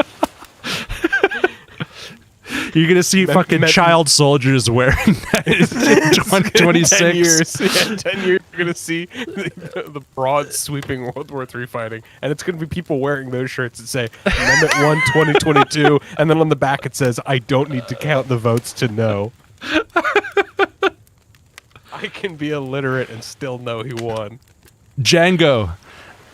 You're gonna see fucking child soldiers wearing that in 2026. 10 years. Yeah, 10 years. You're gonna see the broad sweeping World War III fighting, and it's gonna be people wearing those shirts that say Amendment 1 2022, and then on the back it says, "I don't need to count the votes to know." I can be illiterate and still know he won. Django.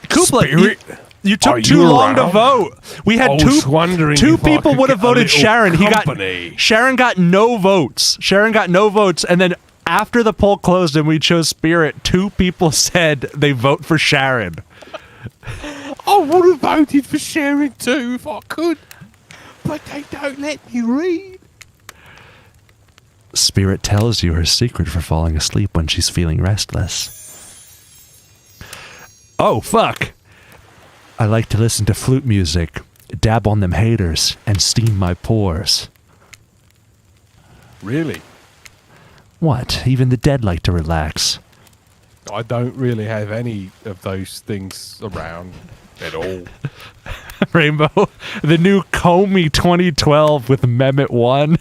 Kupla, Spirit, you are took too you long to around? vote. We had I was wondering two if I people could would have get a voted little Sharon. company. Sharon got no votes. Sharon got no votes, and then after the poll closed and we chose Spirit, 2 people said they vote for Sharon. I would have voted for Sharon too if I could, but they don't let me read. Spirit tells you her secret for falling asleep when she's feeling restless. Oh, fuck. I like to listen to flute music, dab on them haters, and steam my pores. Really? What? Even the dead like to relax. I don't really have any of those things around at all. Rainbow, the new Comey 2012 with Mehmet 1.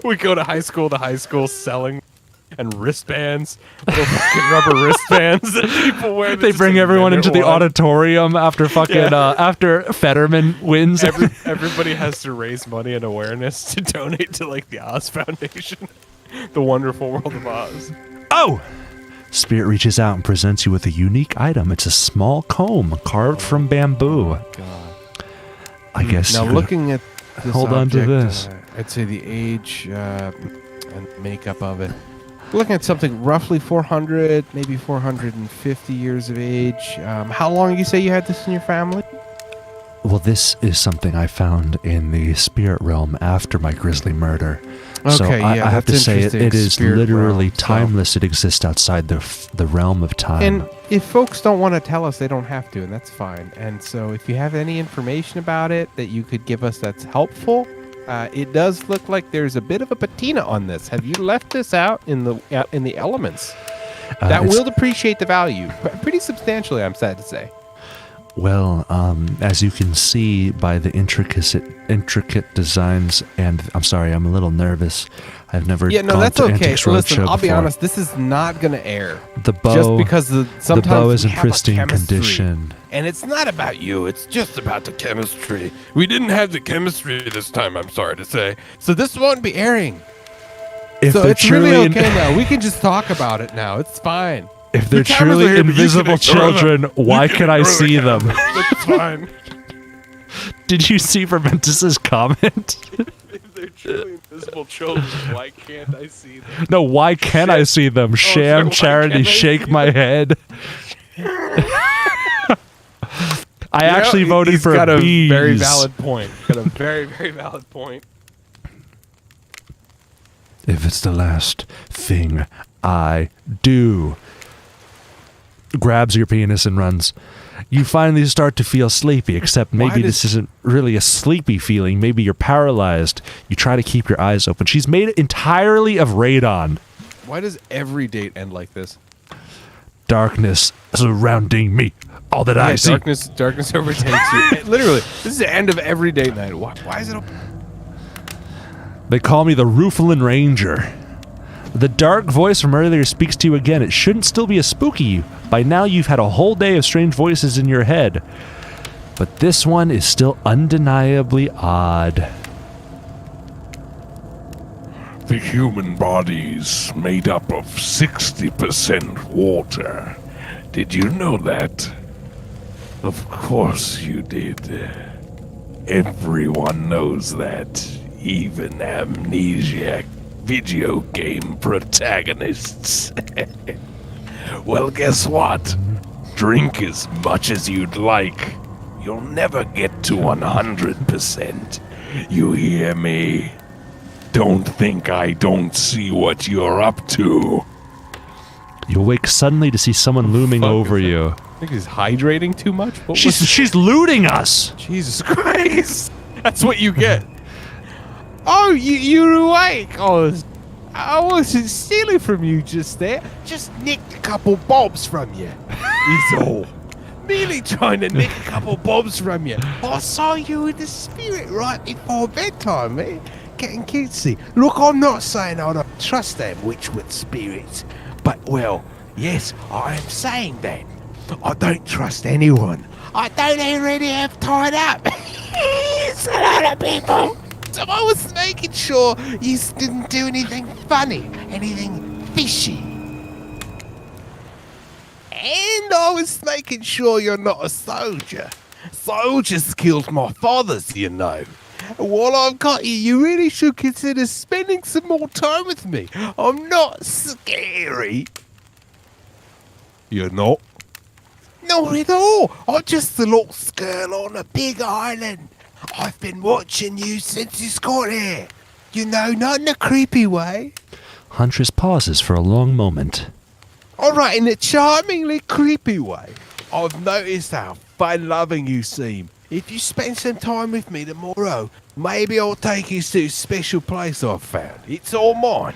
We go to high school selling and wristbands, little fucking rubber wristbands that people wear. They bring everyone into the auditorium after fucking after Fetterman wins. Everybody has to raise money and awareness to donate to like the Oz Foundation, the Wonderful World of Oz. Oh! Spirit reaches out and presents you with a unique item. It's a small comb carved from bamboo. Oh God. I guess Now you looking at this hold on to this. I'd say the age and makeup of it. We're looking at something roughly 400, maybe 450 years of age. How long you say you had this in your family? Well, this is something I found in the spirit realm after my grisly murder. So Okay, I yeah, have to that's say it interesting. is Spirit literally realm, so- timeless. It exists outside the realm of time. And if folks don't want to tell us, they don't have to, and that's fine. And so if you have any information about it that you could give us that's helpful, it does look like there's a bit of a patina on this. Have you left this out in the elements? That will depreciate the value pretty substantially, I'm sad to say. Well, as you can see by the intricate designs, and I'm sorry, I'm a little nervous. I've never gone that's to okay. Antiques Listen, Roadshow I'll be before. honest. This is not going to air. The bow, just because sometimes the bow is we in have a pristine chemistry, condition. and it's not about you. It's just about the chemistry. We didn't have the chemistry this time. I'm sorry to say. So this won't be airing. If So they're it's really truly okay now. We can just talk about it now. It's fine. if they're The cameras are truly here, but you can invisible ignore them. children, why can I see them? It's fine. Did you see Vermentus's comment? If they're truly invisible children, why can't I see them? No, why can I see them? Sham why charity, can't I shake see my head. I actually voted He's for got a bees. very valid point. Got a very, very valid point. If it's the last thing I do. Grabs your penis and runs. You finally start to feel sleepy, except maybe this isn't really a sleepy feeling. Maybe you're paralyzed. You try to keep your eyes open. She's made it entirely of radon. Why does every date end like this? Darkness surrounding me. All that I see. Darkness overtakes you. Literally, this is the end of every date night. Why is it? They call me the Rooflin Ranger. The dark voice from earlier speaks to you again. It shouldn't still be as spooky. By now you've had a whole day of strange voices in your head. But this one is still undeniably odd. The human body's made up of 60% water. Did you know that? Of course you did. Everyone knows that. Even amnesiac video game protagonists. Well, guess what? Drink as much as you'd like. You'll never get to 100%. You hear me? Don't think I don't see what you're up to. You wake suddenly to see someone looming over you. I think he's hydrating too much. She's looting us. Jesus Christ! That's what you get. Oh, you're awake. I wasn't stealing from you just there. Just nicked a couple bobs from you. He's all merely trying to nick a couple bobs from you. I saw you in the spirit right before bedtime, man. Getting cutesy. Look, I'm not saying I don't trust them witchwood spirits, but, well, yes, I am saying that. I don't trust anyone. I don't already have tied up. It's a lot of people. So I was making sure you didn't do anything funny, anything fishy. And I was making sure you're not a soldier. Soldiers killed my fathers, you know. While I've got you, you really should consider spending some more time with me. I'm not scary. You're not? Not at all. I'm just a little girl on a big island. I've been watching you since you got here. You know, not in a creepy way. Huntress pauses for a long moment. All right, in a charmingly creepy way. I've noticed how fun-loving you seem. If you spend some time with me tomorrow, maybe I'll take you to a special place I've found. It's all mine.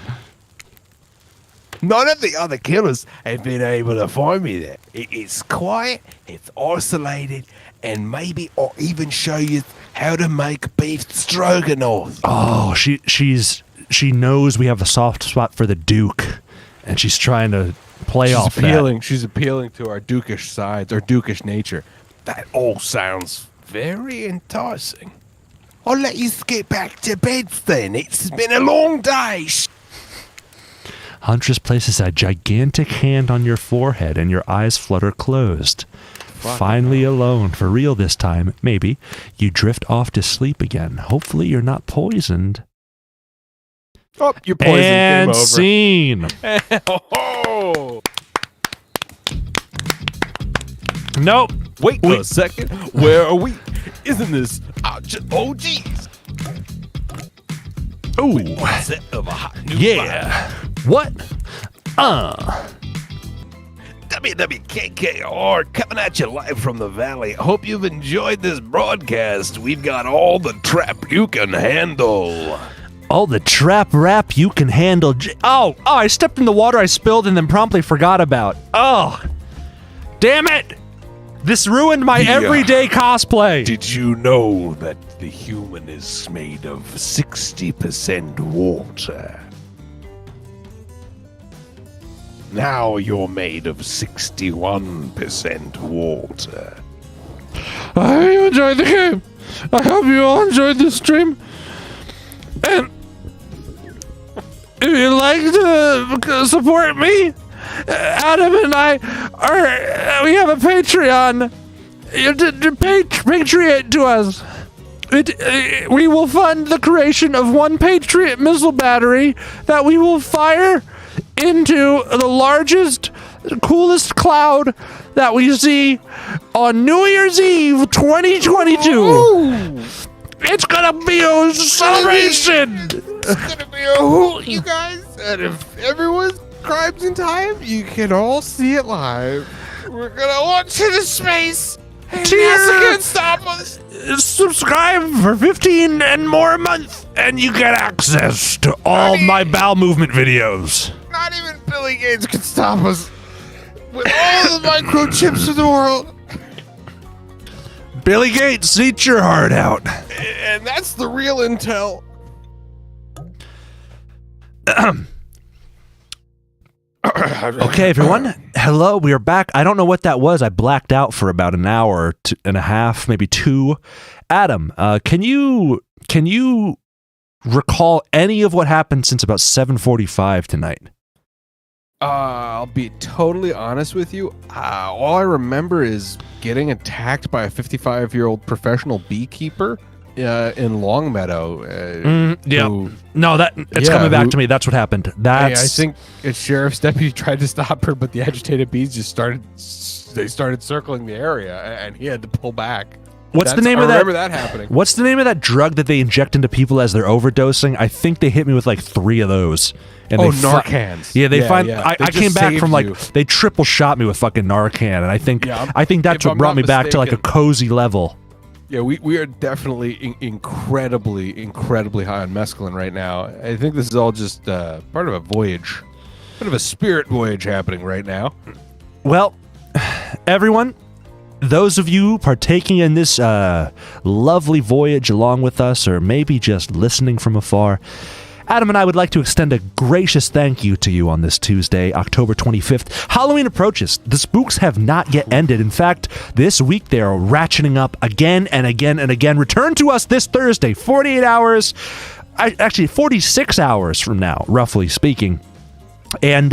None of the other killers have been able to find me there. It's quiet, it's isolated, and maybe I'll even show you how to make beef stroganoff. Oh, she knows we have a soft spot for the Duke, and she's trying to play off that. She's appealing to our dukish sides, our dukish nature. That all sounds very enticing. I'll let you get back to bed then. It's been a long day. Huntress places a gigantic hand on your forehead and your eyes flutter closed. Finally alone, for real this time, maybe, you drift off to sleep again. Hopefully you're not poisoned. Oh, you're poisoned. And Game over. scene. Oh. Nope. Wait a second. Where are we? Isn't this? Oh, geez. Ooh. Set of a hot new Yeah. What? WWKKR coming at you live from the valley. I hope you've enjoyed this broadcast. We've got all the trap you can handle. All the trap rap you can handle. Oh, I stepped in the water I spilled and then promptly forgot about. Oh, damn it. This ruined my everyday cosplay. Did you know that the human is made of 60% water? Now you're made of 61% water. I hope you enjoyed the game. I hope you all enjoyed the stream. if you'd like to support me, Adam and I we have a Patreon. Patriot to us. We will fund the creation of one Patriot missile battery that we will fire into the largest, coolest cloud that we see on New Year's Eve 2022. Ooh. It's gonna be a celebration. It's gonna be a hoot, you guys. And if everyone's crimes in time, you can all see it live. We're gonna launch into space. NASA can't stop us. Subscribe for 15 and more a month, and you get access to all my bowel movement videos. Not even Billy Gates can stop us. With all the microchips in the world. Billy Gates, eat your heart out. And that's the real intel. Okay, everyone. Hello, we are back. I don't know what that was. I blacked out for about an hour and a half, maybe two. Adam, can you recall any of what happened since about 7:45 tonight? I'll be totally honest with you. All I remember is getting attacked by a 55-year-old professional beekeeper in Longmeadow. It's coming back to me. That's what happened. I think a sheriff's deputy tried to stop her, but the agitated bees just started circling the area, and he had to pull back. What's the name of that? I remember that happening. What's the name of that drug that they inject into people as they're overdosing? I think they hit me with like 3 of those. And Narcans. I came back from they triple shot me with fucking Narcan, and I think that's what brought me back to like a cozy level. Yeah, we are definitely incredibly high on mescaline right now. I think this is all just part of a voyage, bit of a spirit voyage happening right now. Well, everyone, those of you partaking in this lovely voyage along with us, or maybe just listening from afar, Adam and I would like to extend a gracious thank you to you on this Tuesday, October 25th. Halloween approaches. The spooks have not yet ended. In fact, this week they are ratcheting up again and again and again. Return to us this Thursday, 48 hours, actually 46 hours from now, roughly speaking. And,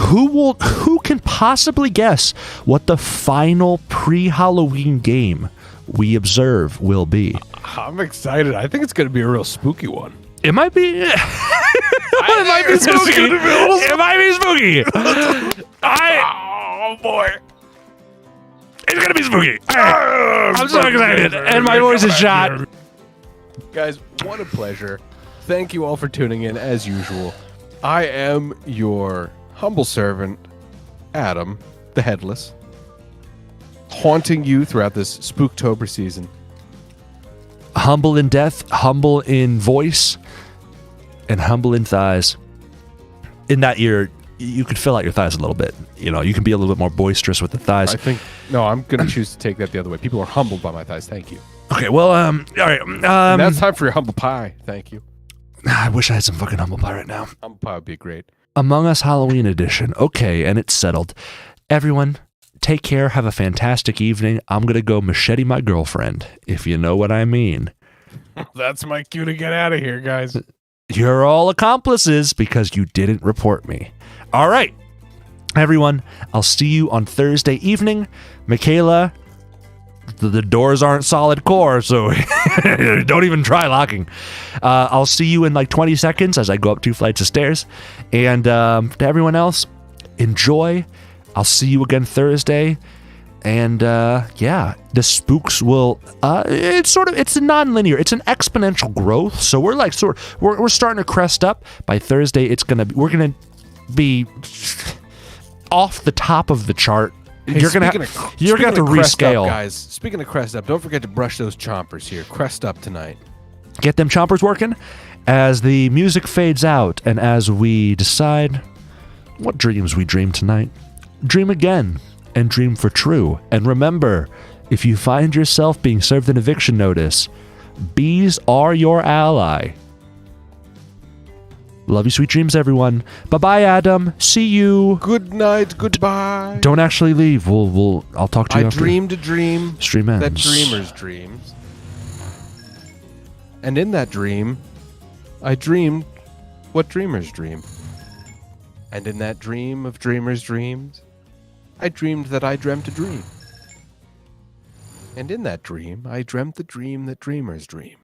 who can possibly guess what the final pre-Halloween game we observe will be? I'm excited. I think it's going to be a real spooky one. It might be. It might be spooky. It might be spooky. Oh boy, it's gonna be spooky. I'm so excited, and my voice is shot. Guys, what a pleasure! Thank you all for tuning in as usual. I am your humble servant, Adam, the Headless, haunting you throughout this Spooktober season. Humble in death, humble in voice, and humble in thighs. In that you could fill out your thighs a little bit. You know, you can be a little bit more boisterous with the thighs. I'm going to choose to take that the other way. People are humbled by my thighs. Thank you. Okay, well, all right. And that's time for your humble pie. Thank you. I wish I had some fucking humble pie right now. Humble pie would be great. Among Us Halloween edition. Okay, and it's settled. Everyone, take care. Have a fantastic evening. I'm going to go machete my girlfriend, if you know what I mean. That's my cue to get out of here, guys. You're all accomplices because you didn't report me. All right, everyone. I'll see you on Thursday evening. Michaela, the doors aren't solid core, so don't even try locking. I'll see you in like 20 seconds as I go up 2 flights of stairs. And to everyone else, enjoy. I'll see you again Thursday. And the spooks will it's non-linear, it's an exponential growth. So we're starting to crest up. By Thursday we're gonna be off the top of the chart. Hey, you're gonna have to rescale. Up, guys, speaking of crest up, don't forget to brush those chompers here. Crest up tonight. Get them chompers working as the music fades out and as we decide what dreams we dream tonight. Dream again. And dream for true. And remember, if you find yourself being served an eviction notice, bees are your ally. Love you, sweet dreams, everyone. Bye-bye, Adam. See you. Good night. Goodbye. Don't actually leave. I'll talk to you after. I dreamed a dream. Stream ends. That dreamers dreams. And in that dream, I dreamed what dreamers dream. And in that dream of dreamers' dreams, I dreamed that I dreamt a dream. And in that dream, I dreamt the dream that dreamers dream.